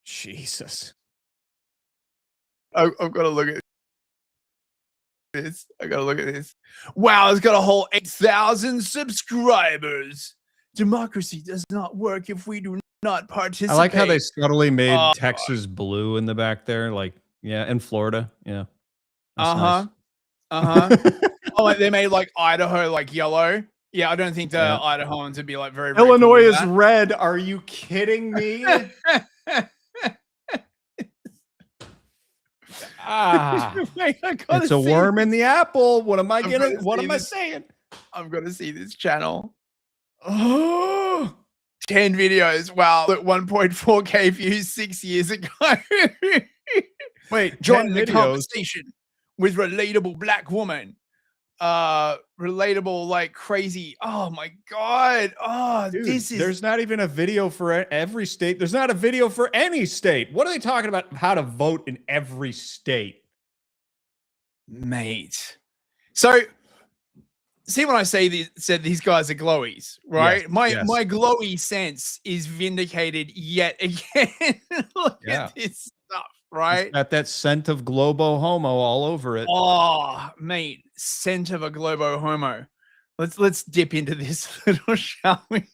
Speaker 2: Jesus.
Speaker 4: I've got to look at this. I got to look at this. Wow, it's got a whole 8,000 subscribers. Democracy does not work if we do not participate.
Speaker 2: I like how they subtly made Texas blue in the back there. Like, yeah, in Florida. Yeah. That's nice.
Speaker 4: Oh, they made like Idaho like yellow. Yeah, I don't think the Idahoans would be like very
Speaker 2: Illinois
Speaker 4: cool with
Speaker 2: is
Speaker 4: that.
Speaker 2: red. Are you kidding me?
Speaker 4: Wait,
Speaker 2: It's a worm in the apple. What am I getting? What am I saying?
Speaker 4: I'm gonna see this channel. Oh, 10 videos. Wow, look, 1.4K views 6 years ago.
Speaker 2: Wait,
Speaker 4: join
Speaker 2: 10
Speaker 4: the
Speaker 2: videos.
Speaker 4: conversation with relatable black woman. Relatable like crazy. Oh my God. Oh,
Speaker 2: Dude,
Speaker 4: this is
Speaker 2: there's not even a video for every state. There's not a video for any state. What are they talking about? How to vote in every state,
Speaker 4: mate. So see when I said these guys are glowies, right?
Speaker 2: Yes.
Speaker 4: My glowy sense is vindicated yet again. Look at this stuff, right?
Speaker 2: It's got that scent of Globo Homo all over it.
Speaker 4: Oh, mate, scent of a Globo Homo. Let's dip into this little, shall we?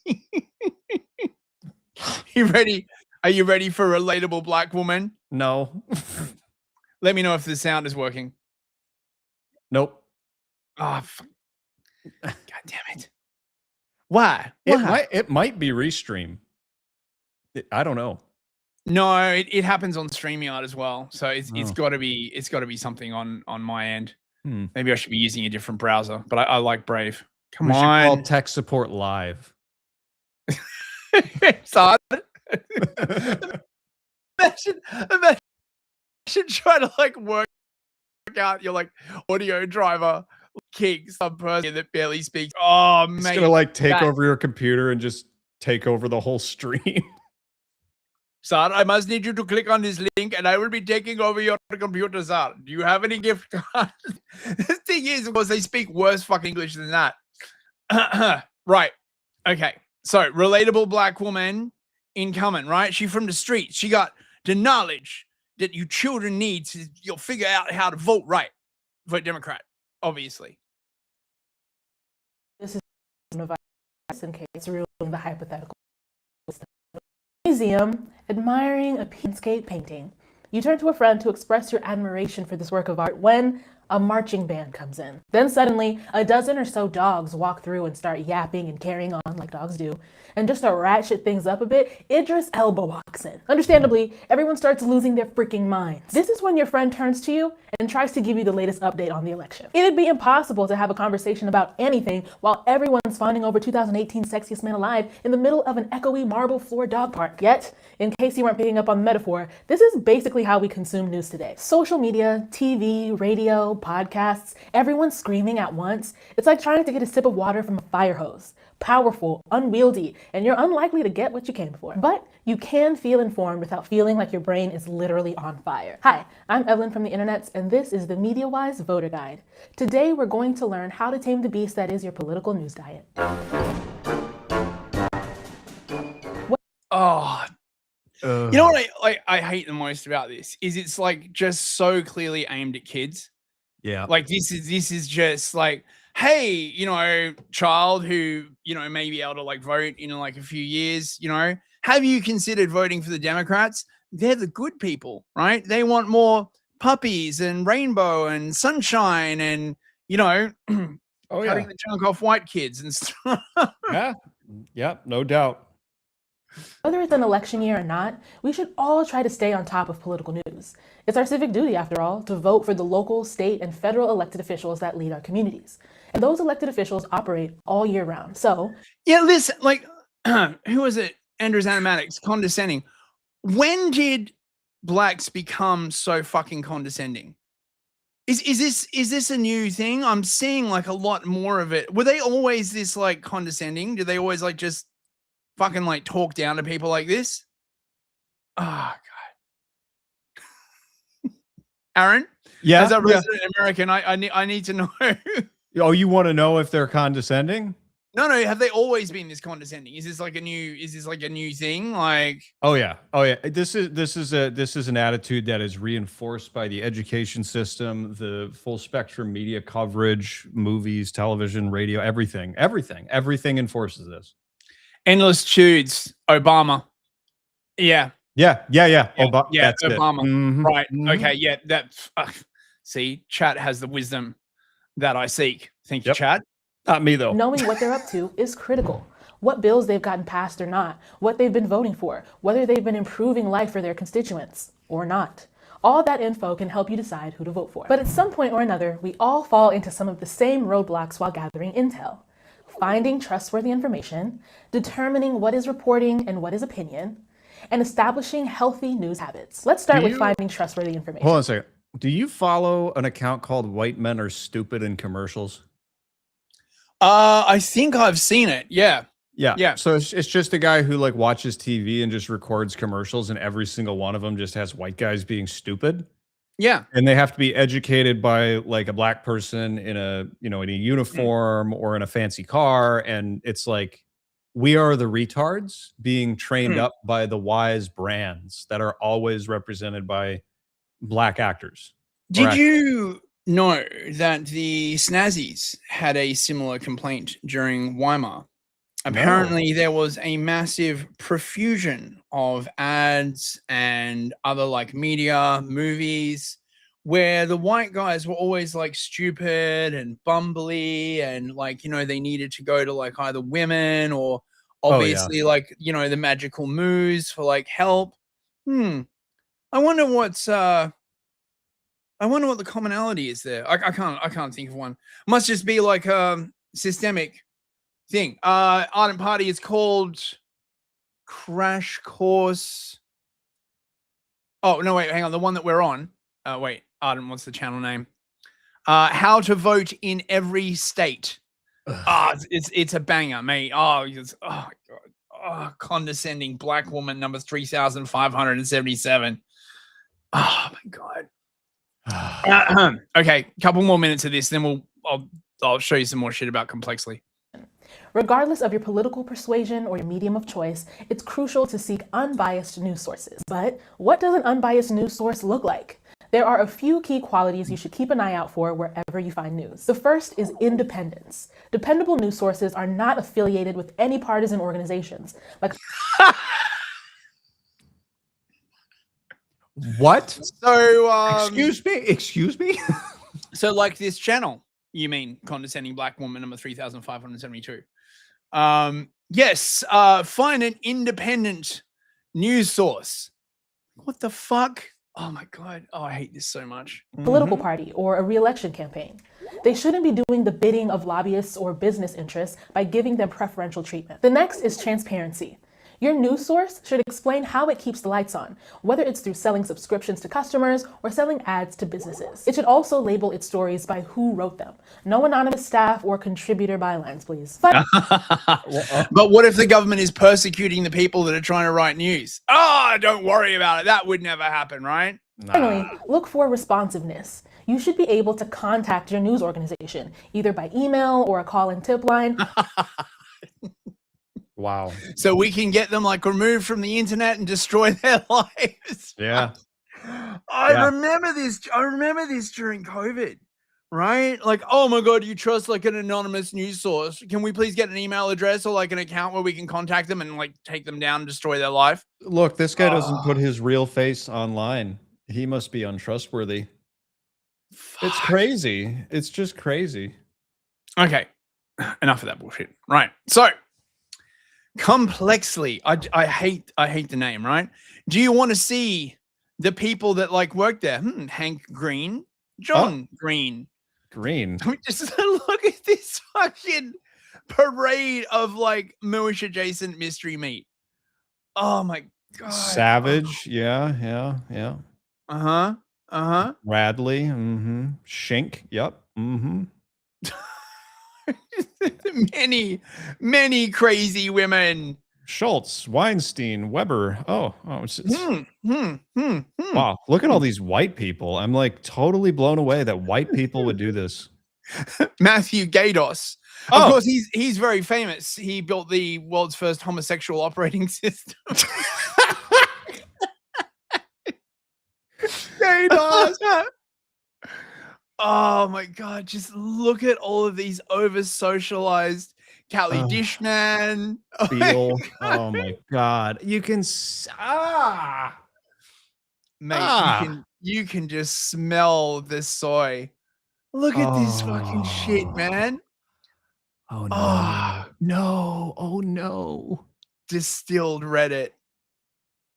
Speaker 4: You ready? Are you ready for relatable black woman?
Speaker 2: No.
Speaker 4: Let me know if the sound is working.
Speaker 2: Nope.
Speaker 4: Oh, God damn it. Why?
Speaker 2: It might be Restream. I don't know.
Speaker 4: No, it happens on StreamYard as well. So it's got to be something on my end. Maybe I should be using a different browser, but I like Brave. Come
Speaker 2: we should
Speaker 4: on.
Speaker 2: call tech support live.
Speaker 4: Son. Imagine trying to like work out your like audio driver king, some person that barely speaks. Oh,
Speaker 2: It's
Speaker 4: mate.
Speaker 2: gonna like take over your computer and just take over the whole stream.
Speaker 4: Sir, I must need you to click on this link and I will be taking over your computer, sir. Do you have any gift cards? The thing is, of course, they speak worse fucking English than that. Right. Okay. So, relatable black woman incoming, right? She from the streets. She got the knowledge that you children need to you'll figure out how to vote right. Vote Democrat, obviously.
Speaker 8: This is in case we're doing the hypothetical. museum, admiring a landscape painting. You turn to a friend to express your admiration for this work of art when a marching band comes in. Then suddenly, a dozen or so dogs walk through and start yapping and carrying on like dogs do. And just to ratchet things up a bit, Idris Elba walks in. Understandably, everyone starts losing their freaking minds. This is when your friend turns to you and tries to give you the latest update on the election. It'd be impossible to have a conversation about anything while everyone's fawning over 2018 Sexiest Man Alive in the middle of an echoey marble floor dog park. Yet, in case you weren't picking up on the metaphor, this is basically how we consume news today. Social media, TV, radio, podcasts, everyone screaming at once. It's like trying to get a sip of water from a fire hose. Powerful, unwieldy, and you're unlikely to get what you came for. But you can feel informed without feeling like your brain is literally on fire. Hi, I'm Evelyn from the internets, and this is the MediaWise Voter Guide. Today, we're going to learn how to tame the beast that is your political news diet.
Speaker 4: Oh, you know what I hate the most about this is it's like just so clearly aimed at kids.
Speaker 2: Yeah.
Speaker 4: Like this is just like, hey, you know, child who, you know, may be able to like vote in like a few years, you know, have you considered voting for the Democrats? They're the good people, right? They want more puppies and rainbow and sunshine and, you know, cutting the junk off white kids and stuff.
Speaker 2: Yeah, no doubt.
Speaker 8: Whether it's an election year or not, we should all try to stay on top of political news. It's our civic duty, after all, to vote for the local, state, and federal elected officials that lead our communities. And those elected officials operate all year round. So,
Speaker 4: yeah, listen, like, who was it? Andrew's Animatics, condescending. When did blacks become so fucking condescending? Is this a new thing? I'm seeing like a lot more of it. Were they always this like condescending? Did they always like just fucking like talk down to people like this? Oh God. Aaron?
Speaker 2: Yeah.
Speaker 4: As a resident American, I need to know.
Speaker 2: Oh, you want to know if they're condescending?
Speaker 4: No, have they always been this condescending? Is this like a new thing? Like,
Speaker 2: oh yeah. This is an attitude that is reinforced by the education system, the full spectrum media coverage, movies, television, radio, everything enforces this.
Speaker 4: Endless tudes, Obama. Yeah.
Speaker 2: Yeah.
Speaker 4: Yeah,
Speaker 2: That's
Speaker 4: Obama.
Speaker 2: It. Mm-hmm.
Speaker 4: Right. Okay. Yeah. That's see, chat has the wisdom that I seek. Thank you, chat.
Speaker 2: Not me though.
Speaker 8: Knowing what they're up to is critical. What bills they've gotten passed or not, what they've been voting for, whether they've been improving life for their constituents or not. All that info can help you decide who to vote for. But at some point or another, we all fall into some of the same roadblocks while gathering intel. Finding trustworthy information, determining what is reporting and what is opinion, and establishing healthy news habits. Let's start with finding trustworthy information.
Speaker 2: Hold on a second. Do you follow an account called White Men Are Stupid in Commercials?
Speaker 4: I think I've seen it. Yeah.
Speaker 2: So it's just a guy who like watches TV and just records commercials, and every single one of them just has white guys being stupid.
Speaker 4: Yeah.
Speaker 2: And they have to be educated by like a black person in a, in a uniform or in a fancy car. And it's like, we are the retards being trained up by the wise brands that are always represented by black actors.
Speaker 4: Did you know that the Snazzies had a similar complaint during Weimar? Apparently, there was a massive profusion of ads and other like media, movies, where the white guys were always like stupid and bumbly and like, they needed to go to like either women or obviously like, the magical moves for like help. I wonder what the commonality is there. I can't think of one. Must just be like systemic thing. Ardent Party is called Crash Course. Oh no, wait, hang on. The one that we're on. Wait, Ardent, what's the channel name? How to Vote in Every State. It's a banger, mate. Oh my god. Oh, condescending black woman number 3,577. Oh my god. Okay, couple more minutes of this, then I'll show you some more shit about Complexly.
Speaker 8: Regardless of your political persuasion or your medium of choice, it's crucial to seek unbiased news sources. But what does an unbiased news source look like? There are a few key qualities you should keep an eye out for wherever you find news. The first is independence. Dependable news sources are not affiliated with any partisan organizations. Like
Speaker 2: What?
Speaker 4: So,
Speaker 2: Excuse me.
Speaker 4: So, like this channel, you mean condescending black woman number 3,572? Yes. Find an independent news source. What the fuck? Oh my god. Oh, I hate this so much.
Speaker 8: Political party or a re-election campaign. They shouldn't be doing the bidding of lobbyists or business interests by giving them preferential treatment. The next is transparency. Your news source should explain how it keeps the lights on, whether it's through selling subscriptions to customers or selling ads to businesses. It should also label its stories by who wrote them. No anonymous staff or contributor bylines, please.
Speaker 4: But what if the government is persecuting the people that are trying to write news? Oh, don't worry about it. That would never happen, right?
Speaker 8: Finally, look for responsiveness. You should be able to contact your news organization, either by email or a call-in tip line.
Speaker 2: Wow.
Speaker 4: So we can get them like removed from the internet and destroy their lives.
Speaker 2: Yeah.
Speaker 4: I remember this. I remember this during COVID, right? Like, oh my God, you trust like an anonymous news source. Can we please get an email address or like an account where we can contact them and like take them down and destroy their life?
Speaker 2: Look, this guy doesn't put his real face online. He must be untrustworthy. It's crazy. It's just crazy.
Speaker 4: Okay. Enough of that bullshit. Right. So complexly, I hate the name, right? Do you want to see the people that like work there? Hank Green, John Green. Just look at this fucking parade of like Mooish adjacent mystery meat. Oh my God.
Speaker 2: Savage. Yeah. Radley. Shink. Yep.
Speaker 4: Many crazy women.
Speaker 2: Schultz, Weinstein, Weber. Wow, look at all these white people. I'm like totally blown away that white people would do this.
Speaker 4: Matthew Gados. Of course, he's very famous. He built the world's first homosexual operating system. Gados. Oh my God, just look at all of these over socialized Callie Dishman.
Speaker 2: Beal. Oh my God. You can
Speaker 4: Mate, you can just smell the soy. Look at this fucking shit, man.
Speaker 2: Oh no. No. Oh no.
Speaker 4: Distilled Reddit.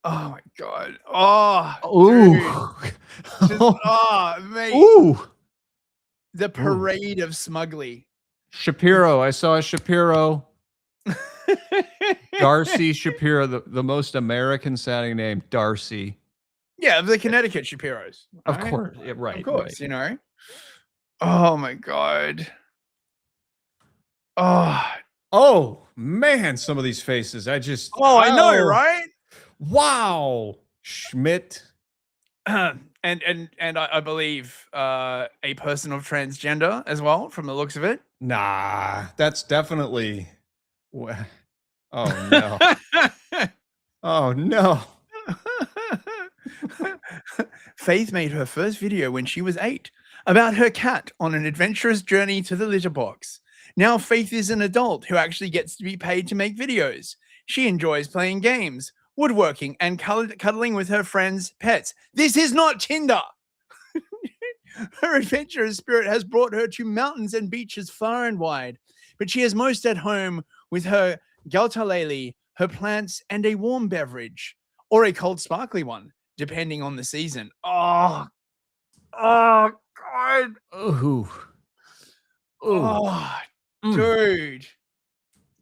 Speaker 4: Oh my God. Oh,
Speaker 2: ooh.
Speaker 4: Just, mate.
Speaker 2: Ooh.
Speaker 4: The parade of smugly.
Speaker 2: Shapiro. I saw a Shapiro. Darcy Shapiro, the most American sounding name, Darcy.
Speaker 4: Yeah, the Connecticut Shapiros.
Speaker 2: Of
Speaker 4: right?
Speaker 2: course. Yeah, right.
Speaker 4: Of course,
Speaker 2: right.
Speaker 4: you know. Oh my God.
Speaker 2: Oh man, some of these faces. I
Speaker 4: know, right?
Speaker 2: Wow. Schmidt.
Speaker 4: And I believe a person of transgender as well, from the looks of it.
Speaker 2: Nah, that's definitely. Oh no. Oh no.
Speaker 4: Faith made her first video when she was 8 about her cat on an adventurous journey to the litter box. Now Faith is an adult who actually gets to be paid to make videos. She enjoys playing games, woodworking, and cuddling with her friends' pets. This is not Tinder. Her adventurous spirit has brought her to mountains and beaches far and wide, but she is most at home with her galtalele, her plants, and a warm beverage, or a cold sparkly one, depending on the season. Oh God. Dude.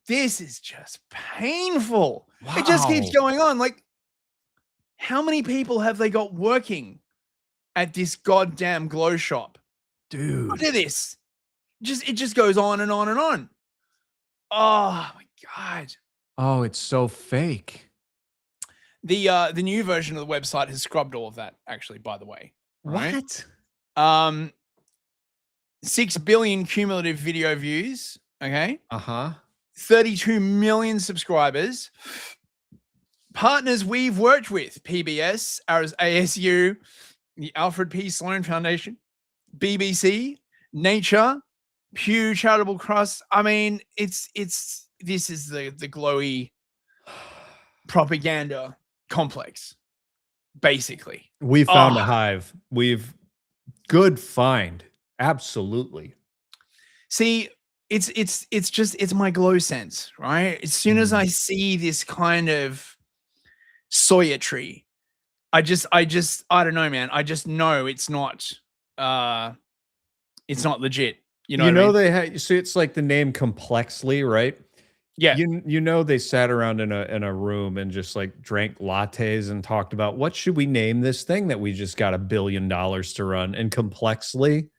Speaker 4: This is just painful. Wow. It just keeps going on. Like, how many people have they got working at this goddamn glow shop?
Speaker 2: Dude.
Speaker 4: Look at this. It just goes on and on and on. Oh my God.
Speaker 2: Oh, it's so fake.
Speaker 4: The new version of the website has scrubbed all of that, actually, by the way. Right?
Speaker 2: What?
Speaker 4: 6 billion cumulative video views. Okay. 32 million subscribers. Partners we've worked with: PBS, ASU, the Alfred P. Sloan Foundation, BBC, Nature, Pew Charitable Trust. I mean, this is the glowy propaganda complex. basically.
Speaker 2: We found a hive. Good find. Absolutely.
Speaker 4: See, it's my glow sense, right? As soon as I see this kind of soya tree, I don't know, man. I just know it's not legit. You know what I mean?
Speaker 2: They had, so it's like the name Complexly, right?
Speaker 4: Yeah.
Speaker 2: You know they sat around in a room and just like drank lattes and talked about what should we name this thing that we just got $1 billion to run, and Complexly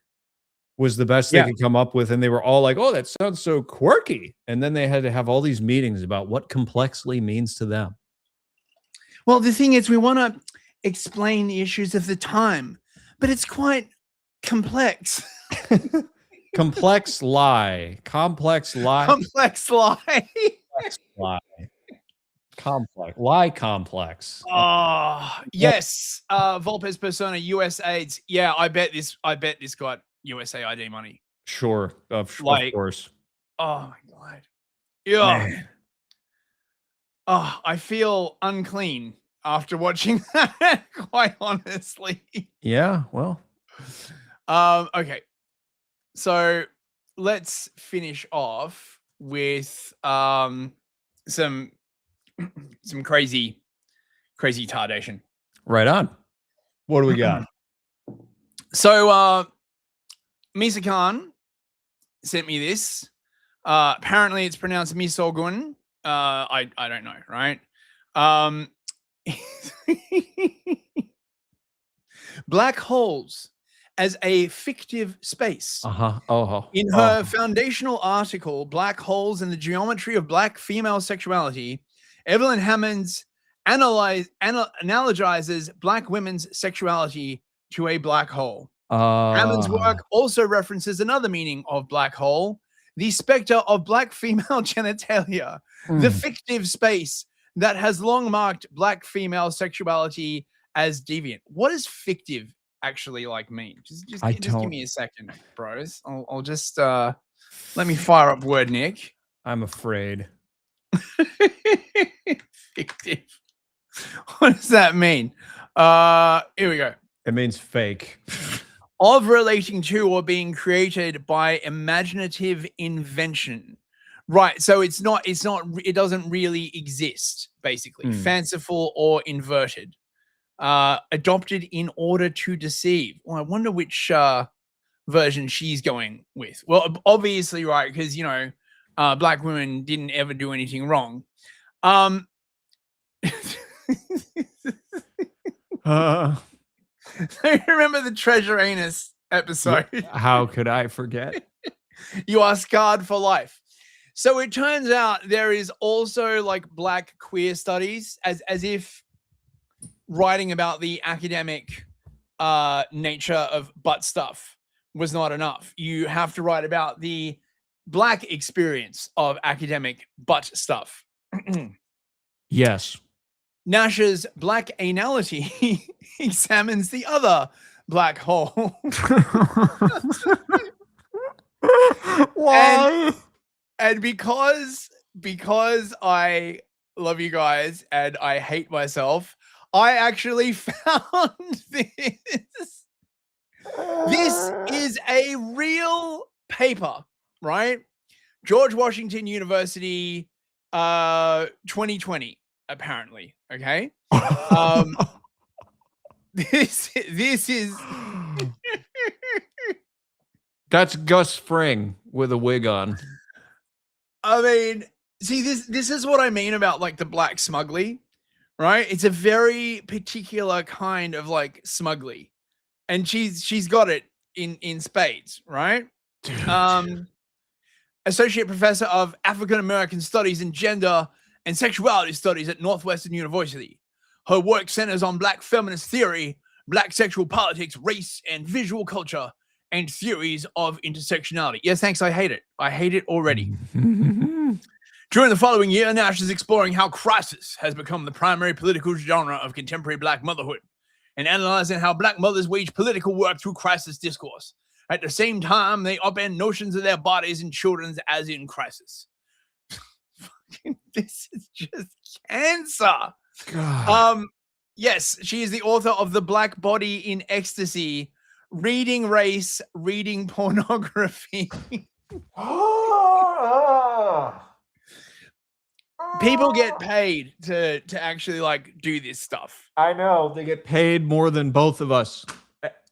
Speaker 2: was the best they could come up with, and they were all like, "Oh, that sounds so quirky." And then they had to have all these meetings about what Complexly means to them.
Speaker 4: Well, the thing is, we want to explain the issues of the time, but it's quite complex.
Speaker 2: Complex lie. Complex lie.
Speaker 4: Complex lie.
Speaker 2: Complex lie. Complex. Lie complex.
Speaker 4: Oh, yes. Volpes Persona, US AIDS. Yeah, I bet this got USA ID money.
Speaker 2: Sure. Of course.
Speaker 4: Oh my God. Yeah. Man. Oh, I feel unclean after watching that, quite honestly.
Speaker 2: Yeah, well.
Speaker 4: Okay. So let's finish off with some crazy tardation.
Speaker 2: Right on. What do we got?
Speaker 4: So Misa Khan sent me this. Apparently it's pronounced Misogun. I don't know, right? Black holes as a fictive space. In her foundational article, Black Holes and the Geometry of Black Female Sexuality, Evelyn Hammonds analogizes Black women's sexuality to a black hole. Hammond's work also references another meaning of black hole, the specter of Black female genitalia, the fictive space that has long marked Black female sexuality as deviant. What does fictive actually mean? Just give me a second, bros. I'll just let me fire up Word Nick.
Speaker 2: I'm afraid.
Speaker 4: Fictive. What does that mean? Here we go.
Speaker 2: It means fake.
Speaker 4: Of relating to or being created by imaginative invention. Right. So it doesn't really exist, basically. Fanciful or inverted. Adopted in order to deceive. Well, I wonder which version she's going with. Well, obviously, right, because Black women didn't ever do anything wrong. Remember the Treasure Anus episode?
Speaker 2: How could I forget?
Speaker 4: You are scarred for life. So it turns out there is also Black queer studies, as if writing about the academic nature of butt stuff was not enough. You have to write about the Black experience of academic butt stuff.
Speaker 2: Yes.
Speaker 4: Nash's Black anality examines the other black hole.
Speaker 2: Why?
Speaker 4: And because I love you guys and I hate myself, I actually found this. This is a real paper, right? George Washington University, 2020, apparently. Okay. This is
Speaker 2: That's Gus Fring with a wig on.
Speaker 4: I mean, see, this is what I mean about the black smugly, right? It's a very particular kind of smugly, and she's got it in spades, right? Associate Professor of African American Studies and Gender and Sexuality Studies at Northwestern University. Her work centers on Black feminist theory, Black sexual politics, race, and visual culture, and theories of intersectionality. Yes, thanks. I hate it. I hate it already. During the following year, Nash is exploring how crisis has become the primary political genre of contemporary Black motherhood, and analyzing how Black mothers wage political work through crisis discourse. At the same time, they upend notions of their bodies and children's as in crisis. This is just cancer.
Speaker 2: God.
Speaker 4: Yes, she is the author of The Black Body in Ecstasy, Reading Race, Reading Pornography. People get paid to actually like do this stuff.
Speaker 2: I know they get paid more than both of us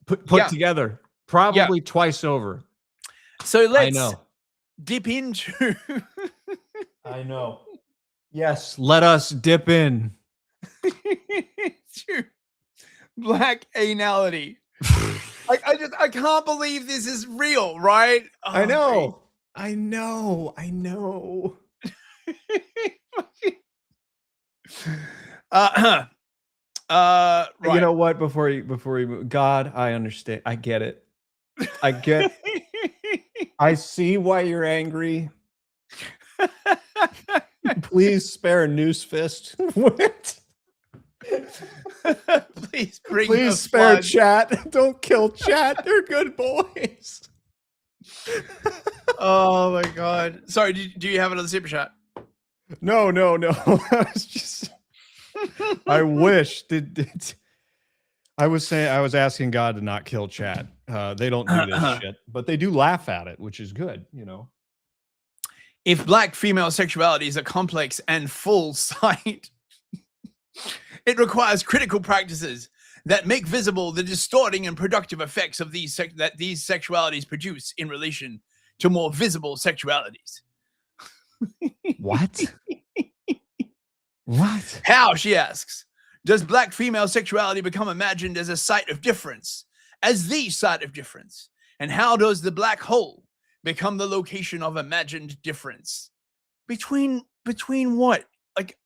Speaker 2: put together, probably twice over.
Speaker 4: So let's
Speaker 2: know.
Speaker 4: dip into.
Speaker 2: I know. Yes, let us dip in.
Speaker 4: to black anality. Like I can't believe this is real, right? Oh,
Speaker 2: I know. I know. I know.
Speaker 4: Right.
Speaker 2: You know what? Before you move, God, I understand. I get it. I get. I see why you're angry. Please spare a noose fist. What?
Speaker 4: Please
Speaker 2: spare
Speaker 4: flood.
Speaker 2: chat. Don't kill chat. They're good boys.
Speaker 4: Oh my god. Sorry, do you have another super chat?
Speaker 2: No. I was just. I wish. I was asking God to not kill chat. They don't do this shit, but they do laugh at it, which is good, you know.
Speaker 4: If black female sexuality is a complex and full sight, it requires critical practices that make visible the distorting and productive effects of that these sexualities produce in relation to more visible sexualities.
Speaker 2: What? What?
Speaker 4: How, she asks, does black female sexuality become imagined as a site of difference, as the site of difference? And how does the black hole become the location of imagined difference? Between what? Like,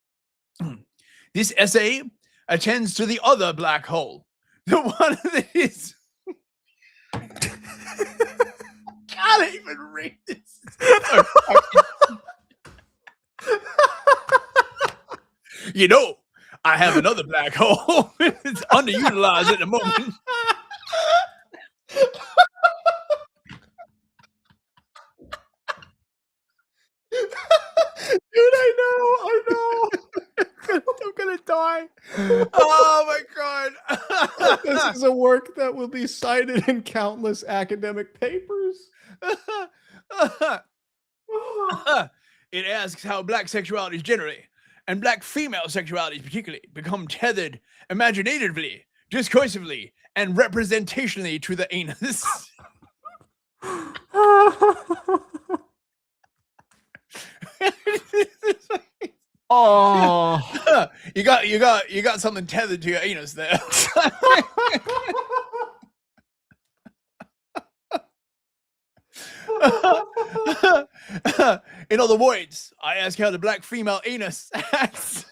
Speaker 4: this essay attends to the other black hole, the one that is. Can't even read this. You know, I have another black hole. It's underutilized at the moment.
Speaker 2: Dude, I know.
Speaker 4: I'm gonna die. Oh my god.
Speaker 2: This is a work that will be cited in countless academic papers.
Speaker 4: It asks how black sexualities generally, and black female sexualities particularly, become tethered imaginatively, discursively, and representationally to the anus.
Speaker 2: Oh,
Speaker 4: you got something tethered to your anus there. In other words, I ask how the black female anus acts.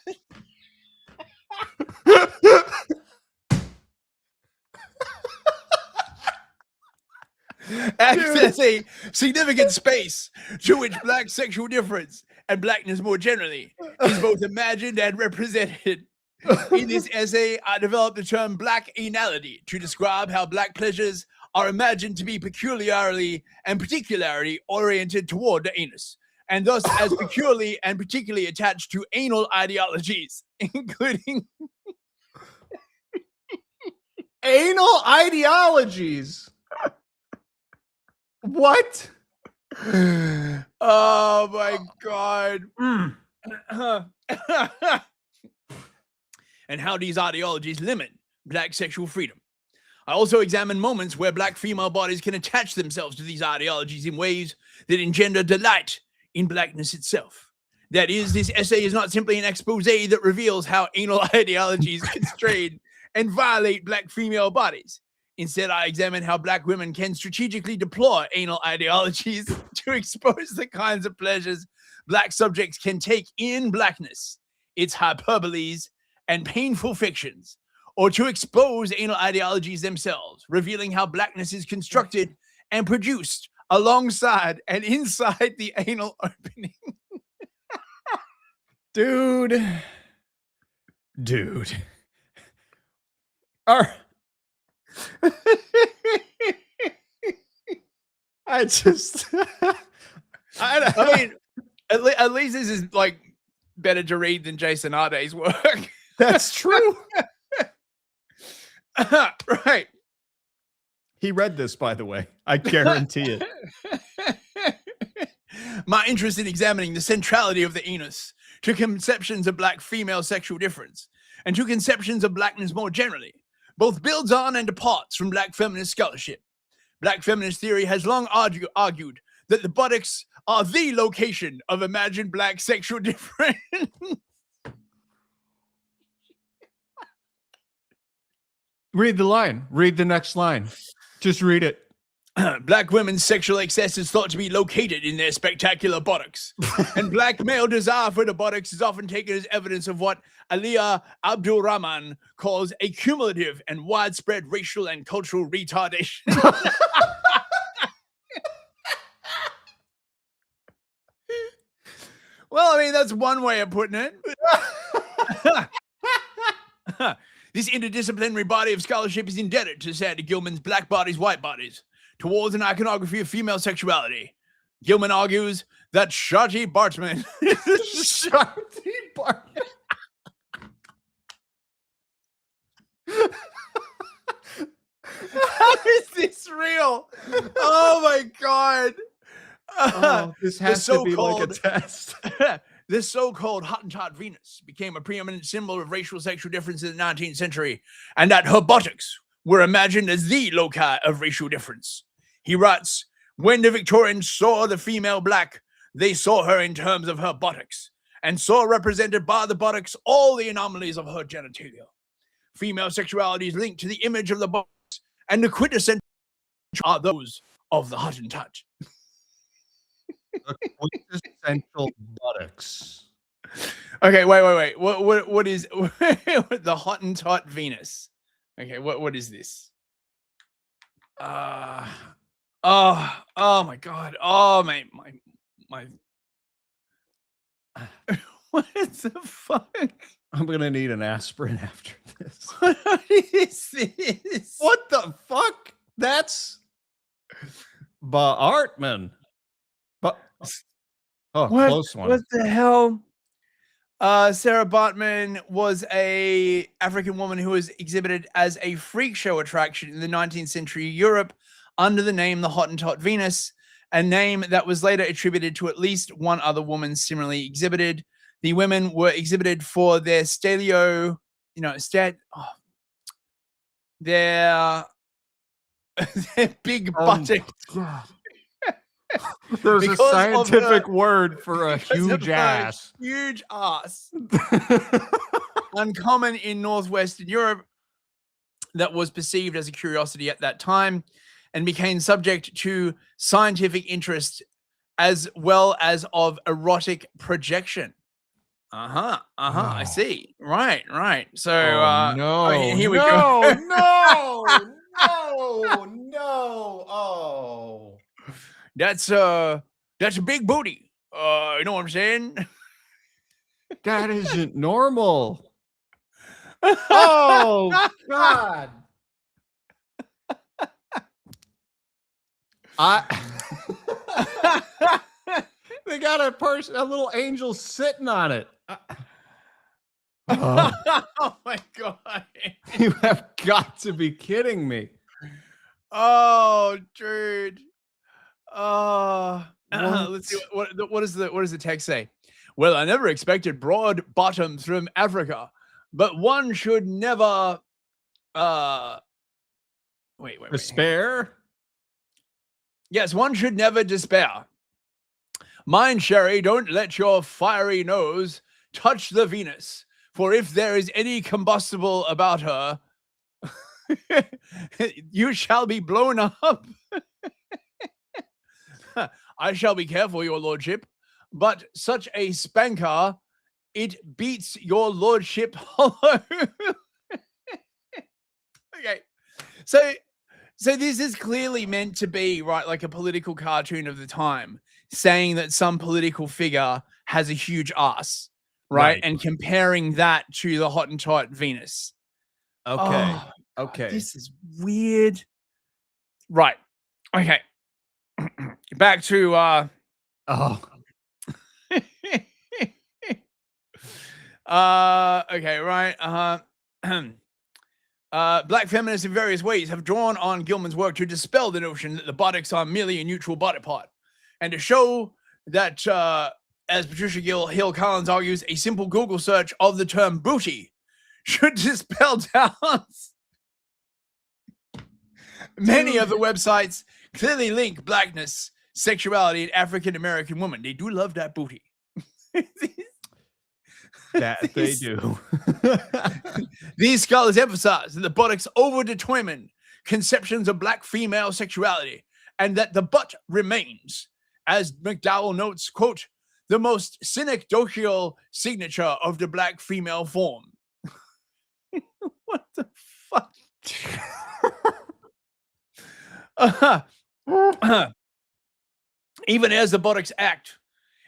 Speaker 4: Acts as a significant space to which black sexual difference and blackness more generally is both imagined and represented. In this essay, I developed the term black anality to describe how black pleasures are imagined to be peculiarly and particularly oriented toward the anus, and thus as peculiarly and particularly attached to anal ideologies, including
Speaker 2: anal ideologies. What?
Speaker 4: Oh my god. And how these ideologies limit black sexual freedom. I also examine moments where black female bodies can attach themselves to these ideologies in ways that engender delight in blackness itself. That is, this essay is not simply an expose that reveals how anal ideologies constrain and violate black female bodies. Instead, I examine how black women can strategically deploy anal ideologies to expose the kinds of pleasures black subjects can take in blackness, its hyperboles, and painful fictions, or to expose anal ideologies themselves, revealing how blackness is constructed and produced alongside and inside the anal opening.
Speaker 2: Dude. I
Speaker 4: mean, at least this is like better to read than Jason Arde's work.
Speaker 2: That's true.
Speaker 4: Right.
Speaker 2: He read this, by the way. I guarantee it.
Speaker 4: My interest in examining the centrality of the anus to conceptions of black female sexual difference and to conceptions of blackness more generally both builds on and departs from black feminist scholarship. Black feminist theory has long argued that the buttocks are the location of imagined black sexual difference.
Speaker 2: Read the line. Read the next line. Just read it.
Speaker 4: Black women's sexual excess is thought to be located in their spectacular buttocks. And black male desire for the buttocks is often taken as evidence of what Aliyah Abdul Rahman calls a cumulative and widespread racial and cultural retardation. Well, I mean, that's one way of putting it. This interdisciplinary body of scholarship is indebted to Sandy Gilman's Black Bodies, White Bodies, towards an iconography of female sexuality. Gilman argues that Sharti Bartman...
Speaker 2: Sharti Bartman.
Speaker 4: How is this real? Oh my God.
Speaker 2: This has to be like a test.
Speaker 4: This so-called Hottentot Venus became a preeminent symbol of racial sexual difference in the 19th century, and that her buttocks were imagined as the loci of racial difference. He writes, when the Victorians saw the female black, they saw her in terms of her buttocks, and saw represented by the buttocks all the anomalies of her genitalia. Female sexuality is linked to the image of the buttocks, and the quintessential are those of the Hottentot.
Speaker 2: The quintessential buttocks.
Speaker 4: Okay, wait. What is the Hottentot Venus? Okay, what is this? Oh my God. Oh my what the fuck?
Speaker 2: I'm gonna need an aspirin after this.
Speaker 4: What is this?
Speaker 2: What the fuck? That's Bartman. But close one.
Speaker 4: What the hell? Sarah Bartman was a African woman who was exhibited as a freak show attraction in the 19th century Europe under the name the Hottentot Venus, a name that was later attributed to at least one other woman similarly exhibited. The women were exhibited for their their big buttocks.
Speaker 2: There's a
Speaker 4: Because of
Speaker 2: scientific
Speaker 4: her-
Speaker 2: word for a
Speaker 4: because of
Speaker 2: huge
Speaker 4: her
Speaker 2: ass.
Speaker 4: Huge ass. Uncommon in Northwestern Europe, that was perceived as a curiosity at that time and became subject to scientific interest as well as of erotic projection. I see. Right. So
Speaker 2: no,
Speaker 4: I mean, here we
Speaker 2: no,
Speaker 4: go.
Speaker 2: no. Oh.
Speaker 4: That's a big booty. You know what I'm saying?
Speaker 2: That isn't normal. Oh God. They got a little angel sitting on it.
Speaker 4: Oh my God.
Speaker 2: You have got to be kidding me.
Speaker 4: Oh, dude. Let's see what does the text say? Well, I never expected broad bottoms from Africa, but one should never wait.
Speaker 2: Despair?
Speaker 4: Yes, one should never despair. Mind, Sherry, don't let your fiery nose touch the Venus, for if there is any combustible about her, you shall be blown up. I shall be careful, your lordship, but such a spanker, it beats your lordship hollow. Okay, so this is clearly meant to be, right, like a political cartoon of the time, saying that some political figure has a huge ass, right? And comparing that to the Hottentot Venus.
Speaker 2: Okay.
Speaker 4: Oh,
Speaker 2: okay.
Speaker 4: This is weird. Right. Okay. Back to okay, right. Black feminists in various ways have drawn on Gilman's work to dispel the notion that the buttocks are merely a neutral body part, and to show that, as Patricia Hill Collins argues, a simple Google search of the term booty should dispel doubts. Many of the websites clearly link blackness, sexuality, and African American women. They do love that booty.
Speaker 2: That they do.
Speaker 4: These scholars emphasize that the buttocks overdetermine conceptions of black female sexuality, and that the butt remains, as McDowell notes, quote, the most synecdochial signature of the black female form. What the fuck? Even as the buttocks act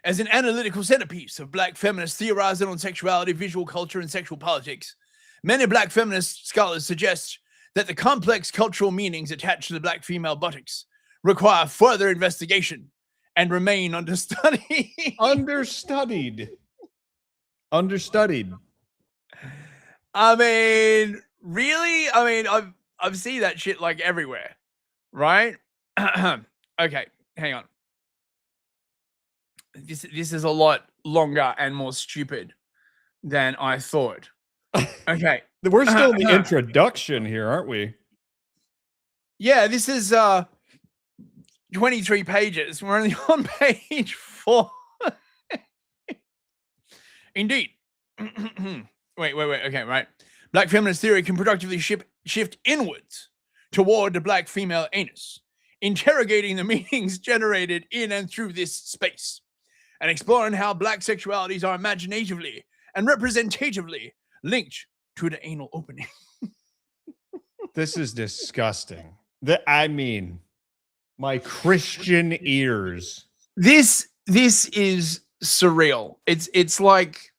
Speaker 4: as an analytical centerpiece of black feminists theorizing on sexuality, visual culture, and sexual politics, many black feminist scholars suggest that the complex cultural meanings attached to the black female buttocks require further investigation and remain understudied.
Speaker 2: Understudied.
Speaker 4: I mean, really? I mean, I've seen that shit like everywhere, right? Okay, hang on. This is a lot longer and more stupid than I thought. Okay.
Speaker 2: We're still in the introduction here, aren't we?
Speaker 4: Yeah, this is 23 pages. We're only on page 4. Indeed. Wait. Okay, right. Black feminist theory can productively shift inwards toward the black female anus, interrogating the meanings generated in and through this space, and exploring how black sexualities are imaginatively and representatively linked to the anal opening.
Speaker 2: This is disgusting. I mean, my Christian ears.
Speaker 4: This is surreal. It's like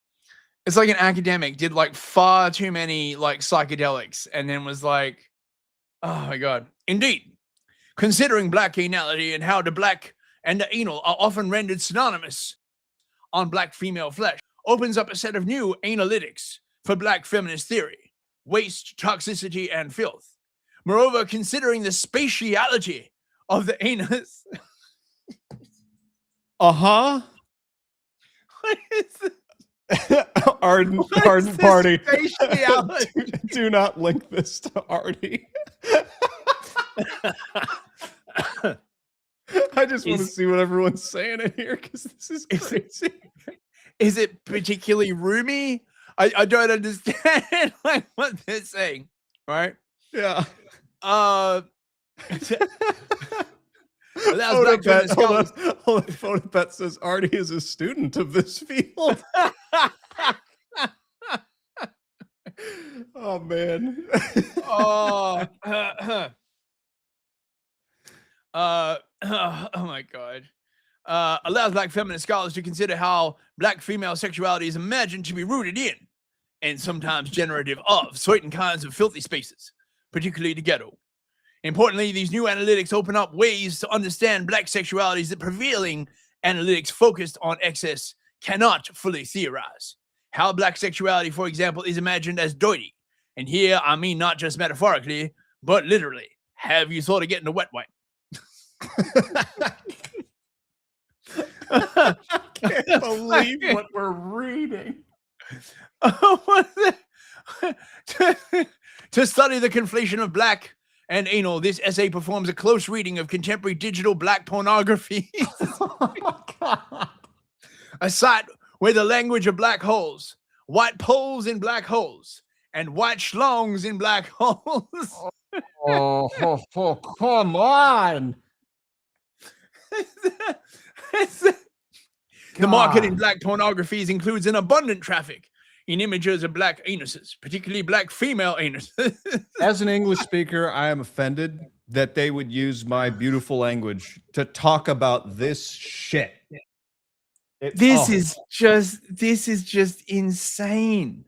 Speaker 4: an academic did like far too many like psychedelics and then was like, oh my God. Indeed, considering black anality and how the black and the anal are often rendered synonymous on black female flesh opens up a set of new analytics for black feminist theory, waste, toxicity, and filth. Moreover, considering the spatiality of the anus.
Speaker 2: Uh-huh.
Speaker 4: What is this?
Speaker 2: Ardent Party. Do not link this to Artie. I just want to see what everyone's saying in here because this is crazy.
Speaker 4: Is it particularly roomy? I don't understand like what they're saying, right?
Speaker 2: Yeah. Photobet says Artie is a student of this field. Oh man.
Speaker 4: Oh my God. Allows black feminist scholars to consider how black female sexuality is imagined to be rooted in and sometimes generative of certain kinds of filthy spaces, particularly the ghetto. Importantly, these new analytics open up ways to understand black sexualities that prevailing analytics focused on excess cannot fully theorize. How black sexuality, for example, is imagined as dirty. And here, I mean not just metaphorically, but literally. Have you thought of getting a wet wipe?
Speaker 2: I can't believe what we're reading.
Speaker 4: To study the conflation of black and anal, this essay performs a close reading of contemporary digital black pornography. Oh my God. A site where the language of black holes, white poles in black holes, and white schlongs in black holes.
Speaker 2: Oh, come on.
Speaker 4: The market in black pornographies includes an abundant traffic in images of black anuses, particularly black female anuses.
Speaker 2: As an English speaker, I am offended that they would use my beautiful language to talk about this shit.
Speaker 4: This is just insane.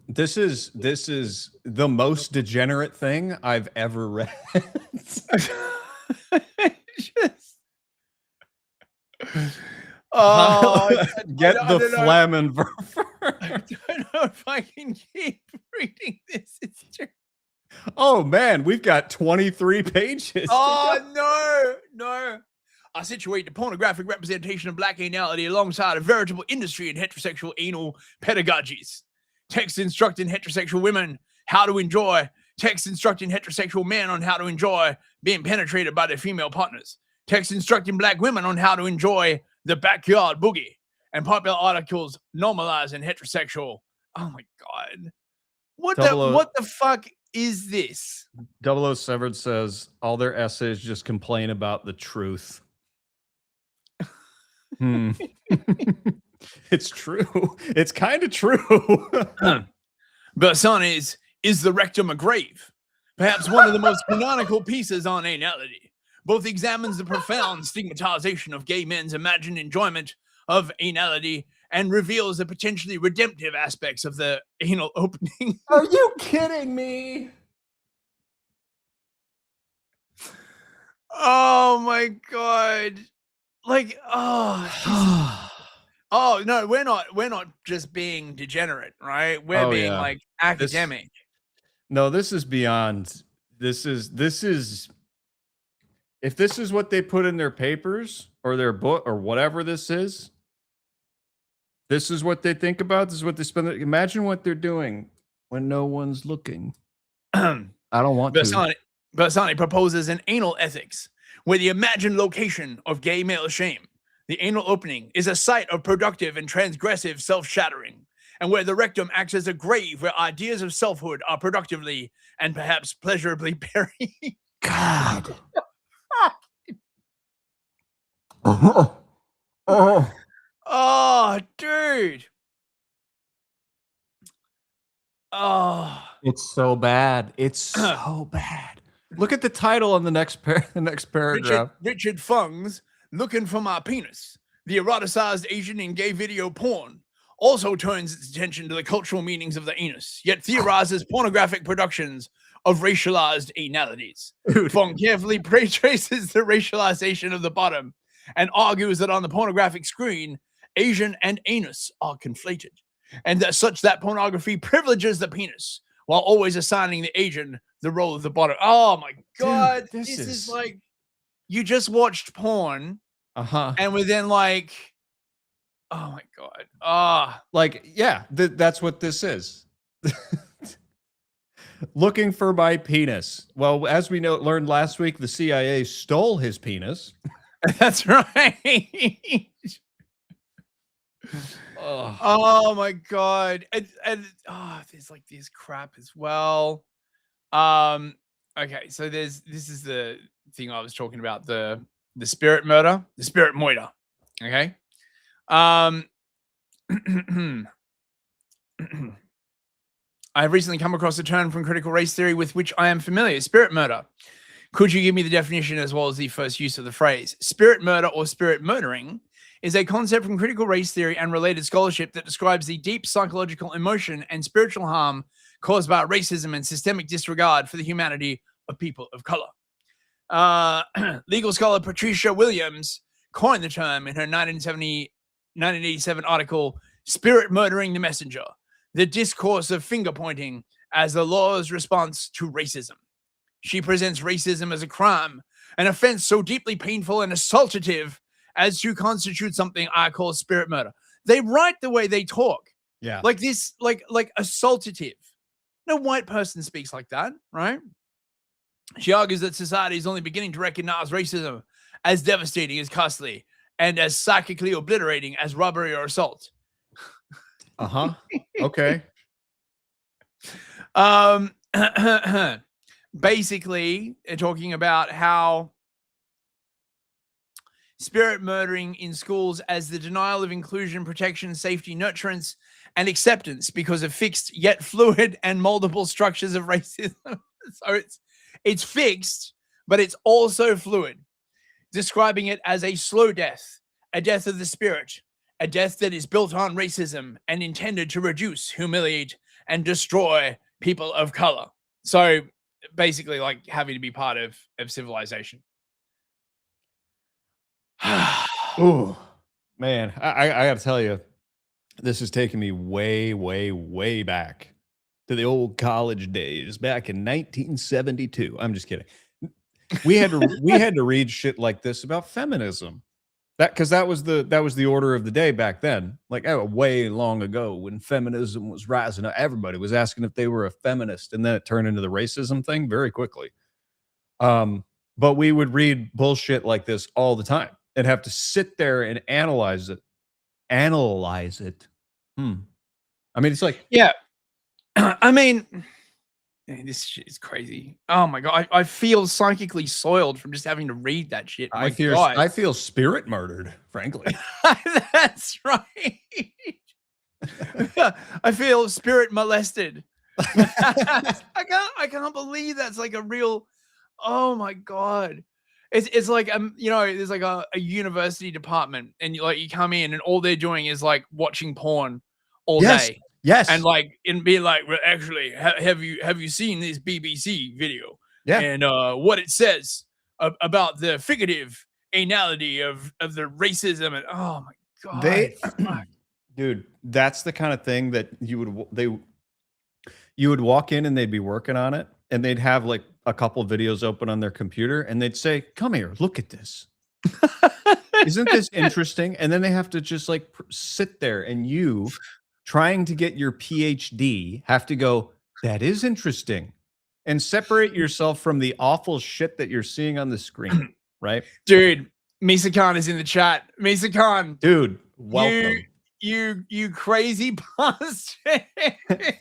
Speaker 2: This is the most degenerate thing I've ever read. Get the Flammenwerfer.
Speaker 4: I don't know if I can keep reading this. It's true.
Speaker 2: Oh man, we've got 23 pages.
Speaker 4: Oh no. I situate the pornographic representation of black anality alongside a veritable industry in heterosexual anal pedagogies. Text instructing heterosexual women how to enjoy. Text instructing heterosexual men on how to enjoy being penetrated by their female partners. Text instructing black women on how to enjoy the backyard boogie. And popular articles normalizing heterosexual. Oh my God. What the fuck is this?
Speaker 2: 007 says all their essays just complain about the truth. It's true. It's kind of true.
Speaker 4: Bersani's Is the Rectum a Grave? Perhaps one of the most canonical pieces on anality. Both examines the profound stigmatization of gay men's imagined enjoyment of anality and reveals the potentially redemptive aspects of the anal opening.
Speaker 2: Are you kidding me?
Speaker 4: Oh my God. Like, oh no, we're not just being degenerate, right? We're being like academic.
Speaker 2: This is beyond. This is if this is what they put in their papers or their book or whatever this is what they think about. This is what they spend. Imagine what they're doing when no one's looking. I don't want to.
Speaker 4: Bersani proposes an anal ethics where the imagined location of gay male shame, the anal opening, is a site of productive and transgressive self-shattering, and where the rectum acts as a grave where ideas of selfhood are productively and perhaps pleasurably buried.
Speaker 2: God.
Speaker 4: Oh, dude. Oh,
Speaker 2: it's so bad. It's so bad. Look at the title on the next paragraph.
Speaker 4: Richard Fung's Looking for My Penis. The eroticized Asian and gay video porn also turns its attention to the cultural meanings of the anus, yet theorizes pornographic productions of racialized analities. Fung carefully traces the racialization of the bottom and argues that on the pornographic screen, Asian and anus are conflated, and that pornography privileges the penis while always assigning the Asian the role of the bottom. Oh my God.
Speaker 2: Dude,
Speaker 4: this is like, you just watched porn and within like, oh my God.
Speaker 2: Like, yeah, that's what this is. Looking for my penis. Well, as we learned last week, the CIA stole his penis.
Speaker 4: That's right. Oh my God. And there's like this crap as well. Okay, so this is the thing I was talking about, the spirit murder, the spirit moiter. Okay. I have recently come across a term from critical race theory with which I am familiar, spirit murder. Could you give me the definition as well as the first use of the phrase? Spirit murder or spirit murdering is a concept from critical race theory and related scholarship that describes the deep psychological emotion and spiritual harm caused by racism and systemic disregard for the humanity of people of color. Legal scholar Patricia Williams coined the term in her 1987 article, Spirit Murdering the Messenger, the discourse of finger-pointing as the law's response to racism. She presents racism as a crime, an offense so deeply painful and assaultative as to constitute something I call spirit murder. They write the way they talk.
Speaker 2: Yeah.
Speaker 4: Like this, like assaultative. No white person speaks like that, right? She argues that society is only beginning to recognize racism as devastating, as costly, and as psychically obliterating as robbery or assault.
Speaker 2: Okay.
Speaker 4: Basically, talking about how spirit murdering in schools as the denial of inclusion, protection, safety, nurturance, and acceptance because of fixed yet fluid and moldable structures of racism. So it's fixed, but it's also fluid, describing it as a slow death, a death of the spirit, a death that is built on racism and intended to reduce, humiliate, and destroy people of color. So basically like having to be part of civilization.
Speaker 2: Ooh, man, I got to tell you, this is taking me way, way, way back to the old college days back in 1972. I'm just kidding. We had to read shit like this about feminism. Because that was the order of the day back then. Like way long ago when feminism was rising up, everybody was asking if they were a feminist, and then it turned into the racism thing very quickly. But we would read bullshit like this all the time and have to sit there and analyze it. I mean, it's like,
Speaker 4: yeah. I mean, this shit is crazy. Oh my god, I feel psychically soiled from just having to read that shit.
Speaker 2: I feel spirit murdered, frankly.
Speaker 4: That's right. I feel spirit molested. I can't believe that's like a real. Oh my god, it's like you know, there's like a university department, and you come in, and all they're doing is like watching porn all day.
Speaker 2: Yes,
Speaker 4: and be like, well, actually, have you seen this BBC video?
Speaker 2: Yeah,
Speaker 4: and what it says about the figurative anality of the racism, and oh my god,
Speaker 2: dude, that's the kind of thing that you would walk in and they'd be working on it, and they'd have like a couple videos open on their computer, and they'd say, "Come here, look at this." Isn't this interesting? And then they have to just like sit there, and you, trying to get your PhD, have to go, "That is interesting," and separate yourself from the awful shit that you're seeing on the screen, right?
Speaker 4: Dude, Misa Khan is in the chat. Misa Khan,
Speaker 2: dude, welcome.
Speaker 4: You crazy bastard.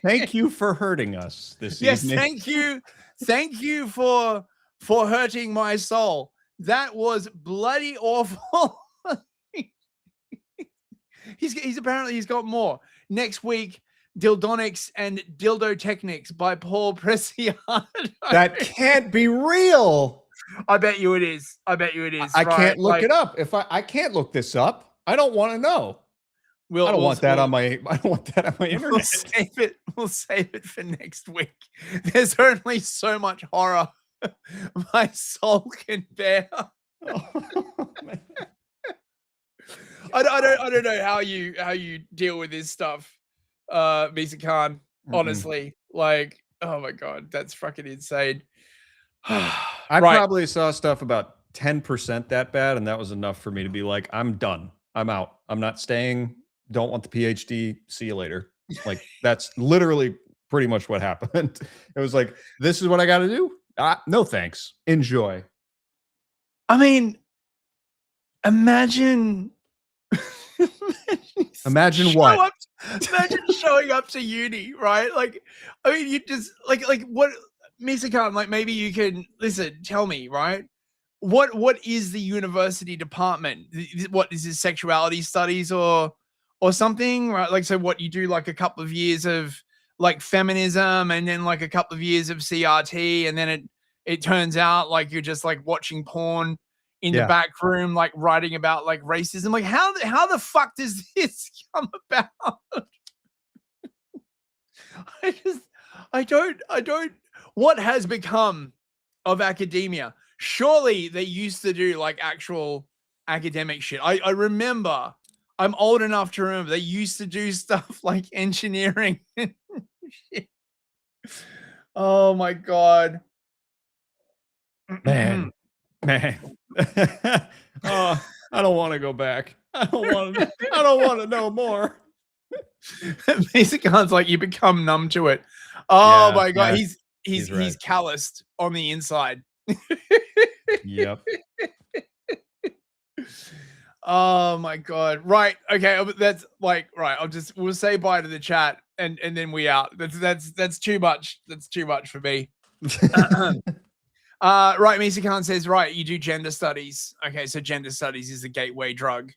Speaker 2: Thank you for hurting us this evening.
Speaker 4: Thank you for hurting my soul. That was bloody awful. He's apparently got more. Next week, Dildonics and Dildo Technics by Paul Preciado.
Speaker 2: That can't be real.
Speaker 4: I bet you it is. I
Speaker 2: can't look it up. I can't look this up. I don't want to know. I don't want that on my internet.
Speaker 4: We'll save it for next week. There's only so much horror my soul can bear. I don't know how you deal with this stuff, Misa Khan. Honestly, like, oh my god, that's fucking insane.
Speaker 2: I probably saw stuff about 10% that bad, and that was enough for me to be like, I'm done. I'm out. I'm not staying. Don't want the PhD. See you later. Like, that's literally pretty much what happened. It was like, this is what I got to do. No thanks. Enjoy.
Speaker 4: I mean, imagine
Speaker 2: what?
Speaker 4: Imagine showing up to uni, right? Like, I mean, you just like what, Misa Khan, like, maybe you can tell me, right? What is the university department? What is this, sexuality studies or something, right? Like, so what, you do like a couple of years of like feminism, and then like a couple of years of CRT, and then it turns out like you're just like watching porn in the back room, like writing about like racism. Like, how the fuck does this come about? I don't. What has become of academia? Surely they used to do like actual academic shit. I remember. I'm old enough to remember they used to do stuff like engineering and shit. Oh my god,
Speaker 2: man. Oh, I don't want to go back. I don't want to know more.
Speaker 4: Basic Khan's like, you become numb to it. Oh
Speaker 2: Yeah,
Speaker 4: my god,
Speaker 2: yeah.
Speaker 4: he's
Speaker 2: right.
Speaker 4: calloused on the inside.
Speaker 2: Yep.
Speaker 4: Oh my god. Right. Okay. That's like, right. We'll say bye to the chat and then we out. That's too much. That's too much for me. Right. Misa Khan says, right, you do gender studies. Okay. So gender studies is the gateway drug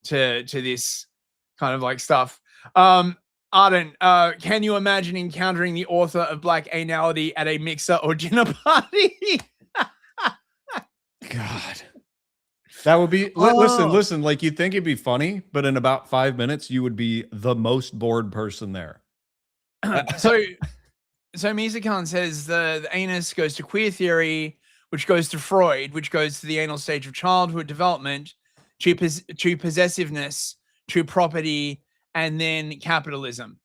Speaker 4: to this kind of like stuff. Arden, can you imagine encountering the author of Black Anality at a mixer or dinner party?
Speaker 2: God. That would be, listen, like, you'd think it'd be funny, but in about 5 minutes, you would be the most bored person there.
Speaker 4: So Misa Khan says the anus goes to queer theory, which goes to Freud, which goes to the anal stage of childhood development, to possessiveness, to property, and then capitalism.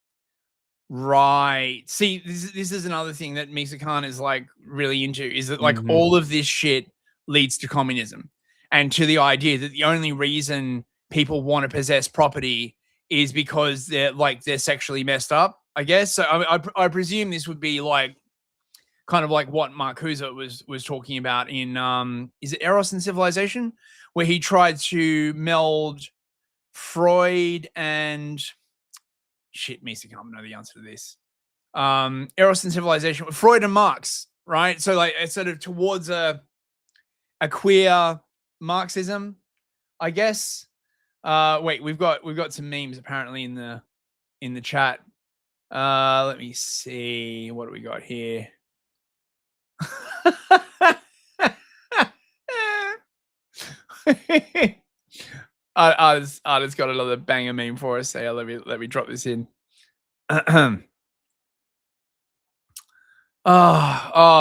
Speaker 4: Right. See, this is another thing that Misa Khan is like really into, is that like all of this shit leads to communism, and to the idea that the only reason people want to possess property is because they're sexually messed up, I guess. So I presume this would be like kind of like what Marcuse was talking about in is it Eros and Civilization, where he tried to meld Freud and shit, Misa can't know the answer to this. Eros and Civilization with Freud and Marx, right? So like it's sort of towards a queer Marxism, I guess. Wait, we've got some memes apparently in the chat. Let me see, what do we got here? Art's got another banger meme for us. So let me drop this in. Oh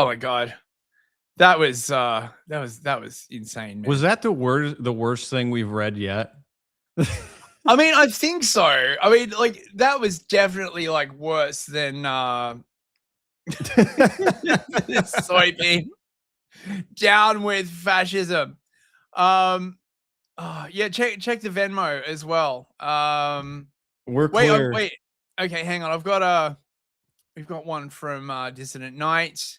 Speaker 4: my god, that was insane, man.
Speaker 2: Was that the worst thing we've read yet?
Speaker 4: I mean, I think so. I mean, like that was definitely like worse than soybean. Down with fascism. Yeah, check the Venmo as well.
Speaker 2: We're clear.
Speaker 4: Wait. Okay, hang on. We've got one from Dissident Knight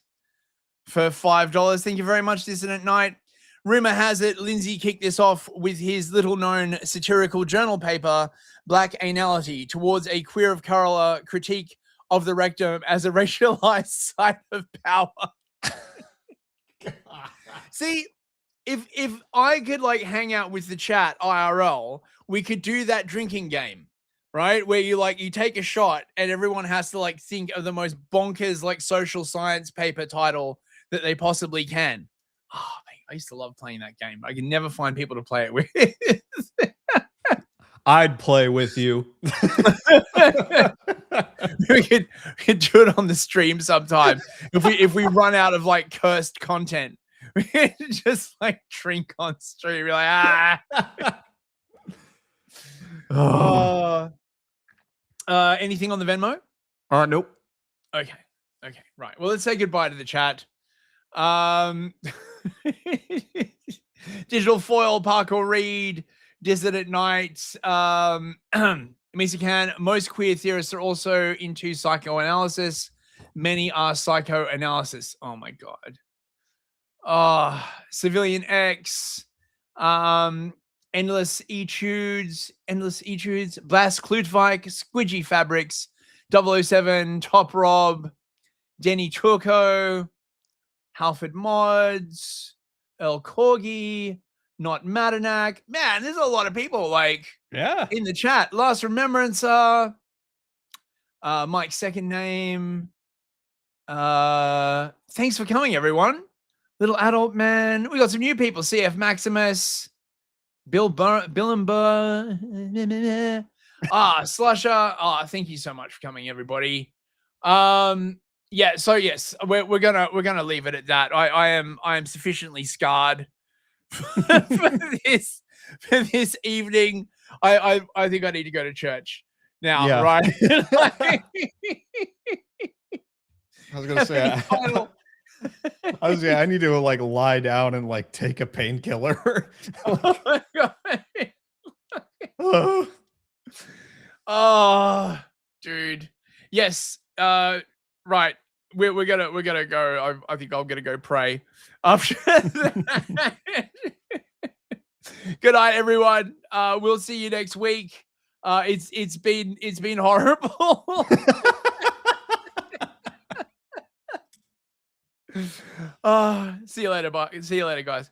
Speaker 4: for $5. Thank you very much, Dissident Knight. Rumor has it Lindsay kicked this off with his little-known satirical journal paper, Black Anality, towards a queer of color critique of the rectum as a racialized site of power. See, if I could like hang out with the chat IRL, we could do that drinking game, right? Where you take a shot and everyone has to like think of the most bonkers like social science paper title that they possibly can. Oh, man, I used to love playing that game, but I can never find people to play it with.
Speaker 2: I'd play with you.
Speaker 4: we could do it on the stream sometime. If we run out of like cursed content, we could just like drink on stream. We're like, anything on the Venmo?
Speaker 2: Nope.
Speaker 4: Okay, right. Well, let's say goodbye to the chat. Digital Foil, Parkour Reed, Dissident Knight, Misa Khan. Most queer theorists are also into psychoanalysis. Many are psychoanalysis. Oh my god. Civilian X, Endless Etudes, Blast Klutvike, Squidgy Fabrics, 007, Top Rob, Denny Turco, Halford Mods, El Corgi, Not Madanak. Man, there's a lot of people like in the chat. Last Remembrancer, Mike's second name. Thanks for coming, everyone. Little Adult Man. We got some new people. CF Maximus, Bill and Burr. Slusher. Thank you so much for coming, everybody. Yeah, so yes, we're gonna leave it at that. I am sufficiently scarred for this evening. I think I need to go to church now, right?
Speaker 2: I was gonna say I need to like lie down and like take a painkiller.
Speaker 4: Oh my god. Oh, dude. Yes. Right. We're gonna go. I think I'm gonna go pray after that. Good night, everyone. We'll see you next week. It's been horrible. See you later, guys.